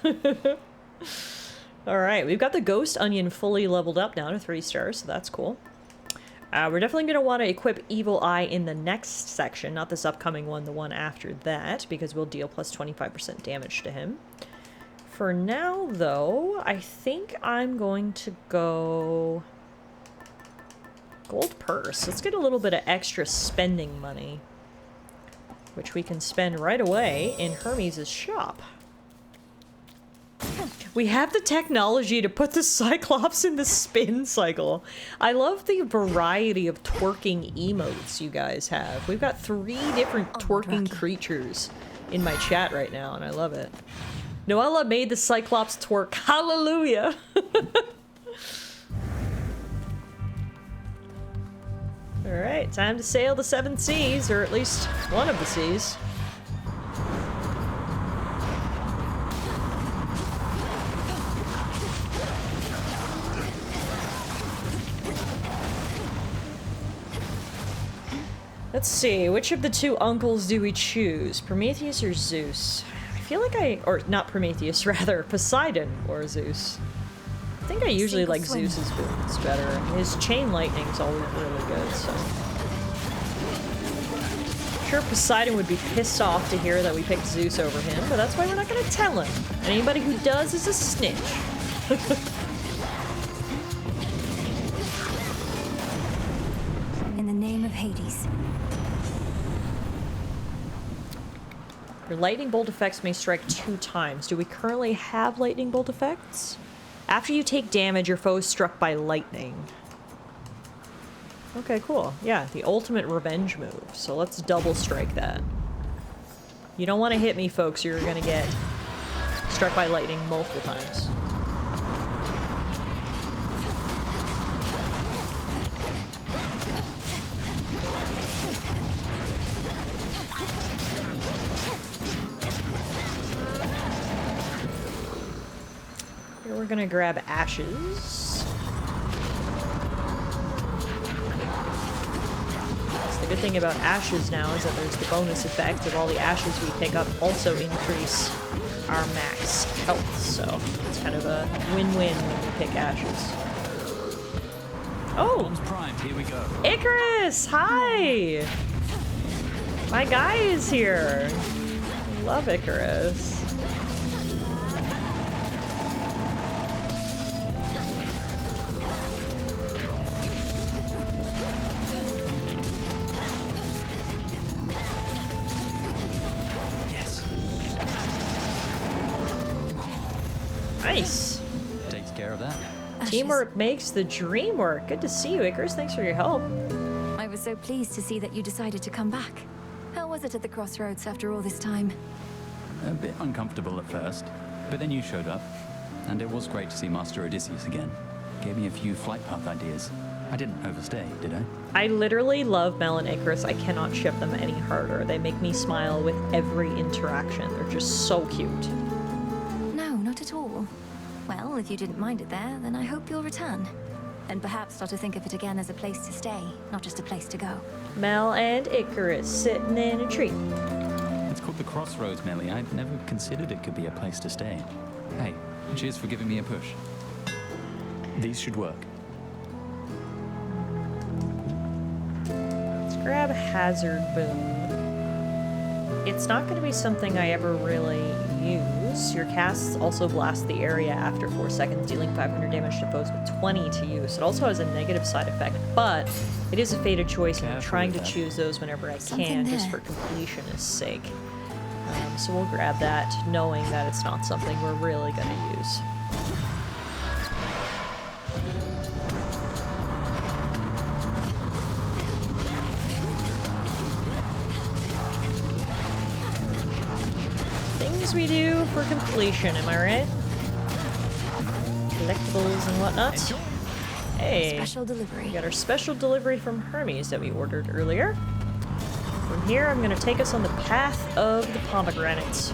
Alright, we've got the Ghost Onion fully leveled up now to 3 stars, so that's cool. We're definitely going to want to equip Evil Eye in the next section, not this upcoming one, the one after that, because we'll deal plus 25% damage to him. For now, though, I think I'm going to go... Gold purse. Let's get a little bit of extra spending money, which we can spend right away in Hermes' shop. We have the technology to put the Cyclops in the spin cycle. I love the variety of twerking emotes you guys have. We've got 3 different twerking creatures in my chat right now, and I love it. Noella made the Cyclops twerk. Hallelujah! Alright, time to sail the 7 seas, or at least one of the seas. Let's see, which of the 2 uncles do we choose? Prometheus or Zeus? I feel like or not Prometheus, rather, Poseidon or Zeus. I think I usually like Zeus's boons better. His chain lightning's always really good, so. I'm sure Poseidon would be pissed off to hear that we picked Zeus over him, but that's why we're not gonna tell him. Anybody who does is a snitch. In the name of Hades. Your lightning bolt effects may strike 2 times. Do we currently have lightning bolt effects? After you take damage, your foe is struck by lightning. Okay, cool. Yeah, the ultimate revenge move. So let's double strike that. You don't want to hit me, folks. You're going to get struck by lightning multiple times. Here we're gonna grab ashes. The good thing about ashes now is that there's the bonus effect of all the ashes we pick up also increase our max health, so it's kind of a win-win when we pick ashes. Oh! Primed. Here we go. Icarus! Hi! My guy is here. I love Icarus. Nice. Takes care of that. Teamwork makes the dream work. Good to see you, Icarus. Thanks for your help. I was so pleased to see that you decided to come back. How was it at the crossroads after all this time? A bit uncomfortable at first, but then you showed up, and it was great to see Master Odysseus again. Gave me a few flight path ideas. I didn't overstay, did I? I literally love Mel and Icarus. I cannot ship them any harder. They make me smile with every interaction. They're just so cute. No, not at all. Well, if you didn't mind it there, then I hope you'll return. And perhaps start to think of it again as a place to stay, not just a place to go. Mel and Icarus sitting in a tree. It's called the Crossroads, Melly. I'd never considered it could be a place to stay. Hey, cheers for giving me a push. These should work. Let's grab Hazard Boom. It's not going to be something I ever really use. Your casts also blast the area after 4 seconds, dealing 500 damage to foes with 20 to use. It also has a negative side effect, but it is a fated choice, and I'm trying to choose those whenever I can, just for completionist sake. So we'll grab that, knowing that it's not something we're really going to use. Things we do for completion, am I right? Collectibles and whatnot. Hey, special delivery. We got our special delivery from Hermes that we ordered earlier. From here, I'm going to take us on the path of the pomegranates.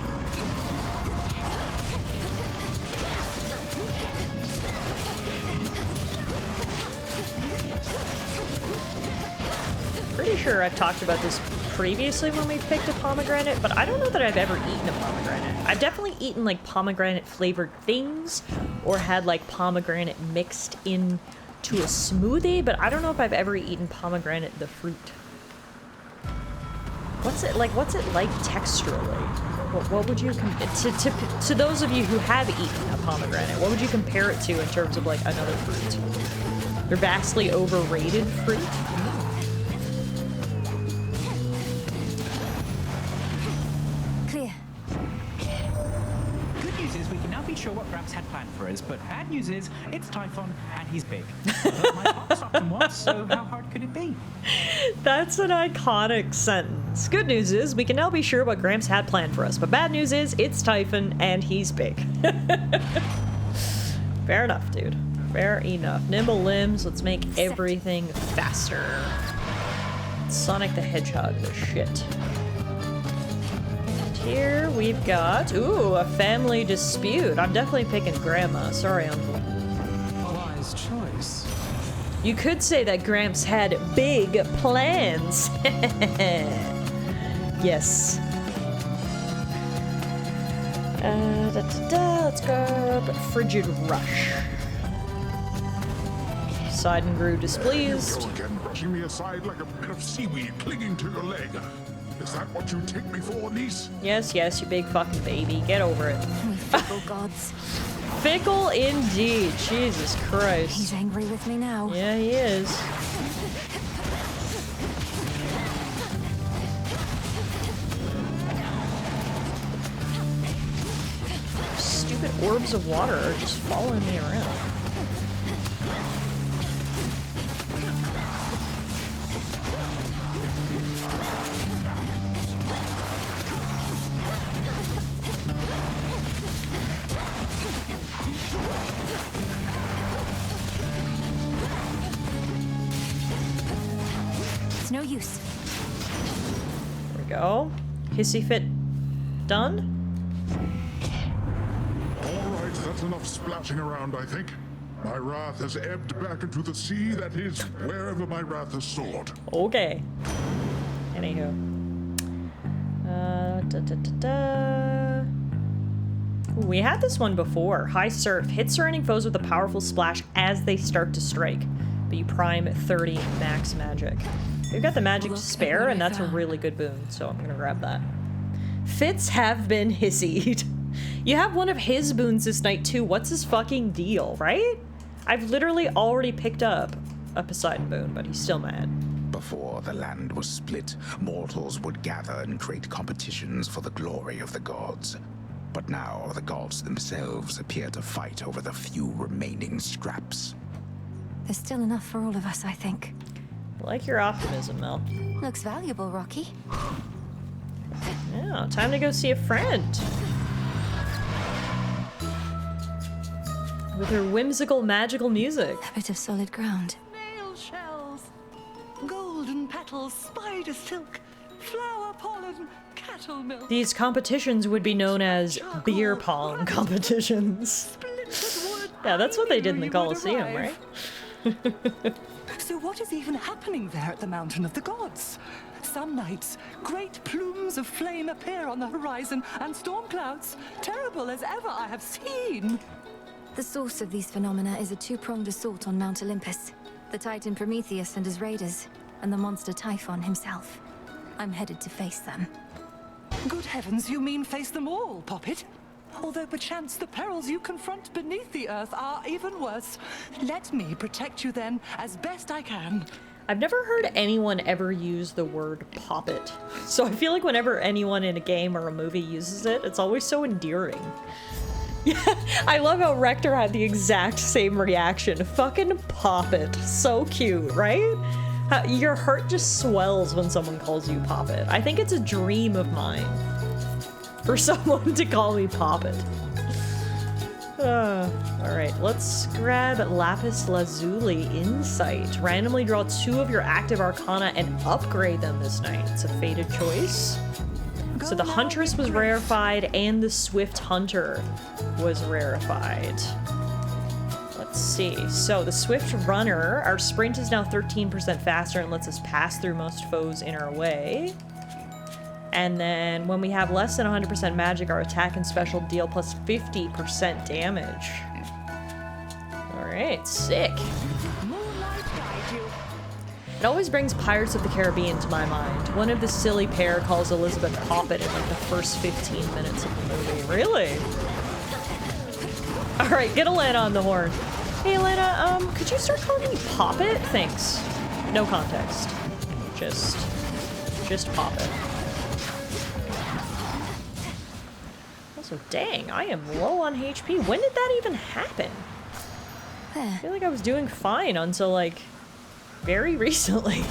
Pretty sure I've talked about this previously when we picked a pomegranate, but I don't know that I've ever eaten a pomegranate. I've definitely eaten like pomegranate flavored things or had like pomegranate mixed into a smoothie, but I don't know if I've ever eaten pomegranate the fruit. What's it like texturally? What would you to those of you who have eaten a pomegranate, what would you compare it to in terms of like another fruit? They're vastly overrated fruit. Be sure what Gramps had planned for us, but bad news is it's Typhon and he's big. But my heart stopped him once, so how hard could it be? That's an iconic sentence. Good news is we can now be sure what Gramps had planned for us, but bad news is it's Typhon and he's big. Fair enough, dude. Fair enough. Nimble limbs, let's make everything faster. Sonic the Hedgehog, the shit. Here we've got, ooh, a family dispute. I'm definitely picking Grandma. Sorry, Uncle. Wise choice. You could say that Gramps had big plans. Yes. Let's go Frigid Rush. Poseidon grew displeased. Here you go again, brushing me aside like a bit of seaweed clinging to your leg. Is that what you take me for, niece? Yes, yes, you big fucking baby. Get over it. We fickle gods. Fickle indeed. Jesus Christ. He's angry with me now. Yeah, he is. Stupid orbs of water are just following me around. No use. There we go. hissy fit done? All right, that's enough splashing around, I think. My wrath has ebbed back into the sea that is wherever my wrath has soared. Okay. Anywho. Ooh, we had this one before. High Surf. Hit surrounding foes with a powerful splash as they start to strike. But you prime 30 max magic. We've got the magic to spare, and that's a really good boon, so I'm gonna grab that. Fits have been hissied. You have one of his boons this night too. What's his fucking deal, right? I've literally already picked up a Poseidon boon, but he's still mad. Before the land was split, mortals would gather and create competitions for the glory of the gods. But now the gods themselves appear to fight over the few remaining scraps. There's still enough for all of us, I think. I like your optimism, Mel. Looks valuable, Rocky. Yeah, time to go see a friend. With her whimsical, magical music. A bit of solid ground. Snail shells, golden petals, spider silk, flower pollen, cattle milk. These competitions would be known as beer pong competitions. Yeah, that's what they did in the Colosseum, right? So what is even happening there at the Mountain of the Gods? Some nights, great plumes of flame appear on the horizon, and storm clouds, terrible as ever I have seen. The source of these phenomena is a two-pronged assault on Mount Olympus. The Titan Prometheus and his raiders, and the monster Typhon himself. I'm headed to face them. Good heavens, you mean face them all, Poppet? Although perchance the perils you confront beneath the earth are even worse. Let me protect you then, as best I can. I've never heard anyone ever use the word poppet. So I feel like whenever anyone in a game or a movie uses it, it's always so endearing. Yeah, I love how Rector had the exact same reaction. Fucking poppet. So cute, right? Your heart just swells when someone calls you poppet. I think it's a dream of mine for someone to call me poppet. Alright, let's grab Lapis Lazuli Insight. Randomly draw 2 of your active arcana and upgrade them this night. It's a fated choice. So the Huntress was rarefied and the Swift Hunter was rarefied. Let's see. So the Swift Runner, our sprint is now 13% faster and lets us pass through most foes in our way. And then when we have less than 100% magic, our attack and special deal plus 50% damage. Alright, sick. It always brings Pirates of the Caribbean to my mind. One of the silly pair calls Elizabeth Poppet in like the first 15 minutes of the movie. Really? Alright, get Elena on the horn. Hey Elena, could you start calling me Poppet? Thanks. No context. Just Poppet. Also, dang, I am low on HP. When did that even happen? I feel like I was doing fine until like very recently.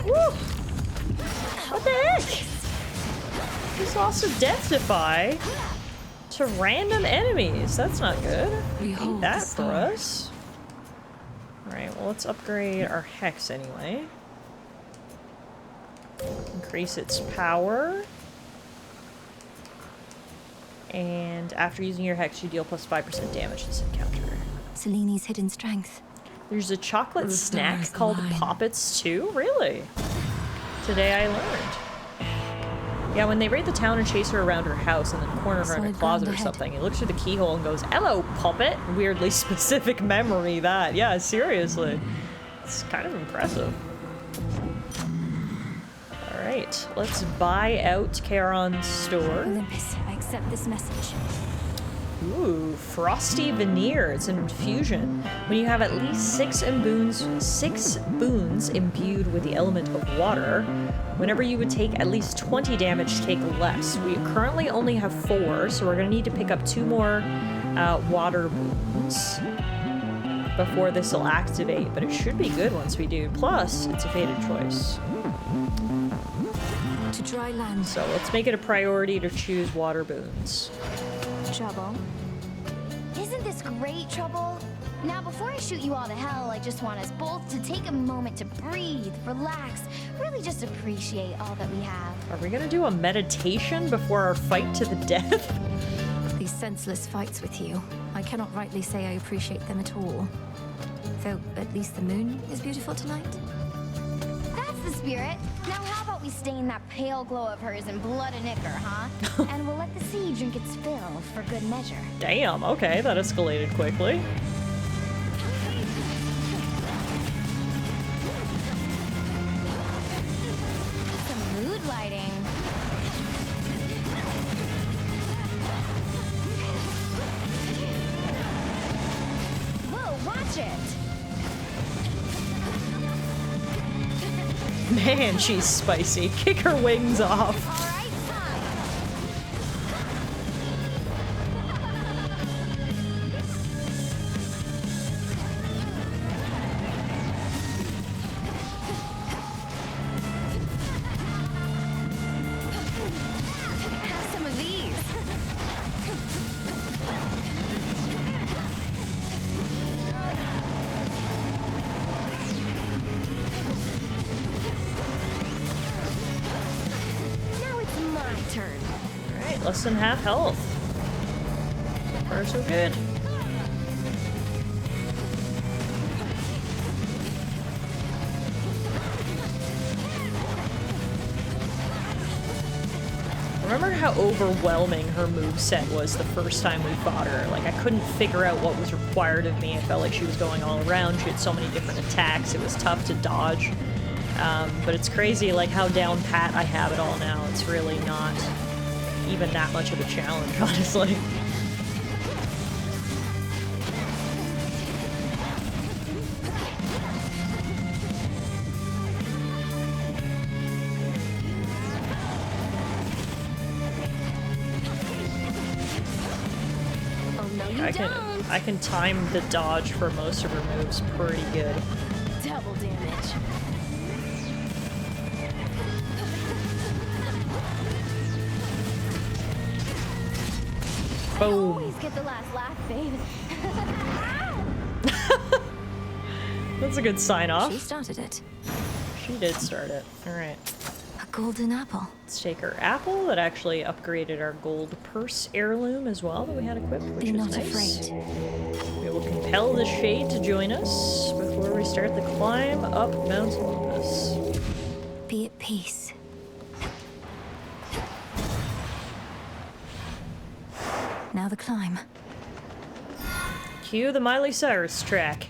Woo! What the heck? Just lost a death defy to random enemies. That's not good. Need that for us. Alright, well let's upgrade our Hex anyway. Increase its power. And after using your Hex, you deal plus 5% damage to this encounter. Seleni's hidden strength. There's a chocolate snack called Poppets too? Really? Today I learned. Yeah, when they raid the town and chase her around her house and then corner her in a closet or something, he looks through the keyhole and goes, "Hello, Poppet." Weirdly specific memory that. Yeah, seriously. It's kind of impressive. Alright, let's buy out Charon's store. Olympus, I accept this message. Ooh, Frosty Veneer. It's an infusion. When you have at least 6 boons imbued with the element of water, whenever you would take at least 20 damage, take less. We currently only have 4, so we're going to need to pick up 2 more water boons before this will activate, but it should be good once we do. Plus, it's a fated choice. To dry land. So let's make it a priority to choose water boons. Trouble? Isn't this great, Trouble? Now, before I shoot you all to hell, I just want us both to take a moment to breathe, relax, really just appreciate all that we have. Are we gonna do a meditation before our fight to the death? These senseless fights with you, I cannot rightly say I appreciate them at all. Though, at least the moon is beautiful tonight. That's the spirit. Now how about we stain that pale glow of hers in blood and ichor, huh? And we'll let the sea drink its fill for good measure. Damn, okay, that escalated quickly. Some mood lighting. Whoa, watch it! Man, she's spicy. Kick her wings off. Have some of these. Now it's my turn. Alright, less than half health. So far, so good. Remember how overwhelming her moveset was the first time we fought her? Like, I couldn't figure out what was required of me. I felt like she was going all around. She had so many different attacks. It was tough to dodge. But it's crazy, like, how down pat I have it all now. It's really not even that much of a challenge, honestly. I can time the dodge for most of her moves pretty good. Double damage. Boom. I always get the last laugh, babe. That's a good sign off. She started it. She did start it. Alright. A golden apple. Let's take her apple. That actually upgraded our gold purse heirloom as well that we had equipped, which Be is not nice. afraid. We will compel the shade to join us before we start the climb up Mount Olympus. Be at peace. Now the climb. Cue the Miley Cyrus track.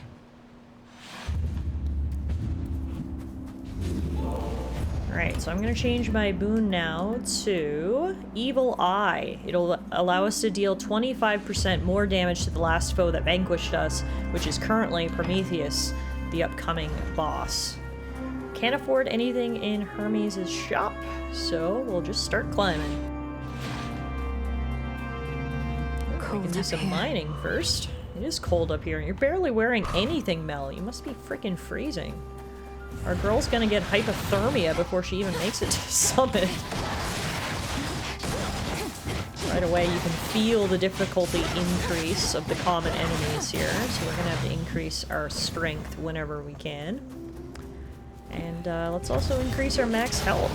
Alright, so I'm going to change my boon now to Evil Eye. It'll allow us to deal 25% more damage to the last foe that vanquished us, which is currently Prometheus, the upcoming boss. Can't afford anything in Hermes' shop, so we'll just start climbing. We can do some mining first. It is cold up here, and you're barely wearing anything, Mel. You must be freaking freezing. Our girl's gonna get hypothermia before she even makes it to the summit. Right away, you can feel the difficulty increase of the common enemies here, so we're gonna have to increase our strength whenever we can. And let's also increase our max health.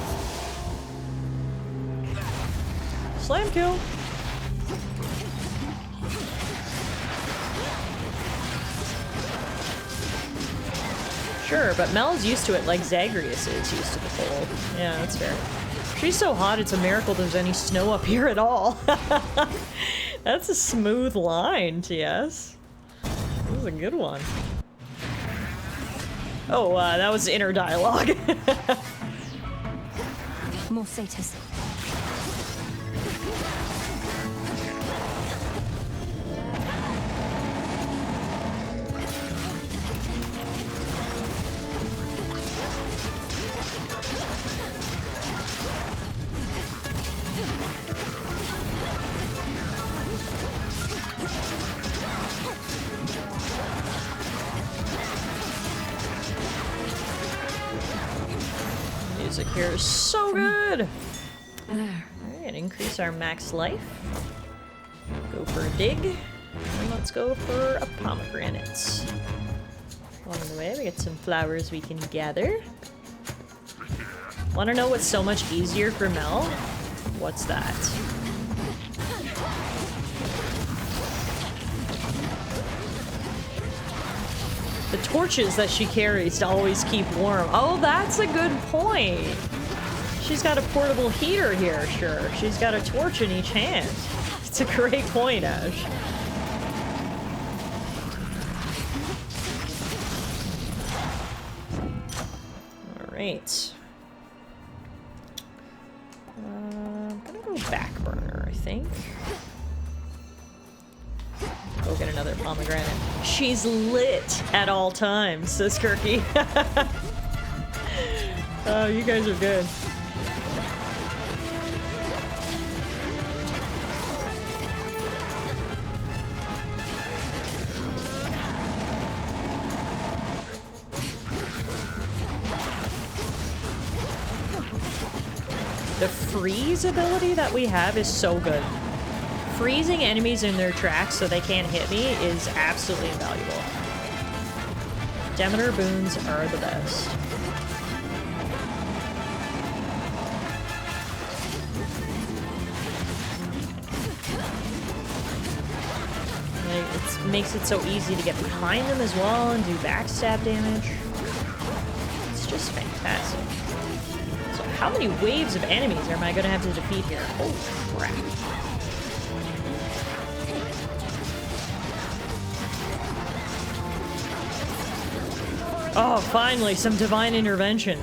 Slam kill! Sure, but Mel's used to it like Zagreus is used to the cold. Yeah, that's fair. She's so hot, it's a miracle there's any snow up here at all. That's a smooth line, TS. That was a good one. Oh, that was inner dialogue. More satyrs. music here is so good. There. Alright, increase our max life. Go for a dig. And let's go for a pomegranate. Along the way, we get some flowers we can gather. Want to know what's so much easier for Mel? What's that? The torches that she carries to always keep warm. Oh, that's a good point. She's got a portable heater here, sure. She's got a torch in each hand. It's a great point, Ash. Alright. I'm gonna go back burner, I think. Go get another pomegranate. She's lit at all times, says Kirky. Oh, you guys are good. The freeze ability that we have is so good. Freezing enemies in their tracks so they can't hit me is absolutely invaluable. Demeter boons are the best. It makes it so easy to get behind them as well and do backstab damage. It's just fantastic. So how many waves of enemies am I going to have to defeat here? Oh, crap. Oh, finally, some divine intervention.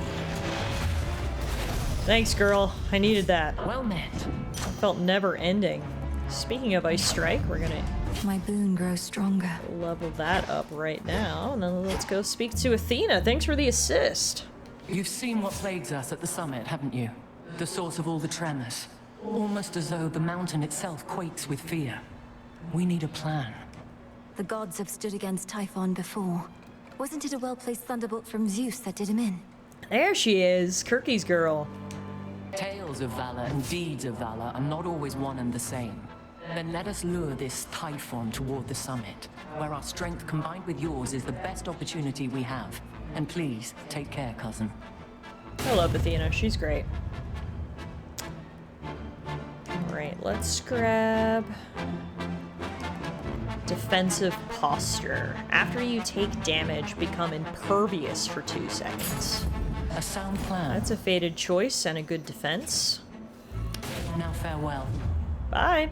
Thanks, girl. I needed that. Well met. It felt never ending. Speaking of Ice Strike, we're gonna... My boon grows stronger. Level that up right now, and then let's go speak to Athena. Thanks for the assist. You've seen what plagues us at the summit, haven't you? The source of all the tremors. Almost as though the mountain itself quakes with fear. We need a plan. The gods have stood against Typhon before. Wasn't it a well-placed thunderbolt from Zeus that did him in? There she is, Kirky's girl. Tales of valor and deeds of valor are not always one and the same. Then let us lure this Typhon toward the summit, where our strength combined with yours is the best opportunity we have. And please, take care, cousin. I love Athena, she's great. Alright, let's grab... Defensive posture. After you take damage, become impervious for 2 seconds. A sound plan. That's a fated choice and a good defense. Now farewell. Bye.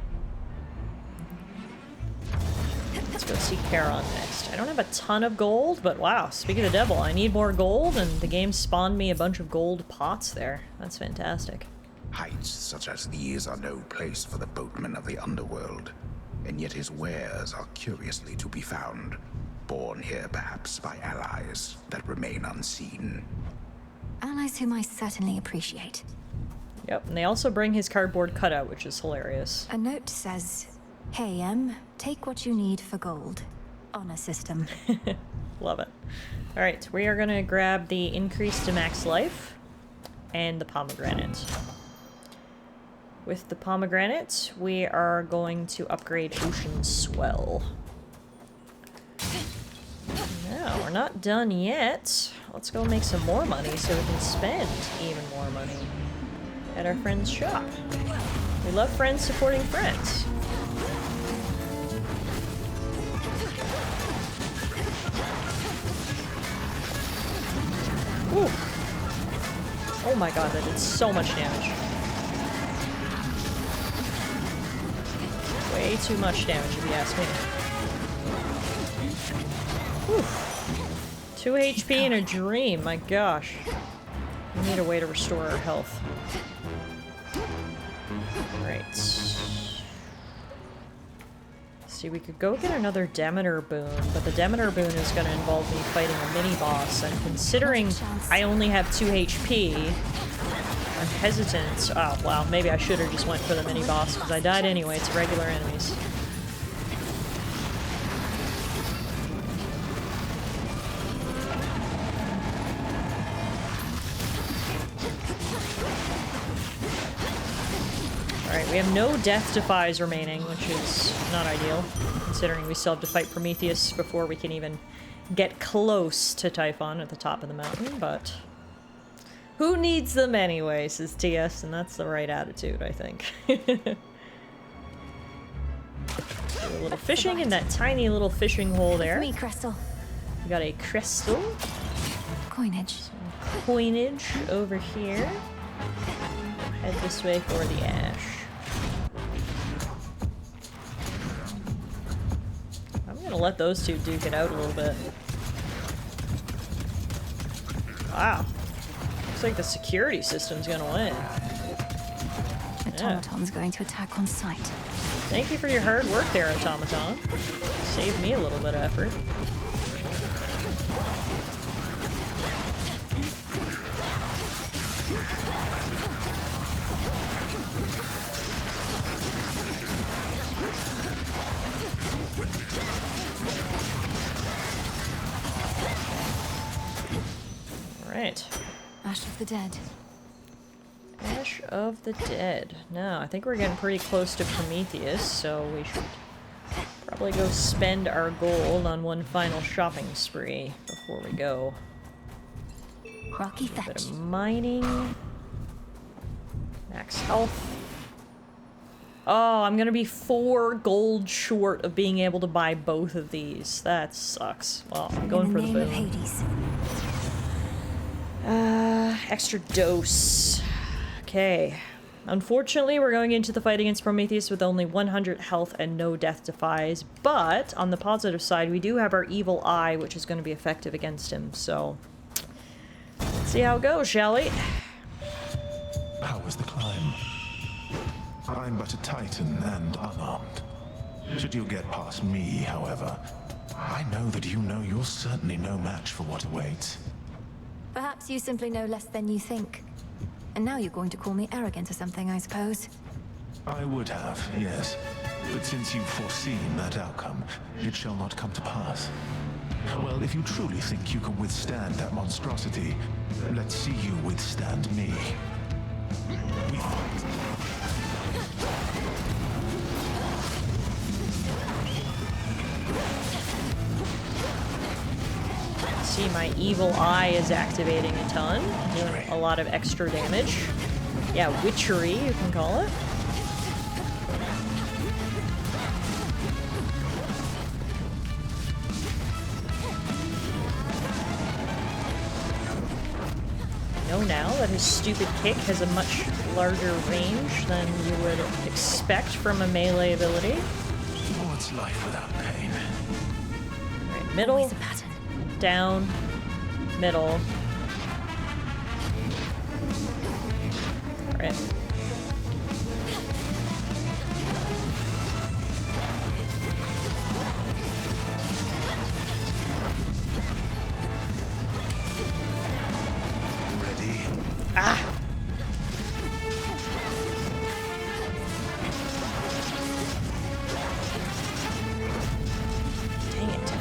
Let's go see Charon next. I don't have a ton of gold, but wow, speak of the devil, I need more gold, and the game spawned me a bunch of gold pots there. That's fantastic. Heights such as these are no place for the boatman of the underworld. And yet his wares are curiously to be found, born here perhaps by allies that remain unseen. Allies whom I certainly appreciate. Yep, and they also bring his cardboard cutout, which is hilarious. A note says, "Hey, M, take what you need for gold. Honor system." Love it. Alright, we are gonna grab the increase to max life and the pomegranate. With the pomegranate, we are going to upgrade Ocean Swell. No, we're not done yet. Let's go make some more money so we can spend even more money at our friend's shop. We love friends supporting friends. Ooh. Oh my god, that did so much damage. Way too much damage, if you ask me. Whew. 2 HP in a dream, my gosh. We need a way to restore our health. Alright. See, we could go get another Demeter boon, but the Demeter boon is going to involve me fighting a mini-boss, and considering I only have 2 HP, I'm hesitant. Oh, well, maybe I should have just went for the mini-boss, because I died anyway to regular enemies. We have no death defies remaining, which is not ideal, considering we still have to fight Prometheus before we can even get close to Typhon at the top of the mountain, but who needs them anyway, says TS, and that's the right attitude, I think. Do a little fishing in that tiny little fishing hole there. Me, Crystal. We got a crystal. Coinage. Some coinage over here. Head this way for the ash. I'm gonna let those two duke it out a little bit. Wow. Looks like the security system's gonna win. Automaton's going to attack on sight. Thank you for your hard work there, Automaton. Saved me a little bit of effort. Alright. Ash of the Dead. Ash of the Dead. Now, I think we're getting pretty close to Prometheus, so we should probably go spend our gold on one final shopping spree before we go. Rocky A bit fetch. of mining. Max health. Oh, I'm gonna be 4 gold short of being able to buy both of these. That sucks. Well, I'm going for the boom. Hades. Extra dose. Okay. Unfortunately, we're going into the fight against Prometheus with only 100 health and no death defies, but on the positive side, we do have our evil eye, which is going to be effective against him, so let's see how it goes, shall we? How was the climb? I'm but a titan and unarmed. Should you get past me, however, I know that you know you're certainly no match for what awaits. Perhaps you simply know less than you think. And now you're going to call me arrogant or something, I suppose. I would have, yes. But since you've foreseen that outcome, it shall not come to pass. Well, if you truly think you can withstand that monstrosity, let's see you withstand me. We fight. See, my evil eye is activating a ton, doing a lot of extra damage. Yeah, witchery, you can call it. I know now that his stupid kick has a much larger range than you would expect from a melee ability. What's life without pain? Alright, middle. Down, middle. Alright. Ready? Ah! Dang it.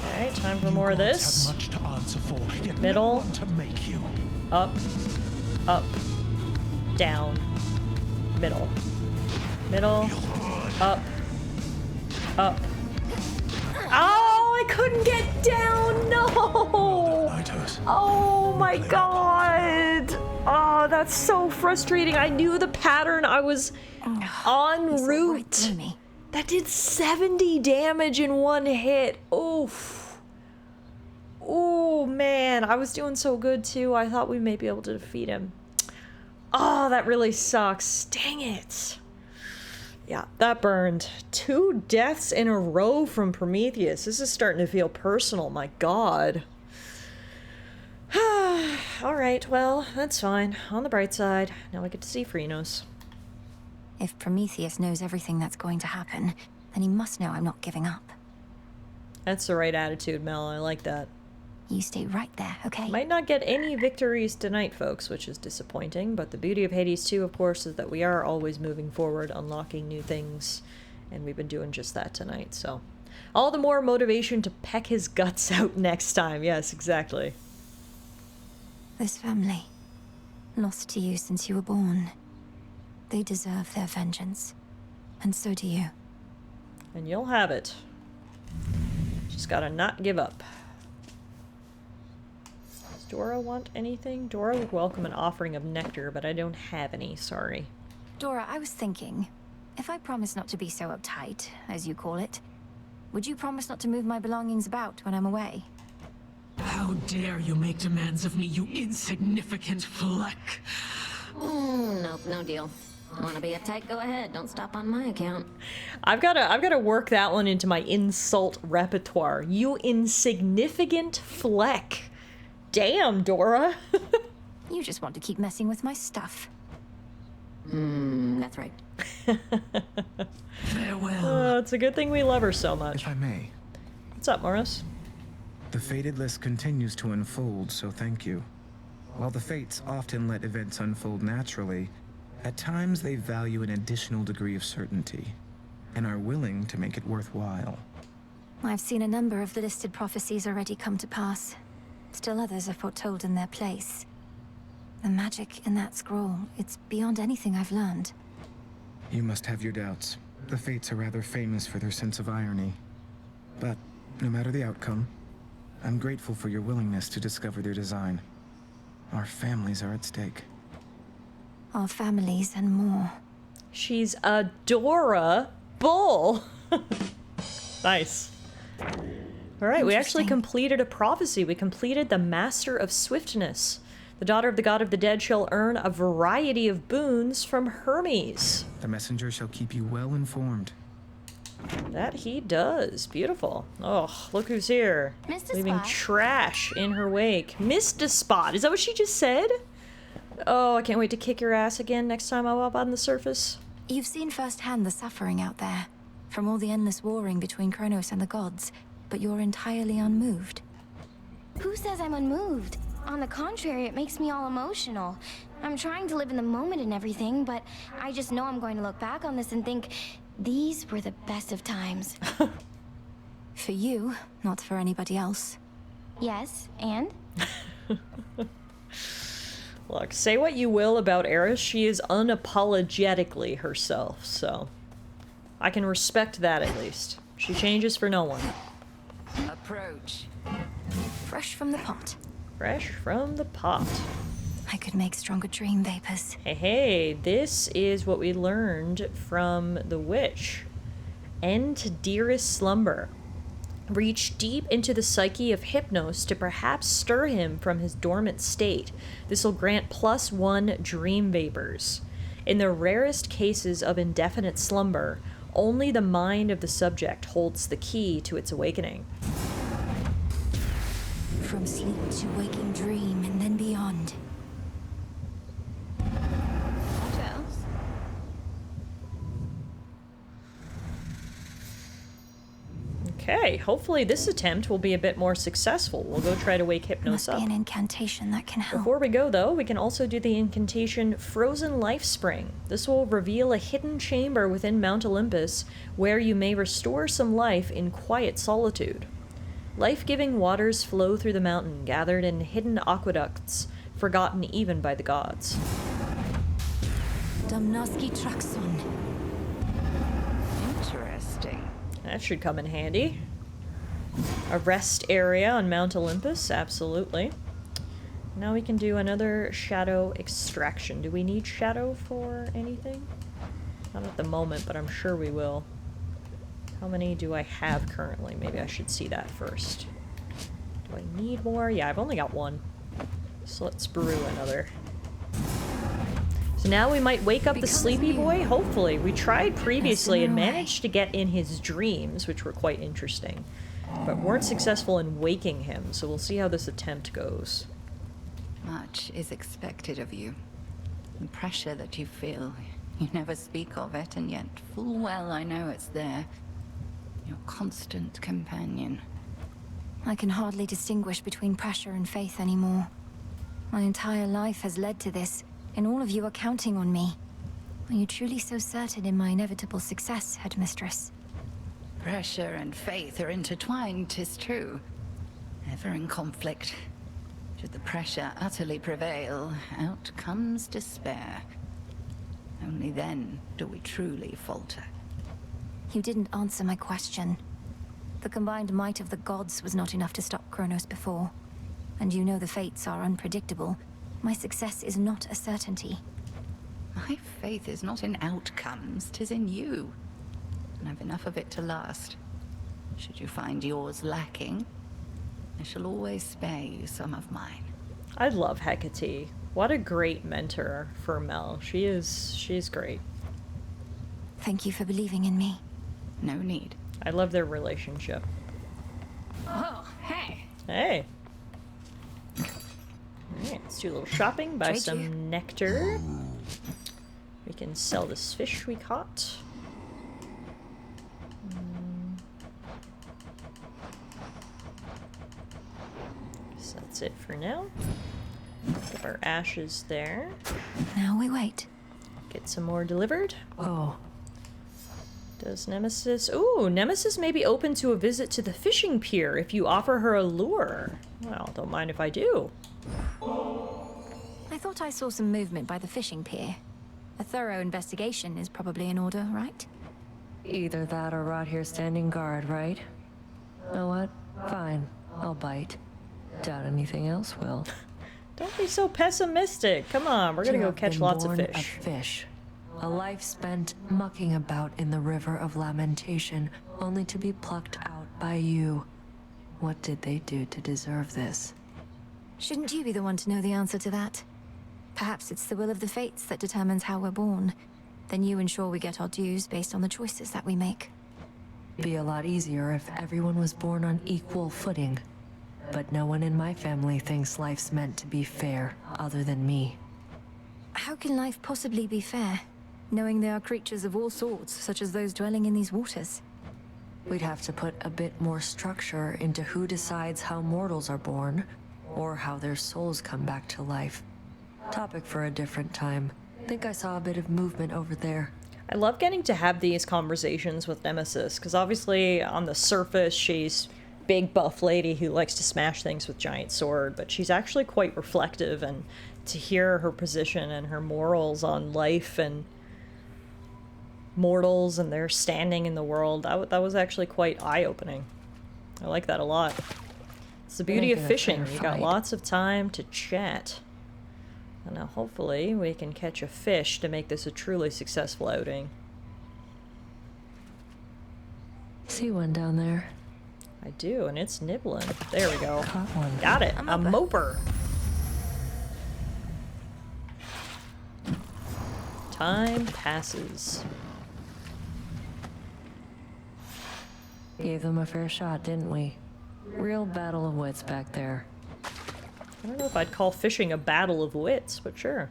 Alright, time for more of this. Much to answer for, yet Middle. no one to make you. Up, up, down, middle. Middle, up, up. Oh, I couldn't get down, no! Oh my god! Oh, that's so frustrating. I knew the pattern. I was en route. That did 70 damage in one hit. Oof. Oh man, I was doing so good too. I thought we may be able to defeat him. Oh, that really sucks. Dang it. Yeah, that burned. 2 deaths in a row from Prometheus. This is starting to feel personal, my god. Alright, well, that's fine. On the bright side, now I get to see Phrenos. If Prometheus knows everything that's going to happen, then he must know I'm not giving up. That's the right attitude, Mel. I like that. You stay right there, okay? Might not get any victories tonight, folks, which is disappointing, but the beauty of Hades 2, of course, is that we are always moving forward, unlocking new things, and we've been doing just that tonight, so. All the more motivation to peck his guts out next time. Yes, exactly. This family, lost to you since you were born, they deserve their vengeance. And so do you. And you'll have it. Just gotta not give up. Does Dora want anything? Dora would welcome an offering of nectar, but I don't have any, sorry. Dora, I was thinking, if I promise not to be so uptight, as you call it, would you promise not to move my belongings about when I'm away? How dare you make demands of me, you insignificant fleck! Nope, no deal. Wanna be uptight? Go ahead. Don't stop on my account. I've gotta work that one into my insult repertoire. You insignificant fleck. Damn, Dora. You just want to keep messing with my stuff. That's right. Farewell. It's a good thing we love her so much. If I may. What's up, Morris? The fated list continues to unfold, so thank you. While the fates often let events unfold naturally, at times they value an additional degree of certainty, and are willing to make it worthwhile. I've seen a number of the listed prophecies already come to pass. Still others are foretold in their place. The magic in that scroll, it's beyond anything I've learned. You must have your doubts. The fates are rather famous for their sense of irony. But, no matter the outcome, I'm grateful for your willingness to discover their design. Our families are at stake. Our families and more. She's adorable. Nice. All right, we actually completed a prophecy. We completed the Master of Swiftness. The daughter of the god of the dead shall earn a variety of boons from Hermes. The messenger shall keep you well informed. That he does. Beautiful. Oh, look who's here. Mr. Leaving Spot. trash in her wake. Mr. Spot. Is that what she just said? Oh, I can't wait to kick your ass again next time I'm up on the surface. You've seen firsthand the suffering out there, from all the endless warring between Kronos and the gods, but you're entirely unmoved. Who says I'm unmoved? On the contrary, it makes me all emotional. I'm trying to live in the moment and everything, but I just know I'm going to look back on this and think, these were the best of times. For you, not for anybody else. Yes, and? Look, say what you will about Eris, she is unapologetically herself, so I can respect that at least. She changes for no one. Approach. Fresh from the pot. Fresh from the pot. I could make stronger dream vapors. Hey, hey, this is what we learned from the witch. End to dearest slumber. Reach deep into the psyche of Hypnos to perhaps stir him from his dormant state. This will grant +1 dream vapors. In the rarest cases of indefinite slumber, only the mind of the subject holds the key to its awakening. From sleep to waking dream and then beyond. What else? Okay, hopefully this attempt will be a bit more successful. We'll go try to wake Hypnos Must up. be an incantation that can help. Before we go, though, we can also do the incantation Frozen Life Spring. This will reveal a hidden chamber within Mount Olympus where you may restore some life in quiet solitude. Life-giving waters flow through the mountain, gathered in hidden aqueducts, forgotten even by the gods. Domnoski Traxon. Interesting. That should come in handy. A rest area on Mount Olympus, absolutely. Now we can do another shadow extraction. Do we need shadow for anything? Not at the moment, but I'm sure we will. How many do I have currently? Maybe I should see that first. Do I need more? Yeah, I've only got one. So let's brew another. So now we might wake up the sleepy boy, hopefully. We tried previously and managed to get in his dreams, which were quite interesting, but weren't successful in waking him, so we'll see how this attempt goes. Much is expected of you. The pressure that you feel, you never speak of it, and yet full well I know it's there. Your constant companion. I can hardly distinguish between pressure and faith anymore. My entire life has led to this, and all of you are counting on me. Are you truly so certain in my inevitable success, Headmistress? Pressure and faith are intertwined, 'tis true. Ever in conflict. Should the pressure utterly prevail, out comes despair. Only then do we truly falter. You didn't answer my question. The combined might of the gods was not enough to stop Kronos before. And you know the fates are unpredictable. My success is not a certainty. My faith is not in outcomes, 'tis in you. And I've enough of it to last. Should you find yours lacking, I shall always spare you some of mine. I love Hecate. What a great mentor for Mel. She's great. Thank you for believing in me. No need. I love their relationship. Oh, hey. Hey. Alright, let's do a little shopping, buy Trade some you. nectar. We can sell this fish we caught. So that's it for now. Get our ashes there. Now we wait. Get some more delivered. Oh. Does Nemesis... Ooh, Nemesis may be open to a visit to the fishing pier if you offer her a lure. Well, don't mind if I do. I thought I saw some movement by the fishing pier. A thorough investigation is probably in order, right? Either that or rot here standing guard, right? Know what? Fine. I'll bite. Doubt anything else will. Don't be so pessimistic. Come on, we're gonna To go have catch been lots of born fish. A fish. A life spent mucking about in the river of lamentation, only to be plucked out by you. What did they do to deserve this? Shouldn't you be the one to know the answer to that? Perhaps it's the will of the fates that determines how we're born. Then you ensure we get our dues based on the choices that we make. Be a lot easier if everyone was born on equal footing. But no one in my family thinks life's meant to be fair, other than me. How can life possibly be fair, knowing there are creatures of all sorts, such as those dwelling in these waters? We'd have to put a bit more structure into who decides how mortals are born, or how their souls come back to life. Topic for a different time. Think I saw a bit of movement over there. I love getting to have these conversations with Nemesis, because obviously on the surface she's big buff lady who likes to smash things with giant sword, but she's actually quite reflective, and to hear her position and her morals on life and mortals and their standing in the world, that was actually quite eye-opening. I like that a lot. It's the beauty of Making a fishing. fair You got fight. lots of time to chat. And now hopefully we can catch a fish to make this a truly successful outing. See one down there. I do, and it's nibbling. There we go. Caught one. Got it. A moper. Time passes. Gave them a fair shot, didn't we? Real battle of wits back there. I don't know if I'd call fishing a battle of wits, but sure.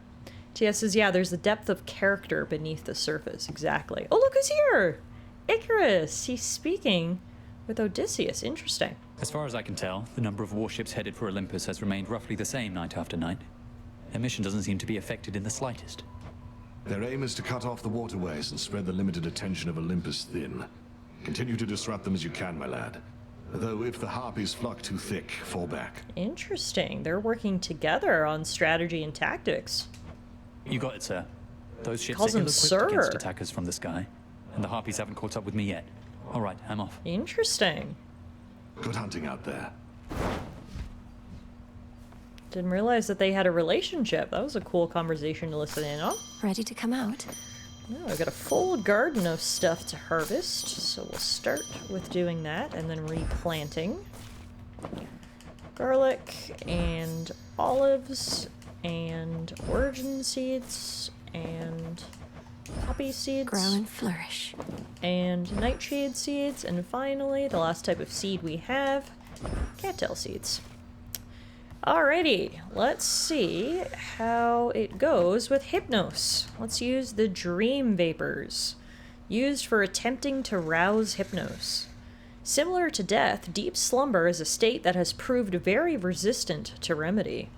TS says, yeah, there's a depth of character beneath the surface. Exactly. Oh, look who's here! Icarus! He's speaking with Odysseus. Interesting. As far as I can tell, the number of warships headed for Olympus has remained roughly the same night after night. Their mission doesn't seem to be affected in the slightest. Their aim is to cut off the waterways and spread the limited attention of Olympus thin. Continue to disrupt them as you can, my lad. Though if the harpies flock too thick, fall back. Interesting. They're working together on strategy and tactics. You got it, sir. Those ships Calls are him ill-equipped against sir. attackers from the sky, and the harpies haven't caught up with me yet. All right, I'm off. Interesting. Good hunting out there. Didn't realize that they had a relationship. That was a cool conversation to listen in on. Ready to come out? Now I've got a full garden of stuff to harvest, so we'll start with doing that and then replanting. Garlic and olives and origin seeds and poppy seeds. Grow and flourish. And nightshade seeds, and finally, the last type of seed we have, cattail seeds. Alrighty, let's see how it goes with Hypnos. Let's use the Dream Vapors, used for attempting to rouse Hypnos. Similar to death, deep slumber is a state that has proved very resistant to remedy.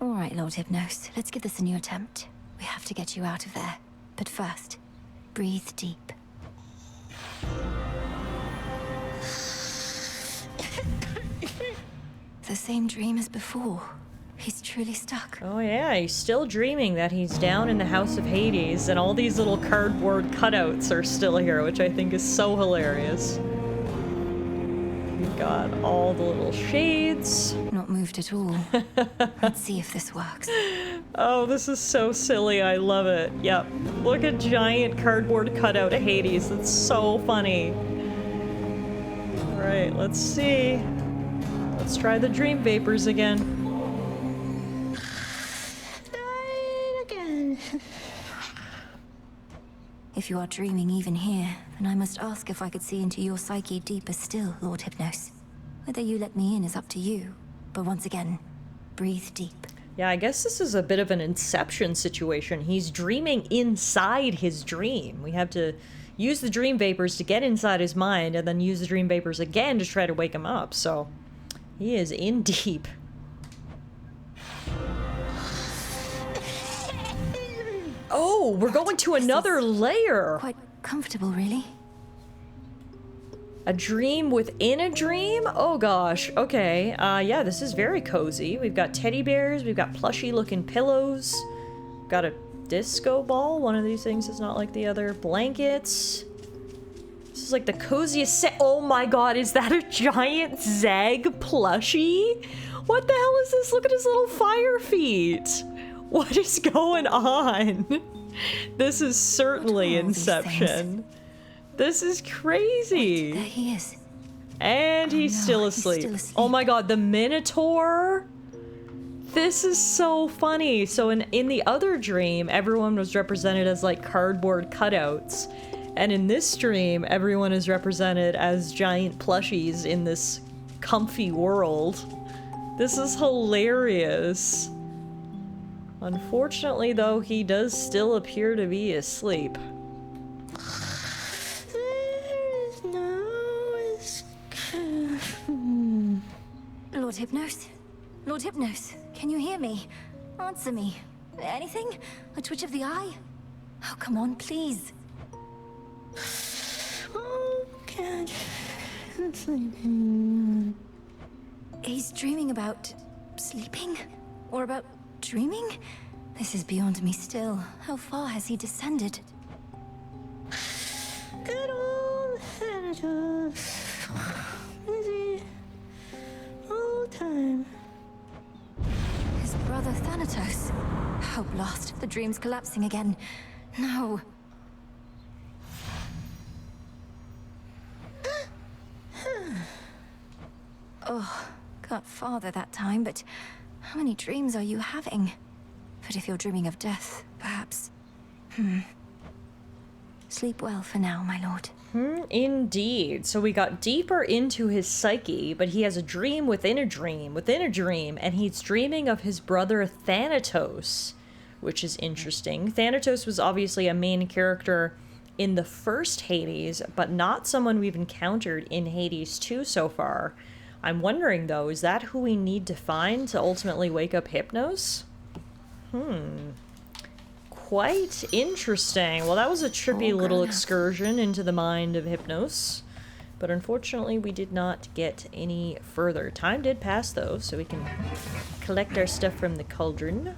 Alright, Lord Hypnos, let's give this a new attempt. We have to get you out of there. But first, breathe deep. the same dream as before. He's truly stuck. Oh yeah, he's still dreaming that he's down in the House of Hades, and all these little cardboard cutouts are still here, which I think is so hilarious. We've got all the little shades. Not moved at all. Let's see if this works. Oh, this is so silly. I love it. Yep. Look at giant cardboard cutout of Hades. That's so funny. Alright, let's see. Let's try the dream vapors again. If you are dreaming even here, then I must ask if I could see into your psyche deeper still, Lord Hypnos. Whether you let me in is up to you, but once again, breathe deep. Yeah, I guess this is a bit of an Inception situation. He's dreaming inside his dream. We have to use the dream vapors to get inside his mind, and then use the dream vapors again to try to wake him up, so he is in deep. Oh, we're going to another layer. Quite comfortable, really. A dream within a dream? Oh gosh, okay. Yeah, this is very cozy. We've got teddy bears, we've got plushy looking pillows. Got a disco ball, one of these things is not like the other. Blankets. This is like the coziest set. Oh my god, is that a giant Zeg plushie? What the hell is this? Look at his little fire feet. What is going on? This is certainly Inception. This is crazy. Wait, there he is. And he's still asleep. Oh my god, the Minotaur? This is so funny. So in the other dream, everyone was represented as like cardboard cutouts. And in this dream, everyone is represented as giant plushies in this comfy world. This is hilarious. Unfortunately, though, he does still appear to be asleep. Lord Hypnos? Lord Hypnos, can you hear me? Answer me. Anything? A twitch of the eye? Oh, come on, please. He's dreaming about sleeping? Or about dreaming? This is beyond me still. How far has he descended? Good old Thanatos. Busy all time. His brother Thanatos. Hope lost. The dream's collapsing again. No. Oh, got farther that time, but how many dreams are you having? But if you're dreaming of death, perhaps... Sleep well for now, my lord. Indeed. So we got deeper into his psyche, but he has a dream within a dream within a dream, and he's dreaming of his brother Thanatos, which is interesting. Thanatos was obviously a main character in the first Hades, but not someone we've encountered in Hades 2 so far. I'm wondering, though, is that who we need to find to ultimately wake up Hypnos? Quite interesting. Well, that was a trippy little excursion into the mind of Hypnos, but unfortunately we did not get any further. Time did pass, though, so we can collect our stuff from the cauldron.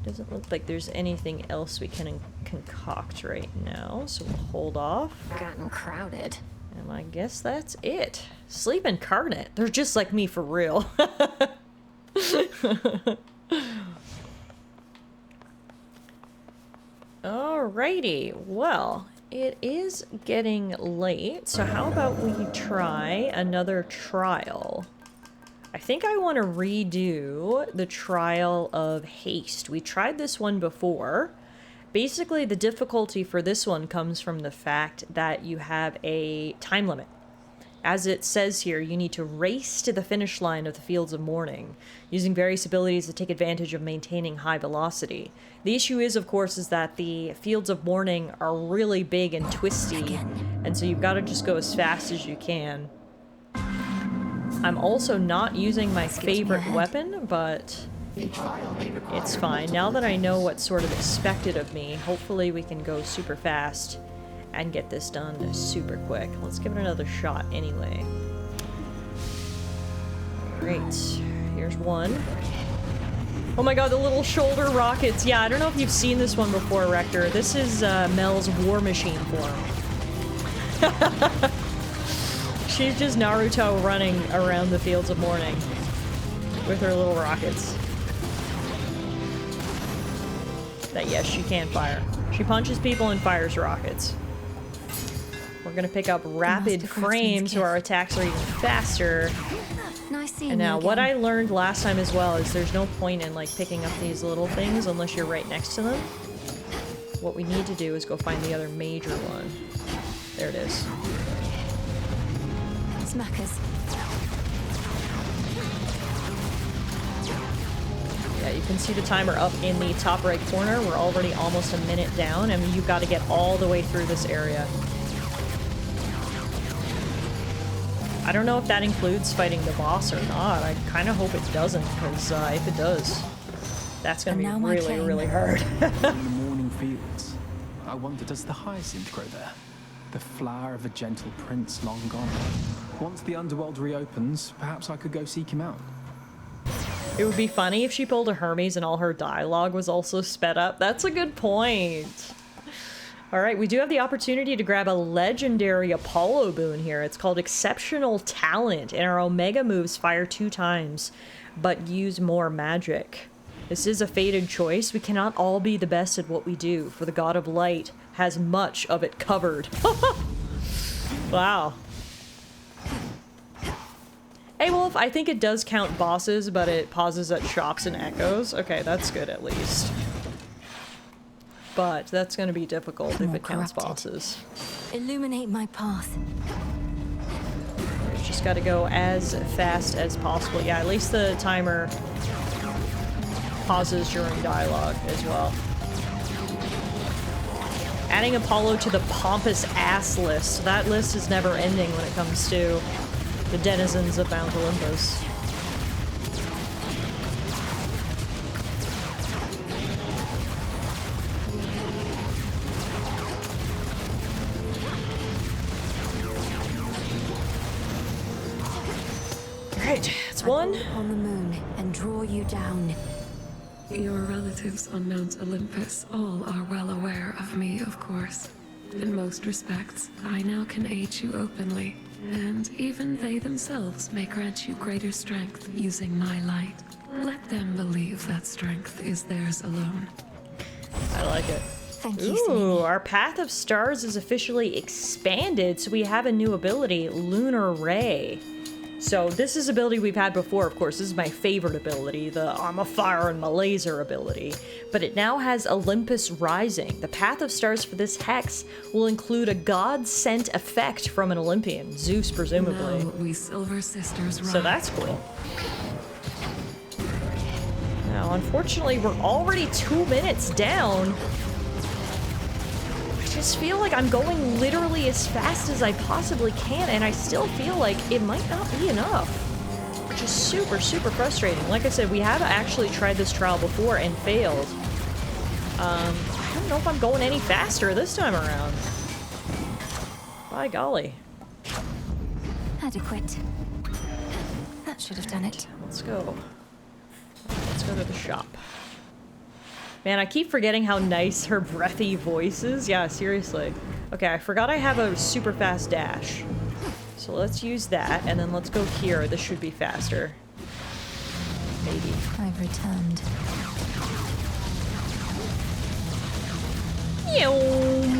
Doesn't look like there's anything else we can concoct right now, so we'll hold off. Gotten crowded. And I guess that's it. Sleep incarnate. They're just like me for real. Alrighty, well, it is getting late, so how about we try another trial? I think I want to redo the Trial of Haste. We tried this one before. Basically, the difficulty for this one comes from the fact that you have a time limit. As it says here, you need to race to the finish line of the Fields of Mourning, using various abilities to take advantage of maintaining high velocity. The issue is, of course, is that the Fields of Mourning are really big and twisty, and so you've got to just go as fast as you can. I'm also not using my favorite weapon, but it's fine. Now that I know what's sort of expected of me, hopefully we can go super fast and get this done super quick. Let's give it another shot anyway. Great. Here's one. Oh my god, the little shoulder rockets. Yeah, I don't know if you've seen this one before, Rector. This is Mel's war machine form. She's just Naruto running around the fields of morning with her little rockets. That, yes, she can fire. She punches people and fires rockets. We're gonna pick up rapid frames so our attacks are even faster. Nice seeing And now, you what I again. learned last time as well is there's no point in, like, picking up these little things unless you're right next to them. What we need to do is go find the other major one. There it is. Smackers. Yeah, you can see the timer up in the top right corner. We're already almost a minute down, and you've got to get all the way through this area. I don't know if that includes fighting the boss or not. I kind of hope it doesn't, because if it does, that's going to be really, really hard. In the morning fields, I wonder, does the hyacinth grow there? The flower of a gentle prince long gone. Once the underworld reopens, perhaps I could go seek him out. It would be funny if she pulled a Hermes and all her dialogue was also sped up. That's a good point. Alright, we do have the opportunity to grab a legendary Apollo boon here. It's called Exceptional Talent, and our Omega moves fire 2 times, but use more magic. This is a fated choice. We cannot all be the best at what we do, for the God of Light has much of it covered. Wow. Hey Wolf, I think it does count bosses, but it pauses at shops and echoes. Okay, that's good at least. But that's going to be difficult if it counts bosses. Illuminate my path. We've just got to go as fast as possible. Yeah, at least the timer pauses during dialogue as well. Adding Apollo to the pompous ass list. That list is never ending when it comes to the denizens of Mount Olympus. Alright, it's one. On the moon and draw you down. Your relatives on Mount Olympus all are well aware of me, of course. In most respects, I now can aid you openly, and even they themselves may grant you greater strength using my light. Let them believe that strength is theirs alone. I like it. Thank you, Ooh, our Path of Stars is officially expanded, so we have a new ability, Lunar Ray. So this is ability we've had before, of course. This is my favorite ability, the I'm a fire and my laser ability. But it now has Olympus Rising. The Path of Stars for this hex will include a god-sent effect from an Olympian, Zeus presumably. Now we Silver Sisters rise. So that's cool. Now, unfortunately, we're already 2 minutes down. I just feel like I'm going literally as fast as I possibly can, and I still feel like it might not be enough. Which is super, super frustrating. Like I said, we have actually tried this trial before and failed. I don't know if I'm going any faster this time around. By golly. Adequate. That should have done it. Let's go. Let's go to the shop. Man, I keep forgetting how nice her breathy voice is. Yeah, seriously. Okay, I forgot I have a super fast dash. So let's use that, and then let's go here. This should be faster. Maybe. I've returned.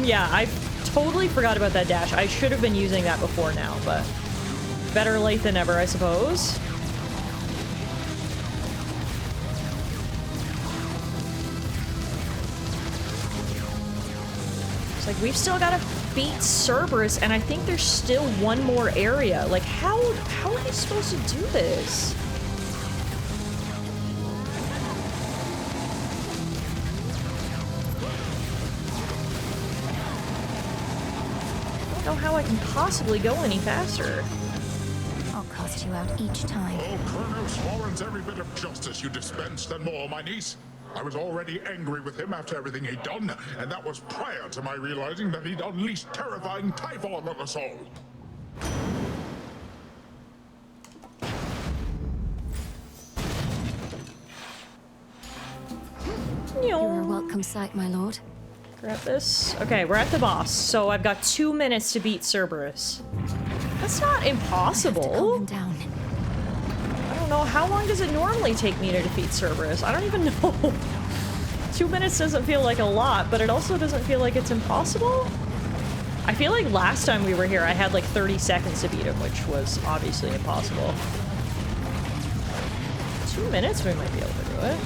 Yeah, I totally forgot about that dash. I should have been using that before now, but better late than never, I suppose. Like, we've still got to beat Cerberus, and I think there's still one more area. Like, how are we supposed to do this? I don't know how I can possibly go any faster. I'll cast you out each time. Oh, Kronos warrants every bit of justice you dispensed and more, my niece. I was already angry with him after everything he'd done, and that was prior to my realizing that he'd unleashed terrifying Typhon on us all. You're a welcome sight, my lord. Grab this. Okay, we're at the boss, so I've got 2 minutes to beat Cerberus. That's not impossible. Down. I don't know, how long does it normally take me to defeat Cerberus? I don't even know. 2 minutes doesn't feel like a lot, but it also doesn't feel like it's impossible. I feel like last time we were here, I had like 30 seconds to beat him, which was obviously impossible. 2 minutes, we might be able to do it.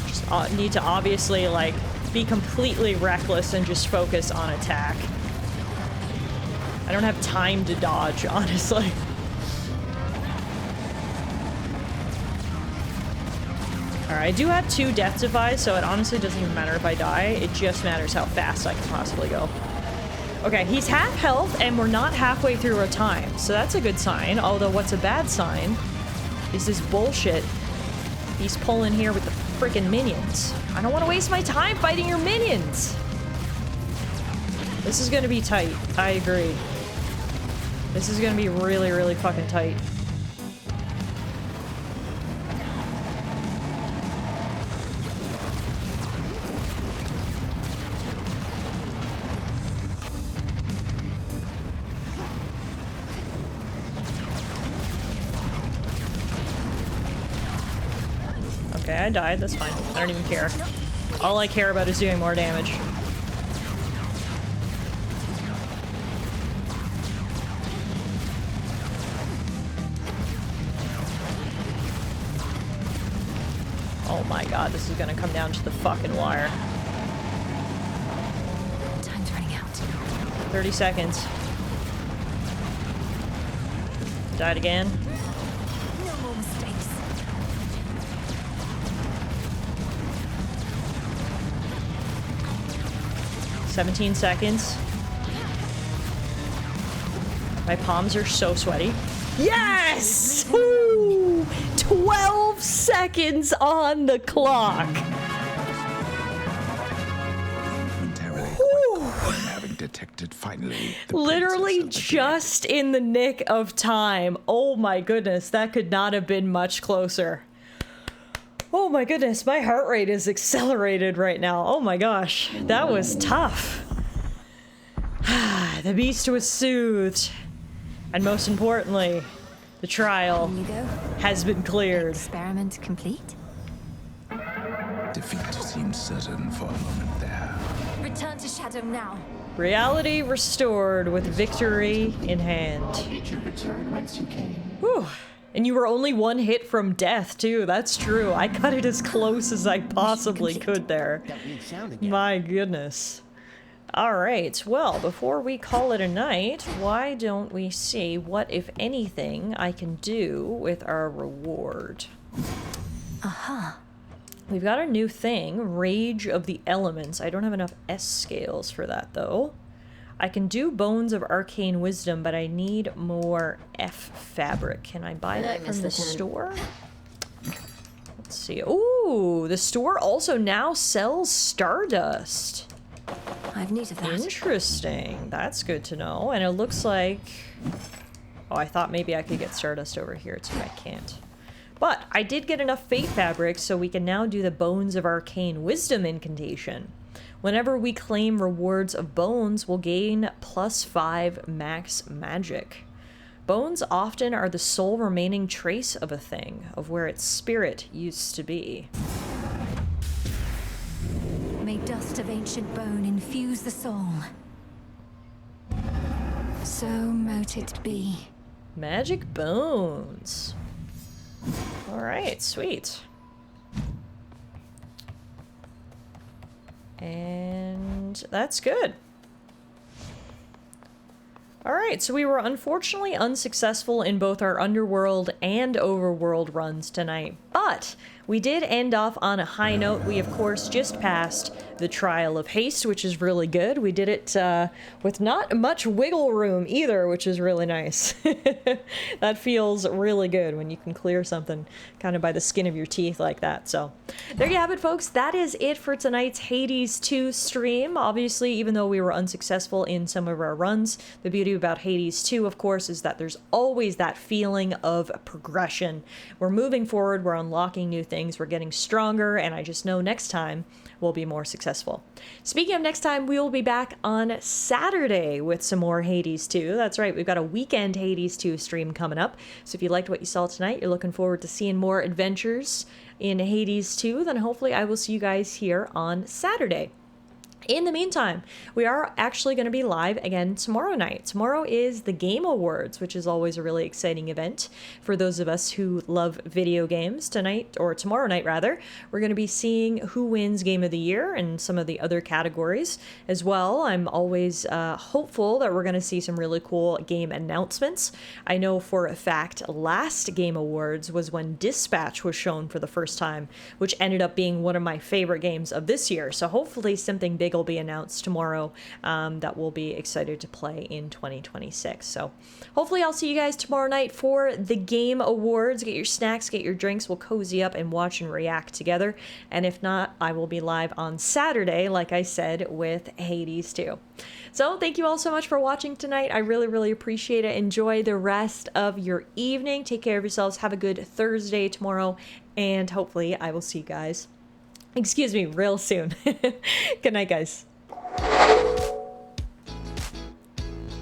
Just need to obviously, like, be completely reckless and just focus on attack. I don't have time to dodge, honestly. Alright, I do have 2 death defies, so it honestly doesn't even matter if I die. It just matters how fast I can possibly go. Okay, he's half health, and we're not halfway through our time, so that's a good sign. Although, what's a bad sign is this bullshit he's pulling here with the freaking minions. I don't want to waste my time fighting your minions! This is gonna be tight. I agree. This is gonna be really, really fucking tight. Okay, I died. That's fine. I don't even care. All I care about is doing more damage. Oh my god, this is gonna come down to the fucking wire. Time's running out. 30 seconds. Died again. No more mistakes. "17 seconds. My palms are so sweaty. Yes! Woo! 12 seconds on the clock. Having detected finally. Literally just in the nick of time. Oh my goodness, that could not have been much closer. Oh my goodness, my heart rate is accelerated right now. Oh my gosh, that was tough. The beast was soothed. And most importantly, the trial has been cleared. Experiment complete? Defeat seemed certain for a moment there. Return to Shadow now. Reality restored with victory in hand. Whew. And you were only 1 hit from death, too. That's true. I cut it as close as I possibly could there. My goodness. Alright, well, before we call it a night, why don't we see what, if anything, I can do with our reward. Aha. We've got a new thing, Rage of the Elements. I don't have enough S scales for that, though. I can do Bones of Arcane Wisdom, but I need more F fabric. Can I buy that from the store? Let's see. Ooh, the store also now sells Stardust. I've need of that. Interesting. That's good to know. And it looks like... Oh, I thought maybe I could get Stardust over here too. I can't. But I did get enough Fate Fabric, so we can now do the Bones of Arcane Wisdom incantation. Whenever we claim rewards of bones, we'll gain +5 max magic. Bones often are the sole remaining trace of a thing, of where its spirit used to be. May dust of ancient bone infuse the soul. So mote it be. Magic bones. Alright, sweet. And that's good. Alright, so we were unfortunately unsuccessful in both our Underworld and Overworld runs tonight, but we did end off on a high note. We, of course, just passed the Trial of Haste, which is really good. We did it with not much wiggle room either, which is really nice. That feels really good when you can clear something kind of by the skin of your teeth like that. So there you have it, folks. That is it for tonight's Hades 2 stream. Obviously, even though we were unsuccessful in some of our runs, the beauty you about Hades 2, of course, is that there's always that feeling of progression. We're moving forward, we're unlocking new things, we're getting stronger, and I just know next time we'll be more successful. Speaking of next time, we will be back on Saturday with some more Hades 2. That's right, we've got a weekend Hades 2 stream coming up. So if you liked what you saw tonight, you're looking forward to seeing more adventures in Hades 2, then hopefully I will see you guys here on Saturday. In the meantime, we are actually going to be live again tomorrow night. Tomorrow is the Game Awards, which is always a really exciting event for those of us who love video games. Tonight, or tomorrow night rather, we're going to be seeing who wins Game of the Year and some of the other categories as well. I'm always hopeful that we're going to see some really cool game announcements. I know for a fact last Game Awards was when Dispatch was shown for the first time, which ended up being one of my favorite games of this year. So hopefully something big will be announced tomorrow that we'll be excited to play in 2026. So hopefully I'll see you guys tomorrow night for the Game Awards. Get your snacks, get your drinks, we'll cozy up and watch and react together. And if not, I will be live on Saturday, like I said, with Hades 2. So thank you all so much for watching tonight. I really, really appreciate it. Enjoy the rest of your evening. Take care of yourselves. Have a good Thursday tomorrow. And hopefully I will see you guys real soon. Good night, guys.